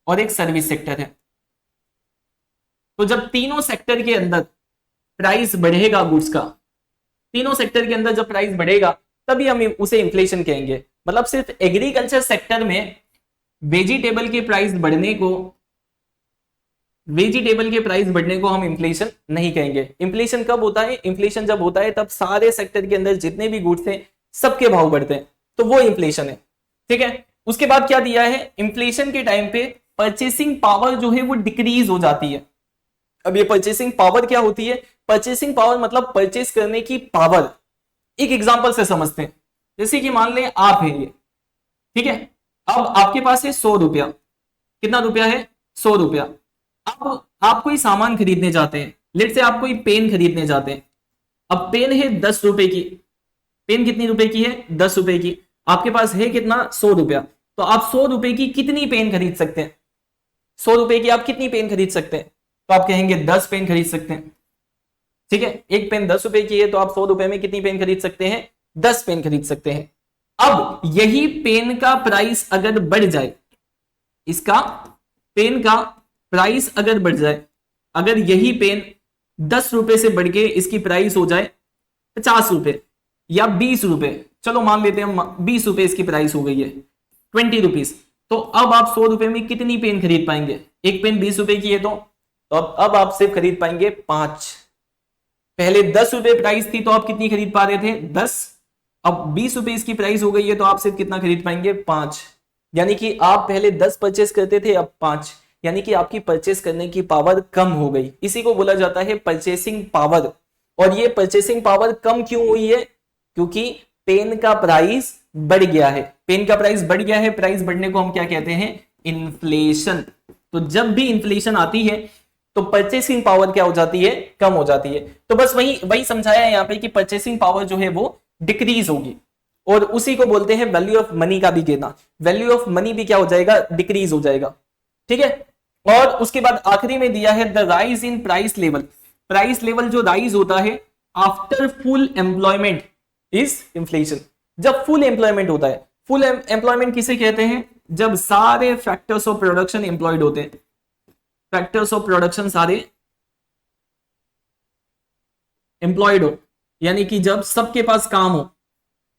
और एक सर्विस सेक्टर है। तो जब तीनों सेक्टर के अंदर प्राइस बढ़ेगा गुड्स का, तीनों सेक्टर के अंदर जब प्राइस बढ़ेगा तभी हम उसे इन्फ्लेशन कहेंगे। मतलब सिर्फ एग्रीकल्चर सेक्टर में वेजिटेबल के प्राइस बढ़ने को, वेजिटेबल के प्राइस बढ़ने को हम इन्फ्लेशन नहीं कहेंगे। इन्फ्लेशन कब होता है? इन्फ्लेशन जब होता है तब सारे सेक्टर के अंदर जितने भी गुड्स हैं सबके भाव बढ़ते हैं, तो वो इन्फ्लेशन है। ठीक है, उसके बाद क्या दिया है? इन्फ्लेशन के टाइम पे परचेसिंग पावर जो है वो डिक्रीज हो जाती है। अब ये परचेसिंग पावर क्या होती है? परचेसिंग पावर मतलब परचेस करने की पावर। एक एग्जांपल से समझते हैं, जैसे कि मान लें आप है ये, ठीक है, अब आपके पास है 100 रुपया। कितना रुपया है? 100 रुपया। अब आप कोई सामान खरीदने जाते हैं, लेट से आप कोई पेन खरीदने जाते हैं। अब पेन है 10 रुपए की, पेन कितनी रुपए की है? 10 रुपए की। आपके पास है कितना? 100 रुपया। तो आप 100 रुपए की कितनी पेन खरीद सकते हैं? 100 रुपए की आप कितनी पेन खरीद सकते हैं? तो आप कहेंगे 10 पेन खरीद सकते हैं। ठीक है, एक पेन 10 रुपए की है तो आप 100 रुपए में कितनी पेन खरीद सकते हैं? 10 पेन खरीद सकते हैं। अब यही पेन का प्राइस अगर बढ़ जाए, इसका पेन का प्राइस अगर बढ़ जाए, अगर यही पेन 10 रुपए से बढ़ के इसकी प्राइस हो जाए 50 रुपए या 20 रुपए, चलो मान लेते हैं 20 रुपए इसकी प्राइस हो गई है, 20 रुपीज। तो अब आप 100 रुपए में कितनी पेन खरीद पाएंगे? एक पेन 20 रुपए की है तो अब आप सिर्फ खरीद पाएंगे 5। पहले 10 रुपए प्राइस थी तो आप कितनी खरीद पा रहे थे? 10। अब 20 रुपए इसकी प्राइस हो गई है तो आप सिर्फ कितना खरीद पाएंगे? 5। यानी कि आप पहले 10 परचेस करते थे, अब 5, यानी कि आपकी परचेस करने की पावर कम हो गई। इसी को बोला जाता है परचेसिंग पावर। और ये परचेसिंग पावर कम क्यों हुई है? क्योंकि पेन का प्राइस बढ़ गया है। पेन का प्राइस बढ़ गया है, प्राइस बढ़ने को हम क्या कहते हैं? इन्फ्लेशन। तो जब भी इन्फ्लेशन आती है तो परचेसिंग पावर क्या हो जाती है? कम हो जाती है। तो बस वही समझाया है यहाँ पे कि परचेसिंग पावर जो है वो डिक्रीज होगी, और उसी को बोलते हैं वैल्यू ऑफ मनी का भी गिरना। वैल्यू ऑफ मनी भी क्या हो जाएगा? डिक्रीज हो जाएगा। ठीक है, और उसके बाद आखिरी में दिया है the rise in price level. Price level जो राइज होता है after full employment is inflation. जब फुल एम्प्लॉयमेंट होता है, फुल एम्प्लॉयमेंट किसे कहते हैं? जब सारे फैक्टर्स ऑफ प्रोडक्शन एम्प्लॉयड होते हैं, फैक्टर्स ऑफ प्रोडक्शन सारे एम्प्लॉयड हो, यानी कि जब सबके पास काम हो,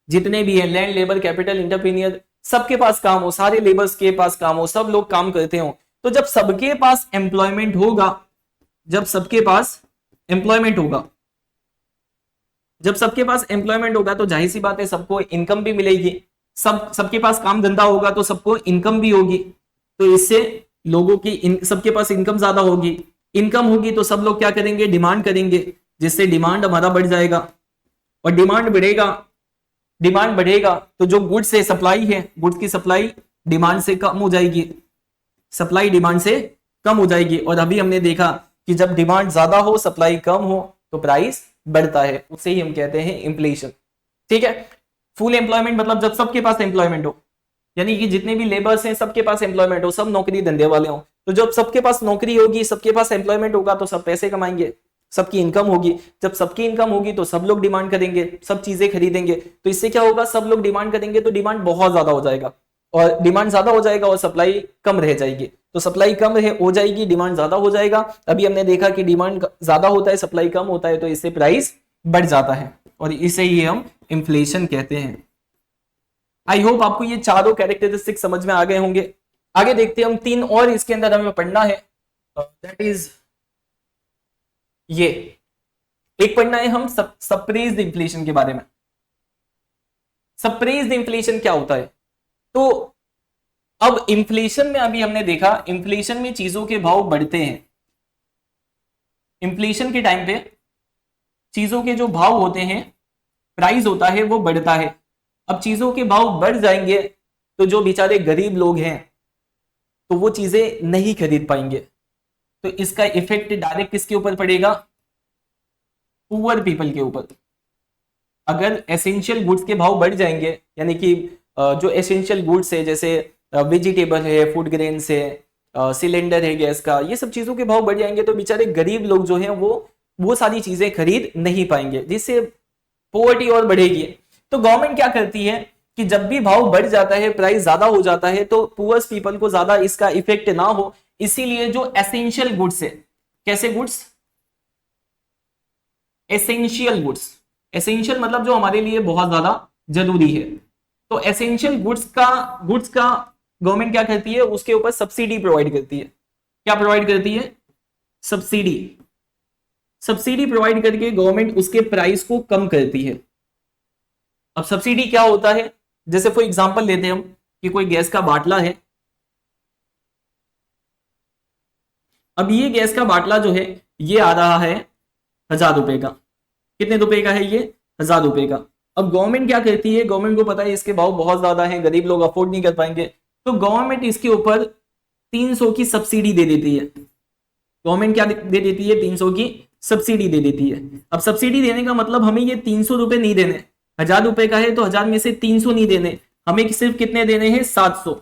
जितने भी है लैंड, लेबर, कैपिटल, इंटरप्रीनियर, सबके पास काम हो, सारे लेबर्स के पास काम हो, सब लोग काम करते हो। तो जब सबके पास एम्प्लॉयमेंट होगा, जब सबके पास एम्प्लॉयमेंट होगा, जब सबके पास एम्प्लॉयमेंट होगा तो जाहिर सी बात है सबको इनकम भी मिलेगी। सबके पास काम धंधा होगा तो सबको इनकम भी होगी। तो इससे लोगों की सबके पास इनकम ज्यादा होगी। इनकम होगी तो सब लोग क्या करेंगे? डिमांड करेंगे, जिससे डिमांड हमारा बढ़ जाएगा। और डिमांड बढ़ेगा तो जो गुड्स है, सप्लाई है, गुड्स की सप्लाई डिमांड से कम हो जाएगी, सप्लाई डिमांड से कम हो जाएगी। और अभी हमने देखा कि जब डिमांड ज्यादा हो, सप्लाई कम हो, तो प्राइस बढ़ता है। उसे ही हम कहते हैं इन्फ्लेशन। ठीक है, फुल एम्प्लॉयमेंट मतलब जब सबके पास एम्प्लॉयमेंट हो, यानी कि जितने भी लेबर्स हैं सबके पास एम्प्लॉयमेंट हो, सब नौकरी धंधे वाले हो। तो जब सबके पास नौकरी होगी, सबके पास एम्प्लॉयमेंट होगा तो सब पैसे कमाएंगे, सबकी इनकम होगी। जब सबकी इनकम होगी तो सब लोग डिमांड करेंगे, सब चीजें खरीदेंगे। तो इससे क्या होगा? सब लोग डिमांड करेंगे तो डिमांड बहुत ज्यादा हो जाएगा, और डिमांड ज्यादा हो जाएगा और सप्लाई कम रह जाएगी। तो सप्लाई कम हो जाएगी, डिमांड ज्यादा हो जाएगा। अभी हमने देखा कि डिमांड ज्यादा होता है, सप्लाई कम होता है, तो इससे प्राइस बढ़ जाता है, और इसे ही हम इन्फ्लेशन कहते हैं। आई होप आपको ये चारों कैरेक्टरिस्टिक समझ में आ गए होंगे। आगे देखते हैं हम, 3 और इसके अंदर हमें पढ़ना है, दैट इज ये एक पढ़ना है हम सप्रेस्ड इन्फ्लेशन के बारे में। सप्रेस्ड इन्फ्लेशन क्या होता है? तो अब इन्फ्लेशन में अभी हमने देखा, इन्फ्लेशन में चीजों के भाव बढ़ते हैं। इन्फ्लेशन के टाइम पे चीजों के जो भाव होते हैं, प्राइस होता है, वो बढ़ता है। अब चीजों के भाव बढ़ जाएंगे तो जो बेचारे गरीब लोग हैं तो वो चीजें नहीं खरीद पाएंगे। तो इसका इफेक्ट डायरेक्ट किसके ऊपर पड़ेगा? पुअर पीपल के ऊपर। अगर एसेंशियल गुड्स के भाव बढ़ जाएंगे, यानी कि जो एसेंशियल गुड्स है, जैसे वेजिटेबल है, फूड ग्रेन्स है, सिलेंडर है गैस का, ये सब चीजों के भाव बढ़ जाएंगे तो बेचारे गरीब लोग जो हैं वो वो सारी चीजें खरीद नहीं पाएंगे, जिससे पॉवर्टी और बढ़ेगी। तो गवर्नमेंट क्या करती है कि जब भी भाव बढ़ जाता है, प्राइस ज्यादा हो जाता है, तो पुअर्स पीपल को ज्यादा इसका इफेक्ट ना हो, इसीलिए जो एसेंशियल गुड्स है, कैसे गुड्स, एसेंशियल गुड्स, एसेंशियल मतलब जो हमारे लिए बहुत ज्यादा जरूरी है, तो एसेंशियल गुड्स का गवर्नमेंट क्या करती है, उसके ऊपर सब्सिडी प्रोवाइड करती है। क्या प्रोवाइड करती है, सब्सिडी। सब्सिडी प्रोवाइड करके गवर्नमेंट उसके प्राइस को कम करती है। अब सब्सिडी क्या होता है, जैसे फॉर एग्जांपल लेते हैं हम कि कोई गैस का बाटला है। अब ये गैस का बाटला जो है ये आ रहा है 1000 रुपए का। कितने रुपए का है ये, 1000 रुपए का। अब गवर्नमेंट क्या करती है, गवर्नमेंट को पता है इसके भाव बहुत ज्यादा हैं, गरीब लोग अफोर्ड नहीं कर पाएंगे, तो गवर्नमेंट इसके ऊपर 300 की सब्सिडी दे देती है। गवर्नमेंट क्या दे देती है, 300 की सब्सिडी दे देती है। अब सब्सिडी देने का मतलब हमें ये 300 रुपए नहीं देने, 1000 रुपए का है तो 1000 में से 300 नहीं देने, हमें सिर्फ कितने देने हैं, 700।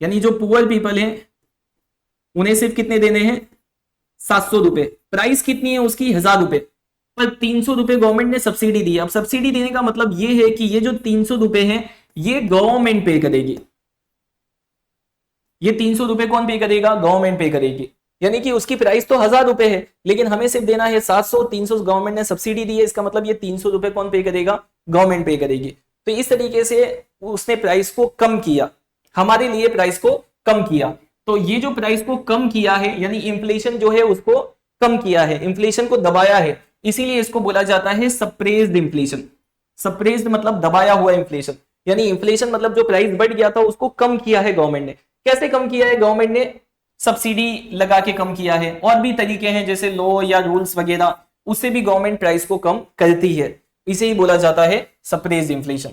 यानी जो पुअर पीपल हैं उन्हें सिर्फ कितने देने हैं, 700 रुपए। प्राइस कितनी है उसकी, 1000 रुपए, पर 300 रुपए गवर्नमेंट ने सब्सिडी दी। अब सब्सिडी देने का मतलब ये है कि ये जो 300 रुपए हैं ये गवर्नमेंट पे करेगी। ये 300 रुपए कौन पे करेगा, गवर्नमेंट पे करेगी। यानी कि उसकी प्राइस तो 1000 रुपए है, लेकिन हमें सिर्फ देना है 700, 300 गवर्नमेंट ने सब्सिडी दी है, इसका मतलब ये 300 रुपए कौन पे करेगा, गवर्नमेंट पे करेगी। तो इस तरीके से उसने प्राइस को कम किया, हमारे लिए प्राइस को कम किया। तो ये जो प्राइस को कम किया है, यानी इन्फ्लेशन जो है उसको कम किया है, इन्फ्लेशन को दबाया है, इसीलिए इसको बोला जाता है सप्रेस्ड इन्फ्लेशन। सप्रेस्ड मतलब दबाया हुआ इन्फ्लेशन, यानी इन्फ्लेशन मतलब जो प्राइस बढ़ गया था उसको कम किया है गवर्नमेंट ने। कैसे कम किया है, गवर्नमेंट ने सब्सिडी लगा के कम किया है, और भी तरीके हैं जैसे लॉ या रूल्स वगैरह, उससे भी गवर्नमेंट प्राइस को कम करती है। इसे ही बोला जाता है सप्रेस्ड इन्फ्लेशन।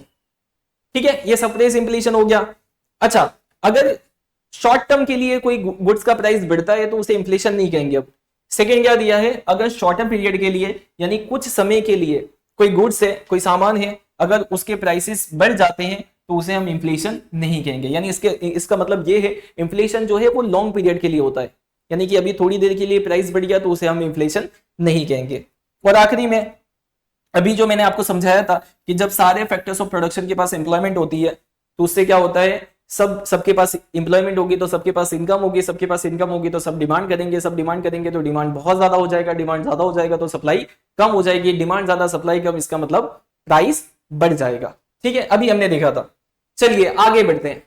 ठीक है, ये सप्रेस्ड इन्फ्लेशन हो गया। अच्छा, अगर शॉर्ट टर्म के लिए कोई गुड्स का प्राइस बढ़ता है तो उसे इन्फ्लेशन नहीं कहेंगे। अब सेकेंड क्या दिया है, अगर शॉर्टर पीरियड के लिए यानी कुछ समय के लिए कोई गुड्स है, कोई सामान है, अगर उसके प्राइसेस बढ़ जाते हैं तो उसे हम इन्फ्लेशन नहीं कहेंगे। यानी इसका मतलब ये है, इन्फ्लेशन जो है वो लॉन्ग पीरियड के लिए होता है, यानी कि अभी थोड़ी देर के लिए प्राइस बढ़ गया तो उसे हम इन्फ्लेशन नहीं कहेंगे। और आखिरी में अभी जो मैंने आपको समझाया था कि जब सारे फैक्टर्स ऑफ प्रोडक्शन के पास एम्प्लॉयमेंट होती है तो उससे क्या होता है, सबके पास एम्प्लॉयमेंट होगी तो सबके पास इनकम होगी, सबके पास इनकम होगी तो सब डिमांड करेंगे, सब डिमांड करेंगे तो डिमांड बहुत ज्यादा हो जाएगा, डिमांड ज्यादा हो जाएगा तो सप्लाई कम हो जाएगी, डिमांड ज्यादा सप्लाई कम, इसका मतलब प्राइस बढ़ जाएगा। ठीक है, अभी हमने देखा था। चलिए आगे बढ़ते हैं।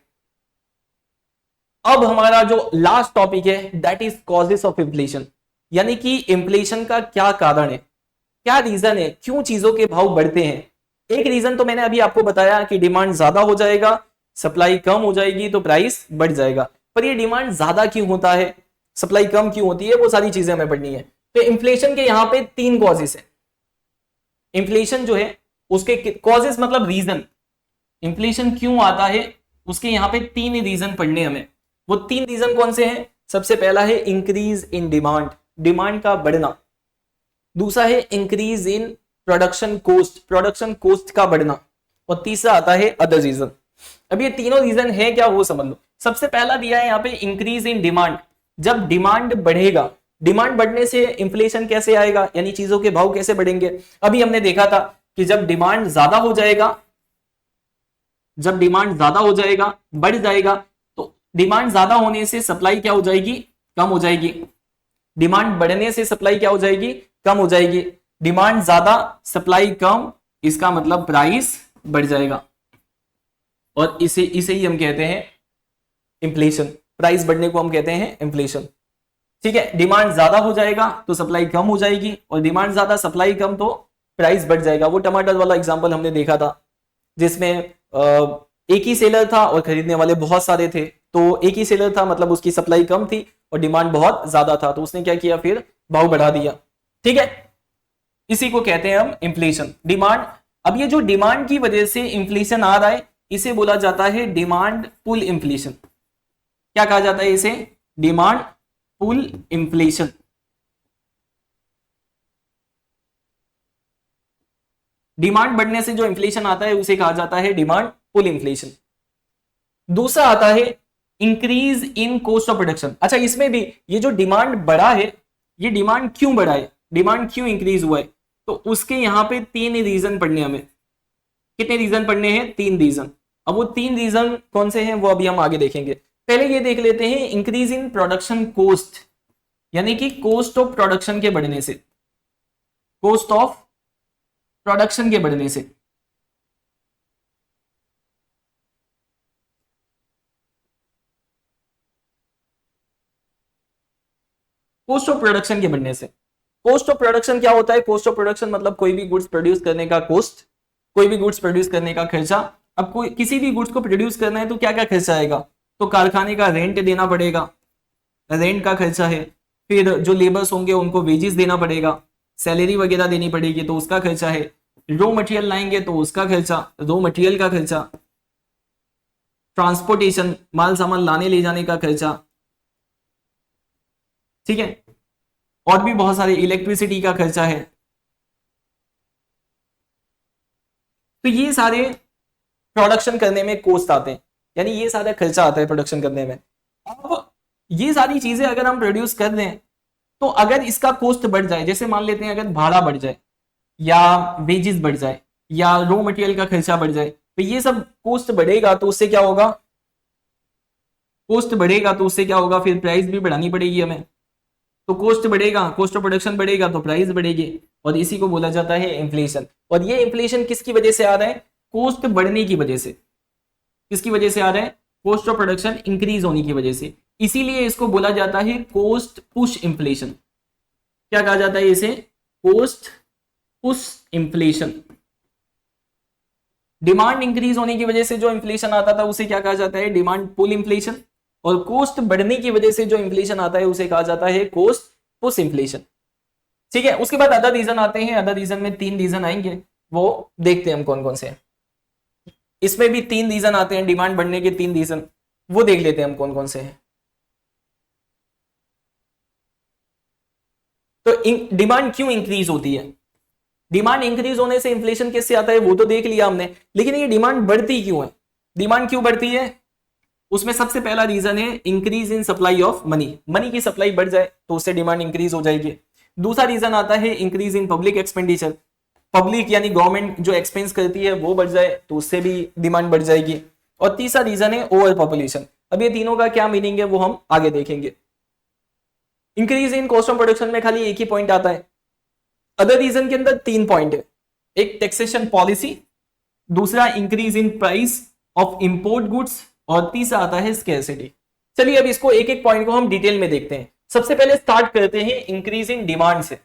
अब हमारा जो लास्ट टॉपिक है that is causes of inflation, यानी कि इन्फ्लेशन का क्या कारण है, क्या रीजन है, क्यों चीजों के भाव बढ़ते हैं। एक रीजन तो मैंने अभी आपको बताया कि डिमांड ज्यादा हो जाएगा, सप्लाई कम हो जाएगी तो प्राइस बढ़ जाएगा। पर ये डिमांड ज्यादा क्यों होता है, सप्लाई कम क्यों होती है, वो सारी चीजें हमें पढ़नी है। तो इन्फ्लेशन के यहां पे 3 कॉजेस है। इन्फ्लेशन जो है उसके कॉजेस मतलब रीजन, इन्फ्लेशन क्यों आता है उसके यहां पे 3 रीजन पढ़ने हमें। वो 3 रीजन कौन से हैं, सबसे पहला है इंक्रीज इन डिमांड, डिमांड का बढ़ना। दूसरा है increase in production cost, production cost का बढ़ना। और तीसरा आता है अदर रीजन। अब ये तीनों रीजन है क्या वो समझ लो। सबसे पहला दिया है यहाँ पे इंक्रीज इन डिमांड, जब डिमांड बढ़ेगा, डिमांड बढ़ने से इन्फ्लेशन कैसे आएगा, यानी चीजों के भाव कैसे बढ़ेंगे। अभी हमने देखा था कि जब डिमांड ज्यादा हो जाएगा, जब डिमांड ज्यादा हो जाएगा, बढ़ जाएगा, तो डिमांड ज्यादा होने से सप्लाई क्या हो जाएगी, कम हो जाएगी। डिमांड बढ़ने से सप्लाई क्या हो जाएगी, कम हो जाएगी। डिमांड ज्यादा सप्लाई कम, इसका मतलब प्राइस बढ़ जाएगा। और इसे ही हम कहते हैं इन्फ्लेशन, प्राइस बढ़ने को हम कहते हैं इन्फ्लेशन। ठीक है, डिमांड ज्यादा हो जाएगा तो सप्लाई कम हो जाएगी, और डिमांड ज्यादा सप्लाई कम तो प्राइस बढ़ जाएगा। वो टमाटर वाला एग्जांपल हमने देखा था जिसमें एक ही सेलर था और खरीदने वाले बहुत सारे थे। तो एक ही सेलर था मतलब उसकी सप्लाई कम थी और डिमांड बहुत ज्यादा था, तो उसने क्या किया, फिर भाव बढ़ा दिया। ठीक है, इसी को कहते हैं हम इन्फ्लेशन, डिमांड। अब ये जो डिमांड की वजह से इन्फ्लेशन आ रहा है इसे बोला जाता है डिमांड पुल इन्फ्लेशन। क्या कहा जाता है इसे, डिमांड पुल इन्फ्लेशन। डिमांड बढ़ने से जो इन्फ्लेशन आता है उसे कहा जाता है डिमांड पुल इन्फ्लेशन। दूसरा आता है increase in cost of production. अच्छा, इसमें भी ये जो डिमांड बढ़ा है, ये डिमांड क्यों बढ़ा है, डिमांड क्यों इंक्रीज हुआ है, तो उसके यहाँ पे 3 रीजन पढ़ने हमें। कितने रीजन पढ़ने हैं? 3 रीजन। अब वो 3 रीजन कौन से हैं वो अभी हम आगे देखेंगे। पहले ये देख लेते हैं इंक्रीज इन प्रोडक्शन कॉस्ट, यानी कि कॉस्ट ऑफ प्रोडक्शन के बढ़ने से, कॉस्ट ऑफ प्रोडक्शन के बढ़ने से। कॉस्ट ऑफ प्रोडक्शन के बढ़ने से, कॉस्ट ऑफ प्रोडक्शन क्या होता है? कॉस्ट ऑफ प्रोडक्शन मतलब कोई भी गुड्स प्रोड्यूस करने का कॉस्ट, कोई भी गुड्स प्रोड्यूस करने का खर्चा। अब कोई किसी भी गुड्स को प्रोड्यूस करना है तो क्या क्या खर्चा आएगा? तो कारखाने का रेंट देना पड़ेगा, रेंट का खर्चा है। फिर जो लेबर्स होंगे उनको वेजेस देना पड़ेगा, सैलरी वगैरह देनी पड़ेगी तो उसका खर्चा है। रॉ मटेरियल लाएंगे तो उसका खर्चा, रॉ मटेरियल का खर्चा। ट्रांसपोर्टेशन, माल सामान लाने ले जाने का खर्चा, ठीक है। और भी बहुत सारे, इलेक्ट्रिसिटी का खर्चा है। तो ये सारे प्रोडक्शन करने में कॉस्ट आते हैं, यानी ये सारा खर्चा आता है प्रोडक्शन करने में। अब ये सारी चीजें अगर हम प्रोड्यूस कर दें तो अगर इसका कॉस्ट बढ़ जाए, जैसे मान लेते हैं अगर भाड़ा बढ़ जाए या वेजेस बढ़ जाए या रॉ मटेरियल का खर्चा बढ़ जाए, तो ये सब कॉस्ट बढ़ेगा तो उससे क्या होगा? कॉस्ट बढ़ेगा तो उससे क्या होगा? फिर प्राइस भी बढ़ानी पड़ेगी हमें। तो कॉस्ट बढ़ेगा, कॉस्ट ऑफ प्रोडक्शन बढ़ेगा तो प्राइस बढ़ेगी, और इसी को बोला जाता है इन्फ्लेशन। और ये इन्फ्लेशन किसकी वजह से आ रहा है? कॉस्ट बढ़ने की वजह से। किसकी वजह से आ रहा है? कॉस्ट ऑफ प्रोडक्शन इंक्रीज होने की वजह से। इसीलिए इसको बोला जाता है कॉस्ट पुश इन्फ्लेशन। क्या कहा जाता है इसे? Cost push inflation. Demand increase होने की वजह से जो इन्फ्लेशन आता था उसे क्या कहा जाता है? Demand pull inflation. और कॉस्ट बढ़ने की वजह से जो इन्फ्लेशन आता है उसे कहा जाता है कॉस्ट पुश इन्फ्लेशन, ठीक है। उसके बाद अदर रीजन आते हैं। अदर रीजन में 3 रीजन आएंगे, वो देखते हैं हम कौन कौन से हैं। इसमें भी 3 रीजन आते हैं, डिमांड बढ़ने के 3 रीजन, वो देख लेते हैं हम कौन कौन से हैं। तो डिमांड क्यों इंक्रीज होती है? डिमांड इंक्रीज होने से इन्फ्लेशन कैसे आता है वो तो देख लिया हमने, लेकिन ये डिमांड बढ़ती क्यों है? डिमांड क्यों बढ़ती है? उसमें सबसे पहला रीजन है increase in supply of money. Money की सप्लाई बढ़ जाए तो उससे डिमांड इंक्रीज हो जाएगी। दूसरा रीजन आता है increase in public expenditure. Public यानी गवर्नमेंट जो एक्सपेंस करती है वो बढ़ जाए तो उससे भी डिमांड बढ़ जाएगी। और तीसरा रीजन है ओवर पॉपुलेशन। अब ये तीनों का क्या मीनिंग है वो हम आगे देखेंगे। Increase in cost of production में खाली एक ही पॉइंट आता है। अदर रीजन के अंदर 3 पॉइंट है। एक टैक्सेशन पॉलिसी, दूसरा increase in price of import goods, और तीसरा आता है स्कैरसिटी। चलिए अब इसको एक एक पॉइंट को हम डिटेल में देखते हैं। सबसे पहले स्टार्ट करते हैं इंक्रीज इन डिमांड से।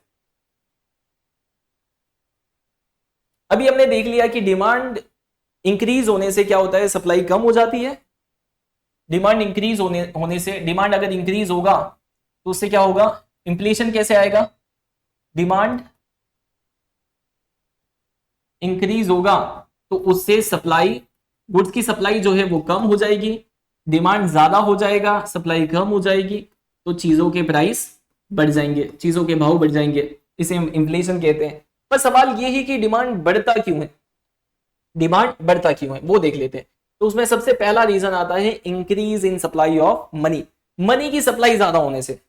अभी हमने देख लिया कि डिमांड इंक्रीज होने से क्या होता है? सप्लाई कम हो जाती है। डिमांड इंक्रीज होने से, डिमांड अगर इंक्रीज होगा तो उससे क्या होगा? इन्फ्लेशन कैसे आएगा? डिमांड इंक्रीज होगा तो उससे सप्लाई, गुड्स की सप्लाई जो है वो कम हो जाएगी। डिमांड ज्यादा हो जाएगा, सप्लाई कम हो जाएगी, तो चीजों के प्राइस बढ़ जाएंगे, चीजों के भाव बढ़ जाएंगे। इसे हम इन्फ्लेशन कहते हैं। पर सवाल ये है कि डिमांड बढ़ता क्यों है? डिमांड बढ़ता क्यों है वो देख लेते हैं। तो उसमें सबसे पहला रीजन आता है increase in supply of money. Money की सप्लाई ज्यादा होने से।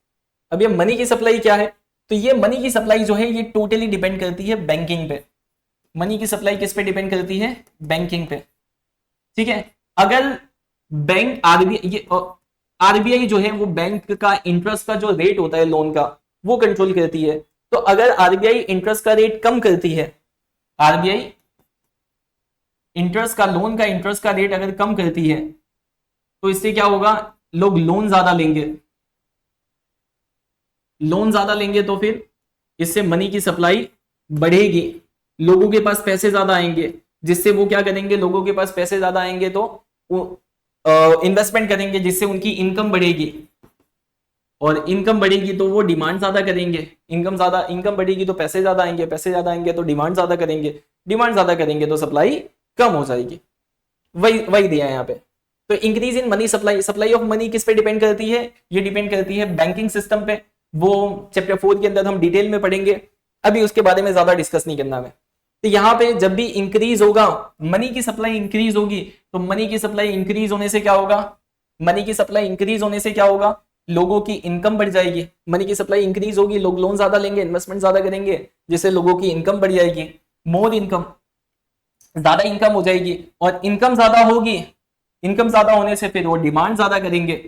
अब ये मनी की सप्लाई क्या है? तो ये मनी की सप्लाई जो है ये टोटली डिपेंड करती है बैंकिंग पे। मनी की सप्लाई किस पे डिपेंड करती है? बैंकिंग पे, ठीक है। अगर बैंक आरबीआई जो है वो बैंक का इंटरेस्ट का जो रेट होता है लोन का वो कंट्रोल करती है। तो अगर आरबीआई इंटरेस्ट का रेट कम करती है, आरबीआई इंटरेस्ट का, लोन का इंटरेस्ट का रेट अगर कम करती है तो इससे क्या होगा? लोग लोन ज्यादा लेंगे। लोन ज्यादा लेंगे तो फिर इससे मनी की सप्लाई बढ़ेगी, लोगों के पास पैसे ज्यादा आएंगे, जिससे वो क्या करेंगे? लोगों के पास पैसे ज्यादा आएंगे तो वो इन्वेस्टमेंट करेंगे, जिससे उनकी इनकम बढ़ेगी, और इनकम बढ़ेगी तो वो डिमांड ज्यादा करेंगे। इनकम बढ़ेगी तो पैसे ज्यादा आएंगे, पैसे ज्यादा आएंगे तो डिमांड ज्यादा करेंगे, डिमांड ज्यादा करेंगे तो सप्लाई कम हो जाएगी। वही दिया है यहाँ पे। तो increase in money supply, supply of money किस पे डिपेंड करती है? ये डिपेंड करती है बैंकिंग सिस्टम पे। वो चैप्टर 4 के अंदर हम डिटेल में पढ़ेंगे, अभी उसके बारे में ज्यादा डिस्कस नहीं करना है। तो यहाँ पे जब भी इंक्रीज होगा, मनी की सप्लाई इंक्रीज होगी, तो मनी की सप्लाई इंक्रीज होने से क्या होगा? मनी की सप्लाई इंक्रीज होने से क्या होगा? लोगों की इनकम बढ़ जाएगी, मनी की सप्लाई इंक्रीज होगी, लोग लोन ज्यादा लेंगे, इन्वेस्टमेंट ज्यादा करेंगे, जिससे लोगों की इनकम बढ़ जाएगी, मोर इनकम, ज्यादा इनकम हो जाएगी, और इनकम ज्यादा होगी, इनकम ज्यादा होने से फिर वो डिमांड ज्यादा करेंगे,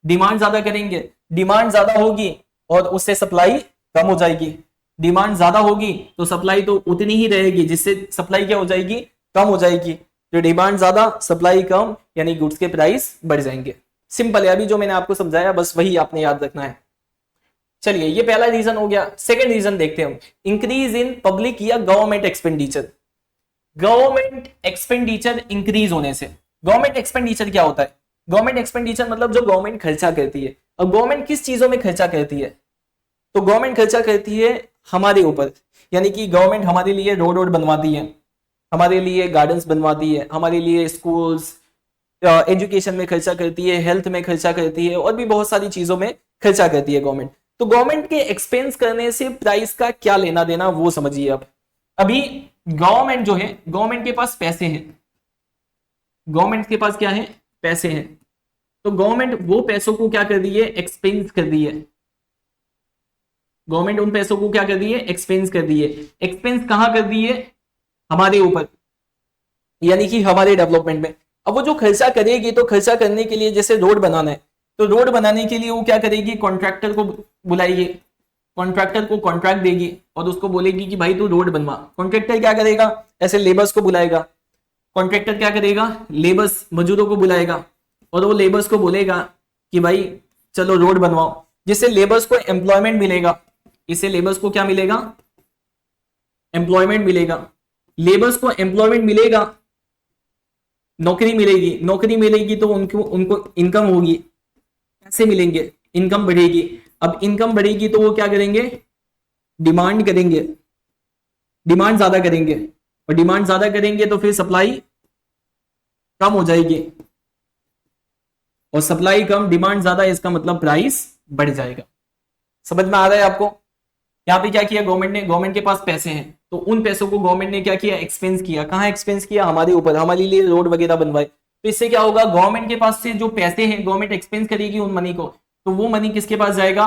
डिमांड ज्यादा करेंगे, डिमांड ज्यादा होगी और उससे सप्लाई कम हो जाएगी, डिमांड ज्यादा होगी तो सप्लाई तो उतनी ही रहेगी, जिससे सप्लाई क्या हो जाएगी, कम हो जाएगी, तो डिमांड ज्यादा सप्लाई कम, यानी गुड्स के प्राइस बढ़ जाएंगे। सिंपल है, अभी जो मैंने आपको समझाया बस वही आपने याद रखना है। चलिए ये पहला रीजन हो गया। सेकंड रीजन देखते हैं हम, इंक्रीज इन पब्लिक या government expenditure. Government expenditure increase होने से, गवर्नमेंट एक्सपेंडिचर क्या होता है, गवर्नमेंट एक्सपेंडिचर मतलब जो गवर्नमेंट खर्चा करती है। अब गवर्नमेंट किस चीजों में खर्चा करती है, तो गवर्नमेंट खर्चा करती है हमारे ऊपर, यानी कि गवर्नमेंट हमारे लिए रोड रोड बनवाती है, हमारे लिए गार्डन्स बनवाती है, हमारे लिए स्कूल्स, एजुकेशन में खर्चा करती है, हेल्थ में खर्चा करती है, और भी बहुत सारी चीजों में खर्चा करती है गवर्नमेंट। तो गवर्नमेंट के एक्सपेंस करने से प्राइस का क्या लेना देना वो समझिए। अब अभी गवर्नमेंट जो है, गवर्नमेंट के पास पैसे हैं, गवर्नमेंट के पास क्या है, पैसे हैं, तो गवर्नमेंट वो पैसों को क्या कर रही है, एक्सपेंस कर रही है, गवर्नमेंट उन पैसों को क्या कर रही है, एक्सपेंस कर रही है। एक्सपेंस कहां कर रही है, हमारे ऊपर, यानी कि हमारे डेवलपमेंट में। अब वो जो खर्चा करेगी, तो खर्चा करने के लिए जैसे रोड बनाना है, तो रोड बनाने के लिए वो क्या करेगी, कॉन्ट्रैक्टर को बुलाएगी, कॉन्ट्रैक्टर को कॉन्ट्रैक्ट देगी और उसको बोलेगी कि भाई तू रोड बनवा। कॉन्ट्रैक्टर क्या करेगा, ऐसे लेबर्स को बुलाएगा, कॉन्ट्रैक्टर क्या करेगा, लेबर्स मजदूरों को बुलाएगा और वो लेबर्स को बोलेगा कि भाई चलो रोड बनवाओ, जिससे लेबर्स को एम्प्लॉयमेंट मिलेगा, इससे लेबर्स को क्या मिलेगा, एम्प्लॉयमेंट मिलेगा, लेबर्स को एम्प्लॉयमेंट मिलेगा, नौकरी मिलेगी, नौकरी मिलेगी तो उनको उनको इनकम होगी, पैसे मिलेंगे, इनकम बढ़ेगी। अब इनकम बढ़ेगी तो वो क्या करेंगे, डिमांड करेंगे, डिमांड ज्यादा करेंगे, और डिमांड ज्यादा करेंगे तो फिर सप्लाई कम हो जाएगी, और सप्लाई कम डिमांड ज्यादा, इसका मतलब प्राइस बढ़ जाएगा। समझ में आ रहा है आपको। यहाँ पे क्या किया गवर्नमेंट ने, गवर्नमेंट के पास पैसे हैं तो उन पैसों को गवर्नमेंट ने क्या किया, एक्सपेंस किया। कहाँ एक्सपेंस किया, हमारे ऊपर, हमारे लिए रोड वगैरह बनवाए। तो इससे क्या होगा, गवर्नमेंट के पास से जो पैसे हैं गवर्नमेंट एक्सपेंस करेगी उन मनी को, तो वो मनी किसके पास जाएगा,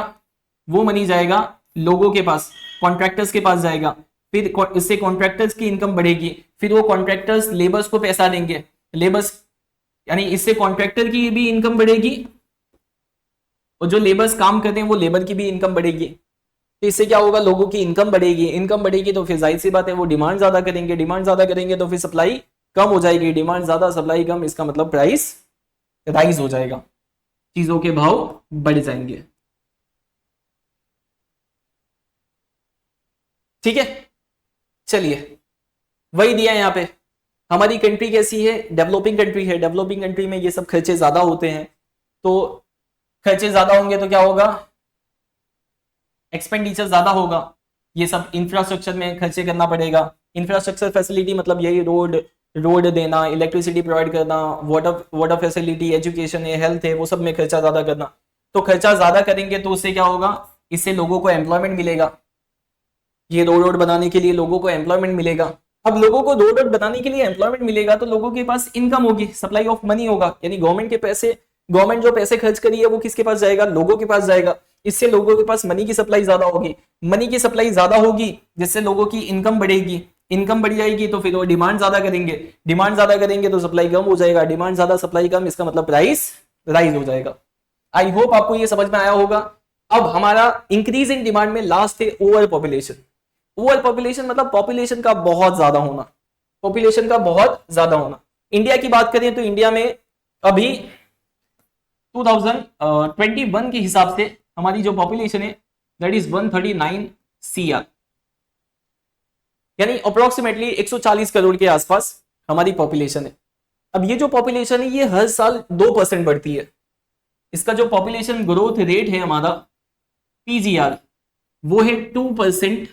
वो मनी जाएगा लोगों के पास, कॉन्ट्रैक्टर्स के पास जाएगा। फिर इससे कॉन्ट्रैक्टर्स की इनकम बढ़ेगी, फिर वो कॉन्ट्रैक्टर्स लेबर्स को पैसा देंगे, लेबर्स, यानी इससे कॉन्ट्रैक्टर की भी इनकम बढ़ेगी और जो लेबर्स काम करते हैं वो लेबर की भी इनकम बढ़ेगी। तो इससे क्या होगा, लोगों की इनकम बढ़ेगी, इनकम बढ़ेगी तो फिर जाहिर सी बात है वो डिमांड ज्यादा करेंगे, डिमांड ज्यादा करेंगे तो फिर सप्लाई कम हो जाएगी, डिमांड ज्यादा सप्लाई कम, इसका मतलब प्राइस राइज हो जाएगा, चीजों के भाव बढ़ जाएंगे। ठीक है, चलिए वही दिया यहां पे। हमारी कंट्री कैसी है, डेवलपिंग कंट्री है, डेवलपिंग कंट्री में ये सब खर्चे ज्यादा होते हैं, तो खर्चे ज्यादा होंगे तो क्या होगा, एक्सपेंडिचर ज्यादा होगा, ये सब इंफ्रास्ट्रक्चर में खर्चे करना पड़ेगा। इंफ्रास्ट्रक्चर फैसिलिटी मतलब यही रोड, रोड देना, इलेक्ट्रिसिटी प्रोवाइड करना, वाटर फैसिलिटी, एजुकेशन है, हेल्थ है, वो सब में खर्चा ज्यादा करना। तो खर्चा ज्यादा करेंगे तो उससे क्या होगा, इससे लोगों को एम्प्लॉयमेंट मिलेगा, ये रोड बनाने के लिए लोगों को एम्प्लॉयमेंट मिलेगा। अब लोगों को रोड बनाने के लिए एम्प्लॉयमेंट मिलेगा तो लोगों के पास इनकम होगी, सप्लाई ऑफ मनी होगा, यानी गवर्नमेंट के पैसे, गवर्नमेंट जो पैसे खर्च करी है वो किसके पास जाएगा, लोगों के पास जाएगा। इससे लोगों के पास मनी की सप्लाई ज्यादा होगी, मनी की सप्लाई ज्यादा होगी जिससे लोगों की इनकम बढ़ेगी, इनकम बढ़ जाएगी तो फिर वो डिमांड ज्यादा करेंगे, डिमांड ज्यादा करेंगे तो सप्लाई कम हो जाएगा, डिमांड ज्यादा सप्लाई कम, इसका मतलब प्राइस राइज हो जाएगा। आई होप आपको ये समझ में आया होगा। अब हमारा इंक्रीज इन डिमांड में लास्ट है ओवर पॉपुलेशन। ओवर पॉपुलेशन मतलब पॉपुलेशन का बहुत ज्यादा होना, पॉपुलेशन का बहुत ज्यादा होना। इंडिया की बात करें तो इंडिया में अभी 2021 के हिसाब से हमारी जो पॉपुलेशन है दैट इज 139 CR, यानी अप्रोक्सीमेटली 140 करोड़ के आसपास हमारी पॉपुलेशन है। अब ये जो पॉपुलेशन है ये हर साल 2% बढ़ती है। इसका जो पॉपुलेशन ग्रोथ रेट है हमारा PGR वो है 2%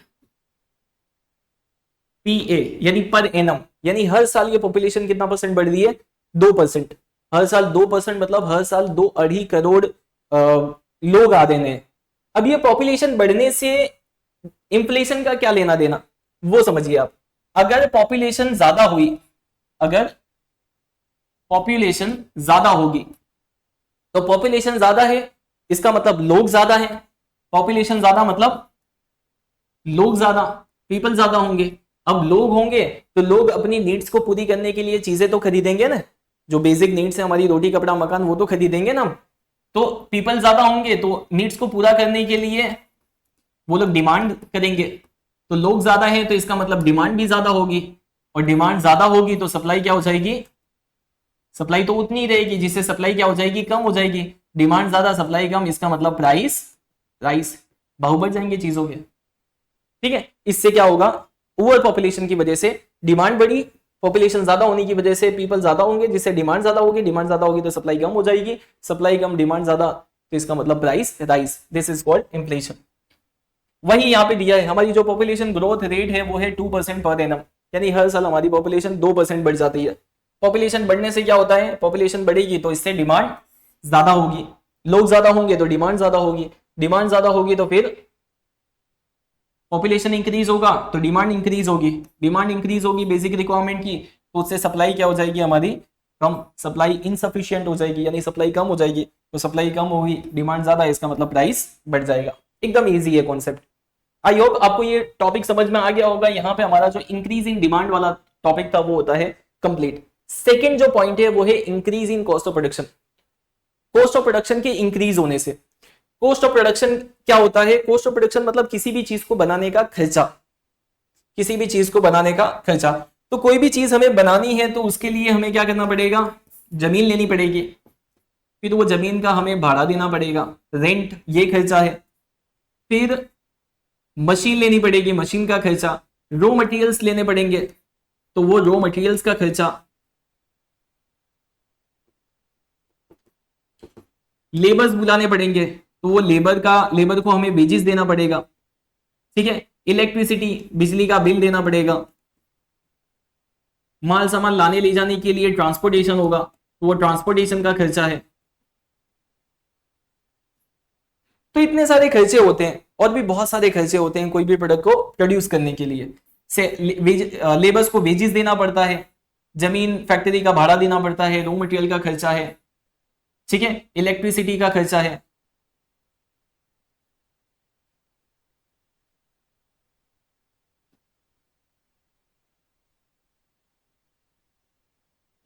PA, यानी पर एनम, यानी हर साल ये पॉपुलेशन कितना परसेंट बढ़ रही है, 2%। हर साल 2% मतलब हर साल 2.5 करोड़ लोग आ रहे हैं। अब ये पॉपुलेशन बढ़ने से इंफ्लेशन का क्या लेना देना वो समझिए आप। अगर पॉपुलेशन ज्यादा हुई, अगर पॉपुलेशन ज्यादा होगी, तो पॉपुलेशन ज्यादा है इसका मतलब लोग ज्यादा है, पॉपुलेशन ज्यादा मतलब लोग ज्यादा, पीपल ज्यादा होंगे। अब लोग होंगे तो लोग अपनी नीड्स को पूरी करने के लिए चीजें तो खरीदेंगे ना, जो बेसिक नीड्स है हमारी, रोटी कपड़ा मकान, वो तो खरीदेंगे ना। तो पीपल ज्यादा होंगे तो नीड्स को पूरा करने के लिए वो लोग डिमांड करेंगे। तो लोग ज्यादा है तो इसका मतलब डिमांड भी ज्यादा होगी, और डिमांड ज्यादा होगी तो सप्लाई क्या हो जाएगी, सप्लाई तो उतनी ही रहेगी, जिससे सप्लाई क्या हो जाएगी, कम हो जाएगी। डिमांड ज्यादा सप्लाई कम, इसका मतलब प्राइस प्राइस भाव बढ़ जाएंगे चीजों के। ठीक है, इससे क्या होगा, ओवर पॉपुलेशन की वजह से डिमांड बढ़ी, पॉपुलेशन ज्यादा होने की वजह से पीपल ज्यादा होंगे, जिससे डिमांड ज्यादा होगी, डिमांड ज्यादा होगी तो सप्लाई कम हो जाएगी, सप्लाई कम डिमांड ज्यादा, तो इसका मतलब price rise. This is called inflation. वही यहाँ पे दिया है, हमारी जो पॉपुलेशन ग्रोथ रेट है वो है 2% पर एनम, यानी हर साल हमारी पॉपुलेशन 2% बढ़ जाती है। पॉपुलेशन बढ़ने से क्या होता है, पॉपुलेशन बढ़ेगी तो इससे डिमांड ज्यादा होगी, लोग ज्यादा होंगे तो डिमांड ज्यादा होगी, डिमांड ज्यादा होगी तो फिर पॉपुलेशन इंक्रीज होगा तो डिमांड इंक्रीज होगी, डिमांड इंक्रीज होगी बेसिक रिक्वायरमेंट की, तो उससे सप्लाई क्या हो जाएगी हमारी, कम, सप्लाई इनसफिशिएंट हो जाएगी, यानी सप्लाई कम हो जाएगी, तो सप्लाई कम होगी, डिमांड ज्यादा है, इसका मतलब प्राइस बढ़ जाएगा। एकदम इजी है कॉन्सेप्ट। आई होप आपको ये टॉपिक समझ में आ गया होगा। यहाँ पे हमारा जो इंक्रीज इन डिमांड वाला टॉपिक था वो होता है कंप्लीट। सेकेंड जो पॉइंट है वो है increase in cost of production. Cost of production के इंक्रीज होने से, कॉस्ट ऑफ प्रोडक्शन क्या होता है, कॉस्ट ऑफ प्रोडक्शन मतलब किसी भी चीज को बनाने का खर्चा, किसी भी चीज को बनाने का खर्चा। तो कोई भी चीज हमें बनानी है तो उसके लिए हमें क्या करना पड़ेगा, जमीन लेनी पड़ेगी, फिर वो जमीन का हमें भाड़ा देना पड़ेगा, रेंट, ये खर्चा है। फिर मशीन लेनी पड़ेगी, मशीन का खर्चा, रॉ मटेरियल्स लेने पड़ेंगे तो वो रॉ मटेरियल्स का खर्चा, लेबर्स बुलाने पड़ेंगे तो वो लेबर को हमें वेजेस देना पड़ेगा। ठीक है, इलेक्ट्रिसिटी, बिजली का बिल देना पड़ेगा, माल सामान लाने ले जाने के लिए ट्रांसपोर्टेशन होगा तो वो ट्रांसपोर्टेशन का खर्चा है। तो इतने सारे खर्चे होते हैं, और भी बहुत सारे खर्चे होते हैं कोई भी प्रोडक्ट को प्रोड्यूस करने के लिए। से लेबर्स को वेजेस देना पड़ता है, जमीन फैक्ट्री का भाड़ा देना पड़ता है, रॉ मटेरियल का खर्चा है, ठीक है, इलेक्ट्रिसिटी का खर्चा है।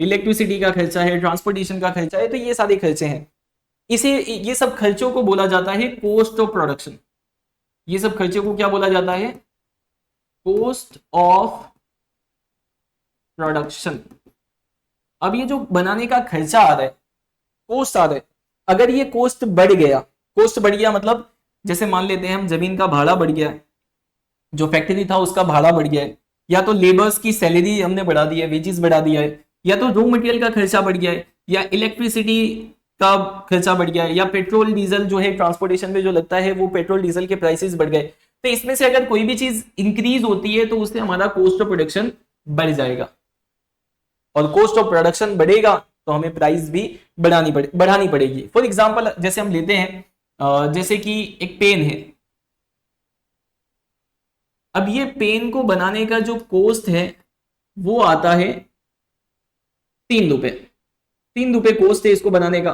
इलेक्ट्रिसिटी का खर्चा है, ट्रांसपोर्टेशन का खर्चा है, तो ये सारे खर्चे हैं। इसे, ये सब खर्चों को बोला जाता है कॉस्ट ऑफ प्रोडक्शन। ये सब खर्चों को क्या बोला जाता है, कॉस्ट ऑफ प्रोडक्शन। अब ये जो बनाने का खर्चा आ रहा है, कॉस्ट आ रहा है, अगर ये कॉस्ट बढ़ गया, कॉस्ट बढ़ गया मतलब जैसे मान लेते हैं हम जमीन का भाड़ा बढ़ गया है, जो फैक्ट्री था उसका भाड़ा बढ़ गया है, या तो लेबर्स की सैलरी हमने बढ़ा दी है, वेजेस बढ़ा दिया है, या तो रॉ मटेरियल का खर्चा बढ़ गया है, या इलेक्ट्रिसिटी का खर्चा बढ़ गया है, या पेट्रोल डीजल जो है ट्रांसपोर्टेशन में जो लगता है वो पेट्रोल डीजल के प्राइसेस बढ़ गए। तो इसमें से अगर कोई भी चीज इंक्रीज होती है तो उससे हमारा कॉस्ट ऑफ प्रोडक्शन बढ़ जाएगा, और कॉस्ट ऑफ प्रोडक्शन बढ़ेगा तो हमें प्राइस भी बढ़ानी पड़ेगी। फॉर एग्जांपल जैसे हम लेते हैं, जैसे कि एक पेन है, अब ये पेन को बनाने का जो कॉस्ट है वो आता है 3 रुपए, 3 रुपए कॉस्ट है इसको बनाने का।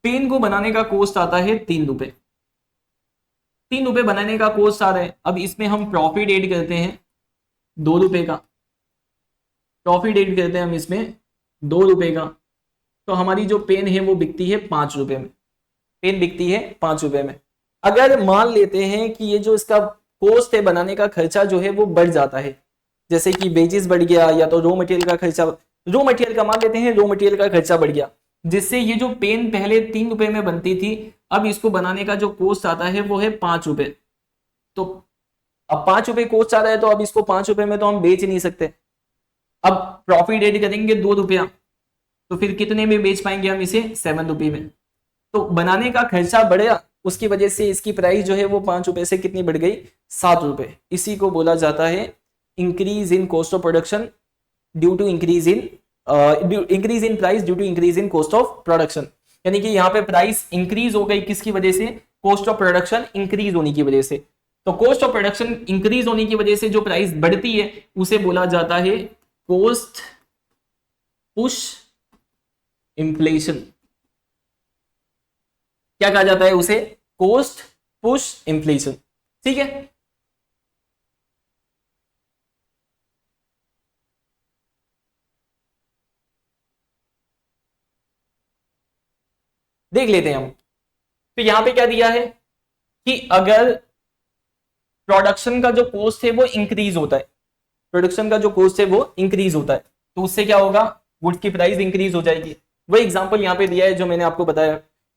पेन को बनाने का कॉस्ट आता है 3 रुपए, 3 रुपए बनाने का कॉस्ट आ रहा है। अब इसमें हम प्रॉफिट ऐड करते हैं 2 रुपए का, प्रॉफिट ऐड करते हैं हम इसमें 2 रुपए का, तो हमारी जो पेन है वो बिकती है 5 रुपए में, पेन बिकती है 5 रुपए में। अगर मान लेते हैं कि ये जो इसका कॉस्ट है बनाने का खर्चा जो है वो बढ़ जाता है, जैसे कि वेजेस बढ़ गया, या तो रॉ मटेरियल का खर्चा, रॉ मटेरियल का मान लेते हैं रॉ मटेरियल का खर्चा बढ़ गया, जिससे ये जो पेन पहले 3 रुपए में बनती थी, अब इसको बनाने का जो कॉस्ट आता है वो है 5 रुपए। तो अब 5 रुपए कॉस्ट आ रहा है तो अब इसको 5 रुपए में तो हम बेच नहीं सकते, अब प्रॉफिट ऐड करेंगे 2 रुपया, तो फिर कितने में बेच पाएंगे हम इसे, 7 रुपए में। तो बनाने का खर्चा बढ़ा, उसकी वजह से इसकी प्राइस जो है वो 5 रुपए से कितनी बढ़ गई, 7 रुपए। इसी को बोला जाता है increase in cost of production due to increase in price due to increase in cost of production. यानी कि यहाँ पे प्राइस इंक्रीज हो गई किसकी वजह से, कॉस्ट ऑफ प्रोडक्शन इंक्रीज होने की वजह से। तो कॉस्ट ऑफ प्रोडक्शन इंक्रीज होने की वजह से जो प्राइस बढ़ती है उसे बोला जाता है कोस्ट पुश इन्फ्लेशन, क्या कहा जाता है उसे, कोस्ट पुश इन्फ्लेशन। ठीक है, देख लेते हैं हम। तो यहां पे क्या दिया है कि अगर प्रोडक्शन का जो कॉस्ट है वो इंक्रीज होता है, प्रोडक्शन का जो कॉस्ट है वो इंक्रीज होता है, तो उससे क्या होगा, गुड्स की प्राइस इंक्रीज हो जाएगी। वही एग्जांपल यहां पे दिया है जो मैंने आपको बताया।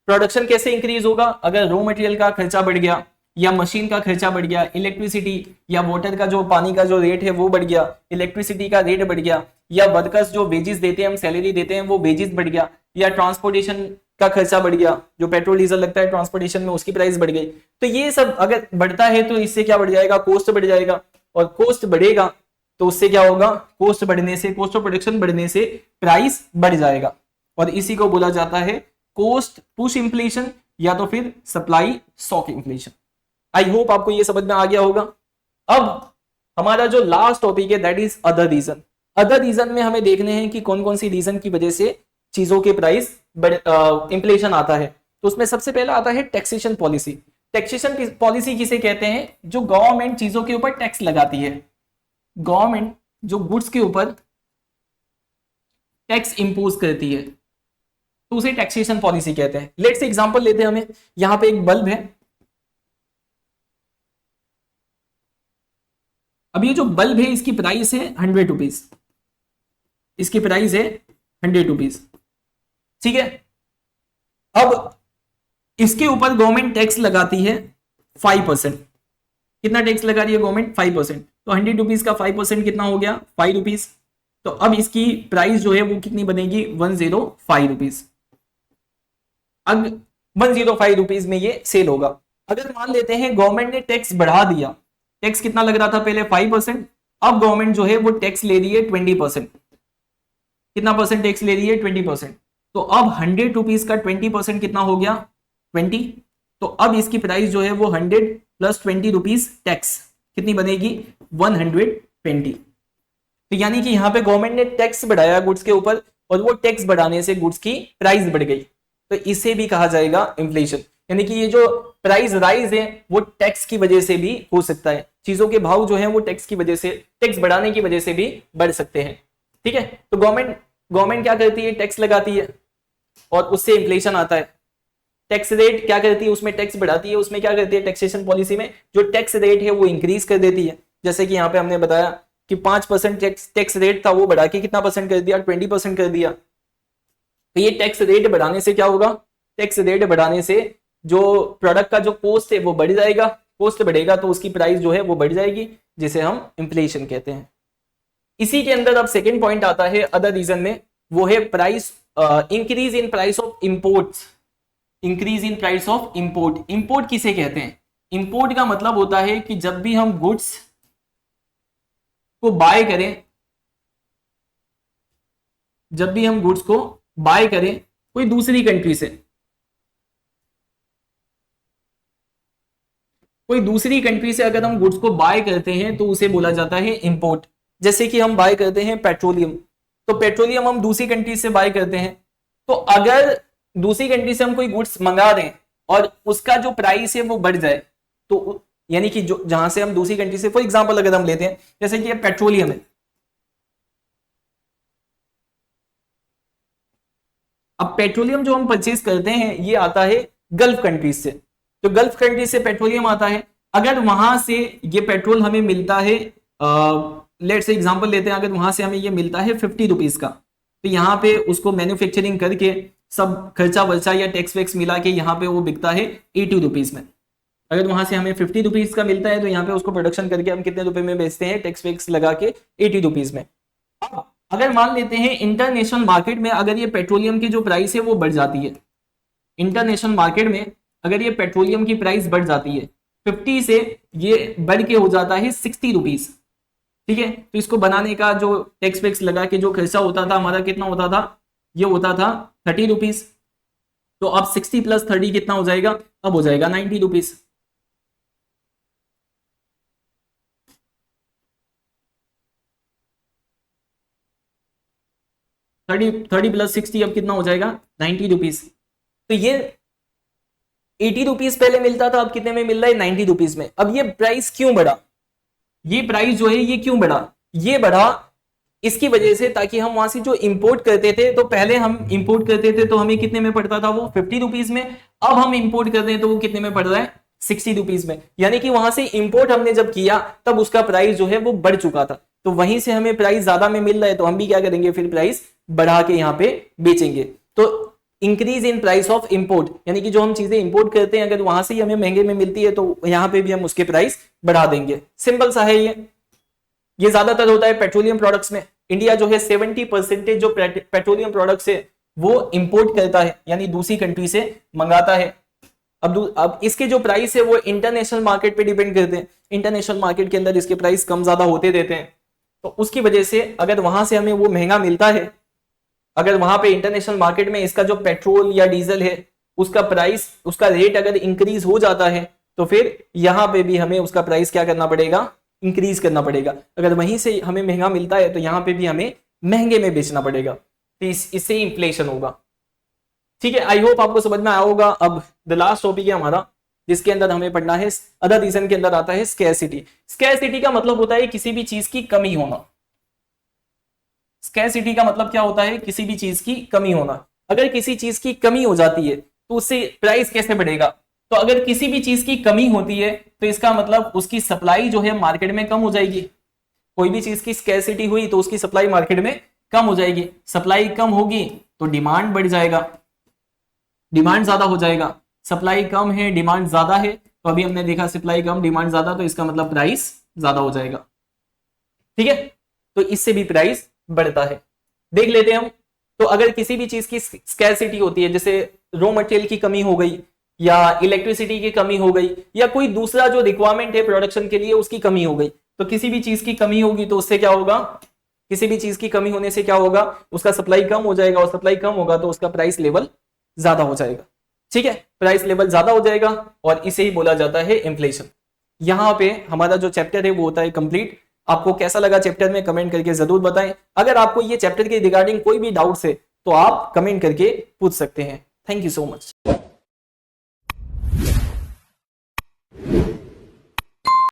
प्रोडक्शन कैसे इंक्रीज होगा, अगर रॉ मटेरियल का खर्चा बढ़ गया, या मशीन का खर्चा बढ़ गया, इलेक्ट्रिसिटी या वाटर का जो पानी का जो रेट है वो बढ़ गया, इलेक्ट्रिसिटी का रेट बढ़ गया, या वर्कर्स जो वेजेस देते हैं, हम सैलरी देते हैं, वो वेजेस बढ़ गया, या ट्रांसपोर्टेशन का खर्चा बढ़ गया, जो पेट्रोल डीजल लगता है ट्रांसपोर्टेशन में उसकी प्राइस बढ़ गई। तो ये सब अगर बढ़ता है तो इससे क्या बढ़ जाएगा, कोस्ट बढ़ जाएगा, और कोस्ट बढ़ेगा तो उससे क्या होगा, कोस्ट बढ़ने से, कोस्ट ऑफ प्रोडक्शन बढ़ने से प्राइस बढ़ जाएगा, और इसी को बोला जाता है कोस्ट पुश इन्फ्लेशन या तो फिर सप्लाई शॉक इन्फ्लेशन। आई होप आपको ये समझ में आ गया होगा। अब हमारा जो लास्ट टॉपिक है that is other reason. Other reason में हमें देखने हैं कि कौन कौन सी रीजन की वजह से चीजों के प्राइस इंफ्लेशन आता है। तो उसमें सबसे पहला आता है टैक्सेशन पॉलिसी। टैक्सेशन पॉलिसी किसे कहते हैं, जो गवर्नमेंट चीजों के ऊपर टैक्स लगाती है, गवर्नमेंट जो गुड्स के ऊपर टैक्स इंपोज करती है तो उसे टैक्सेशन पॉलिसी कहते हैं। लेट्स एग्जांपल लेते हैं, हमें यहां पे एक बल्ब है, अब ये जो बल्ब है इसकी प्राइस है 100 रुपीज, इसकी प्राइस है 100 रुपीज, ठीक है। अब इसके ऊपर गवर्नमेंट टैक्स लगाती है 5%। कितना टैक्स लगा रही है गवर्नमेंट, 5%। तो 100 रुपीज का 5% कितना हो गया, 5 रुपीज। तो अब इसकी प्राइस जो है वो कितनी बनेगी, 105 रुपीज। अब 105 रुपीज में ये सेल होगा। अगर मान लेते हैं गवर्नमेंट ने टैक्स बढ़ा दिया, टैक्स कितना लग रहा था पहले 5%, अब गवर्नमेंट जो है वो टैक्स ले रही है 20%। कितना परसेंट टैक्स ले रही है, 20%। तो अब 100 रुपीज का 20% कितना हो गया, 20। तो अब इसकी प्राइस जो है वो 100 प्लस 20 रुपीज टैक्स कितनी बनेगी, 120। तो यानी कि यहां पे गवर्नमेंट ने टैक्स बढ़ाया गुड्स के ऊपर, और वो टैक्स बढ़ाने से गुड्स की प्राइस बढ़ गई, तो इसे भी कहा जाएगा इन्फ्लेशन। यानी कि ये जो प्राइस राइज है वो टैक्स की वजह से भी हो सकता है, चीजों के भाव जो है वो टैक्स की वजह से, टैक्स बढ़ाने की वजह से भी बढ़ सकते हैं। ठीक है, तो गवर्नमेंट क्या करती है, टैक्स लगाती है और उससे इन्फ्लेशन आता है। टैक्स रेट क्या करती है, उसमें टैक्स बढ़ाती है, उसमें क्या करती है, टैक्सेशन पॉलिसी में जो टैक्स रेट है वो इंक्रीज कर देती है। जैसे कि यहाँ पे हमने बताया कि 5% टैक्स रेट था, वो बढ़ा के कितना परसेंट कर दिया, 20% कर दिया। तो ये टैक्स रेट बढ़ाने से क्या होगा, टैक्स रेट बढ़ाने से जो प्रोडक्ट का जो कॉस्ट है वो बढ़ जाएगा, कॉस्ट बढ़ेगा तो उसकी प्राइस जो है वो बढ़ जाएगी, जिसे हम इन्फ्लेशन कहते हैं। इसी के अंदर अब सेकेंड पॉइंट आता है अदर रीजन में, वो है price increase in price of imports. Increase in price of import. Import किसे कहते हैं, इंपोर्ट का मतलब होता है कि जब भी हम गुड्स को बाय करें, जब भी हम गुड्स को बाय करें कोई दूसरी कंट्री से, कोई दूसरी कंट्री से अगर हम गुड्स को बाय करते हैं तो उसे बोला जाता है इंपोर्ट। जैसे कि हम बाय करते हैं पेट्रोलियम, तो पेट्रोलियम हम दूसरी कंट्री से बाय करते हैं, तो अगर दूसरी कंट्री से हम कोई गुड्स मंगा दें और उसका जो प्राइस है वो बढ़ जाए, तो यानी कि जो जहां से हम दूसरी कंट्री से, फॉर एग्जांपल अगर हम लेते हैं जैसे कि ये पेट्रोलियम है, अब पेट्रोलियम जो हम परचेज करते हैं ये आता है गल्फ कंट्रीज से, तो गल्फ कंट्रीज से पेट्रोलियम आता है। अगर वहां से ये पेट्रोल हमें मिलता है, लेट्स से एग्जांपल लेते हैं, अगर वहां से हमें ये मिलता है 50 रुपीज का, तो यहाँ पे उसको मैन्युफैक्चरिंग करके सब खर्चा वर्चा या टैक्स वैक्स मिला के यहाँ पे वो बिकता है 80 रुपीज में। अगर वहां से हमें 50 रुपीज का मिलता है तो यहाँ पे उसको प्रोडक्शन करके हम कितने रुपए में बेचते हैं, टैक्स वैक्स लगा के 80 रुपीज में। अब अगर मान लेते हैं इंटरनेशनल मार्केट में अगर ये पेट्रोलियम की जो प्राइस है वो बढ़ जाती है, इंटरनेशनल मार्केट में अगर ये पेट्रोलियम की प्राइस बढ़ जाती है 50 से, ये बढ़ के हो जाता है 60 रुपीज, ठीक है। तो इसको बनाने का जो टैक्स वैक्स लगा के जो खर्चा होता था हमारा कितना होता था, ये होता था 30 रुपीज। तो अब 60 प्लस 30 कितना हो जाएगा, अब हो जाएगा 90 रुपीज। 30 प्लस 60 अब कितना हो जाएगा 90 रुपीज। तो ये 80 रुपीज पहले मिलता था, अब कितने में मिल रहा है 90 रुपीज में। अब ये प्राइस क्यों बढ़ा, ये प्राइस जो है ये क्यों बढ़ा, ये बढ़ा इसकी वजह से ताकि हम वहां से जो इंपोर्ट करते थे, तो पहले हम इंपोर्ट करते थे तो हमें कितने में पड़ता था वो 50 रुपीज में, अब हम इंपोर्ट करते हैं तो वो कितने में पड़ रहा है 60 रुपीज में। यानी कि वहां से इंपोर्ट हमने जब किया तब उसका प्राइस जो है वो बढ़ चुका था, तो वहीं से हमें प्राइस ज्यादा में मिल रहा है तो हम भी क्या करेंगे फिर प्राइस बढ़ा के यहाँ पे बेचेंगे। तो increase in price of import, यानी कि जो हम चीजें इंपोर्ट करते हैं अगर वहां से ही हमें महंगे में मिलती है तो यहाँ पे भी हम उसके प्राइस बढ़ा देंगे। सिंपल सा है ये ज्यादातर होता है पेट्रोलियम प्रोडक्ट्स में। इंडिया जो है 70% जो पेट्रोलियम प्रोडक्ट्स है वो इंपोर्ट करता है, यानी दूसरी कंट्री से मंगाता है। अब इसके जो प्राइस है वो इंटरनेशनल मार्केट पे डिपेंड करते हैं, इंटरनेशनल मार्केट के अंदर इसके प्राइस कम ज्यादा होते रहते हैं। तो उसकी वजह से अगर वहां से हमें वो महंगा मिलता है, अगर वहां पे इंटरनेशनल मार्केट में इसका जो पेट्रोल या डीजल है उसका प्राइस, उसका रेट अगर इंक्रीज हो जाता है तो फिर यहां पे भी हमें उसका प्राइस क्या करना पड़ेगा, इंक्रीज करना पड़ेगा। अगर वहीं से हमें महंगा मिलता है तो यहां पे भी हमें महंगे में बेचना पड़ेगा, तो इससे इन्फ्लेशन होगा। ठीक है, आई होप आपको समझ में आया होगा। अब द लास्ट टॉपिक है हमारा जिसके अंदर हमें पढ़ना है, अदर रीजन के अंदर आता है स्कैरसिटी। स्कैरसिटी का मतलब होता है किसी भी चीज की कमी होना। स्कैरसिटी का मतलब क्या होता है, किसी भी चीज की कमी होना। अगर किसी चीज की कमी हो जाती है तो उससे प्राइस कैसे बढ़ेगा, तो अगर किसी भी चीज की कमी होती है तो इसका मतलब उसकी सप्लाई जो है मार्केट में कम हो जाएगी। कोई भी चीज की स्कैरसिटी हुई तो उसकी सप्लाई मार्केट में कम हो जाएगी, सप्लाई कम होगी तो डिमांड बढ़ जाएगा, डिमांड ज्यादा हो जाएगा। सप्लाई कम है डिमांड ज्यादा है, तो अभी हमने देखा सप्लाई कम डिमांड ज्यादा, तो इसका मतलब प्राइस ज्यादा हो जाएगा। ठीक है, तो इससे भी प्राइस बढ़ता है। देख लेते हैं हम। तो अगर किसी भी चीज की स्कैरसिटी होती है, जैसे रॉ मटेरियल की कमी हो गई या इलेक्ट्रिसिटी की कमी हो गई या कोई दूसरा जो रिक्वायरमेंट है प्रोडक्शन के लिए उसकी कमी हो गई, तो किसी भी चीज की कमी होगी तो उससे क्या होगा, किसी भी चीज की कमी होने से क्या होगा, उसका सप्लाई कम हो जाएगा, और सप्लाई कम होगा तो उसका प्राइस लेवल ज्यादा हो जाएगा। ठीक है, प्राइस लेवल ज्यादा हो जाएगा और इसे ही बोला जाता है इन्फ्लेशन। यहां पे हमारा जो चैप्टर है वो होता है कंप्लीट। आपको कैसा लगा चैप्टर में कमेंट करके जरूर बताएं। अगर आपको ये चैप्टर के रिगार्डिंग कोई भी डाउट्स है तो आप कमेंट करके पूछ सकते हैं। Thank you so much.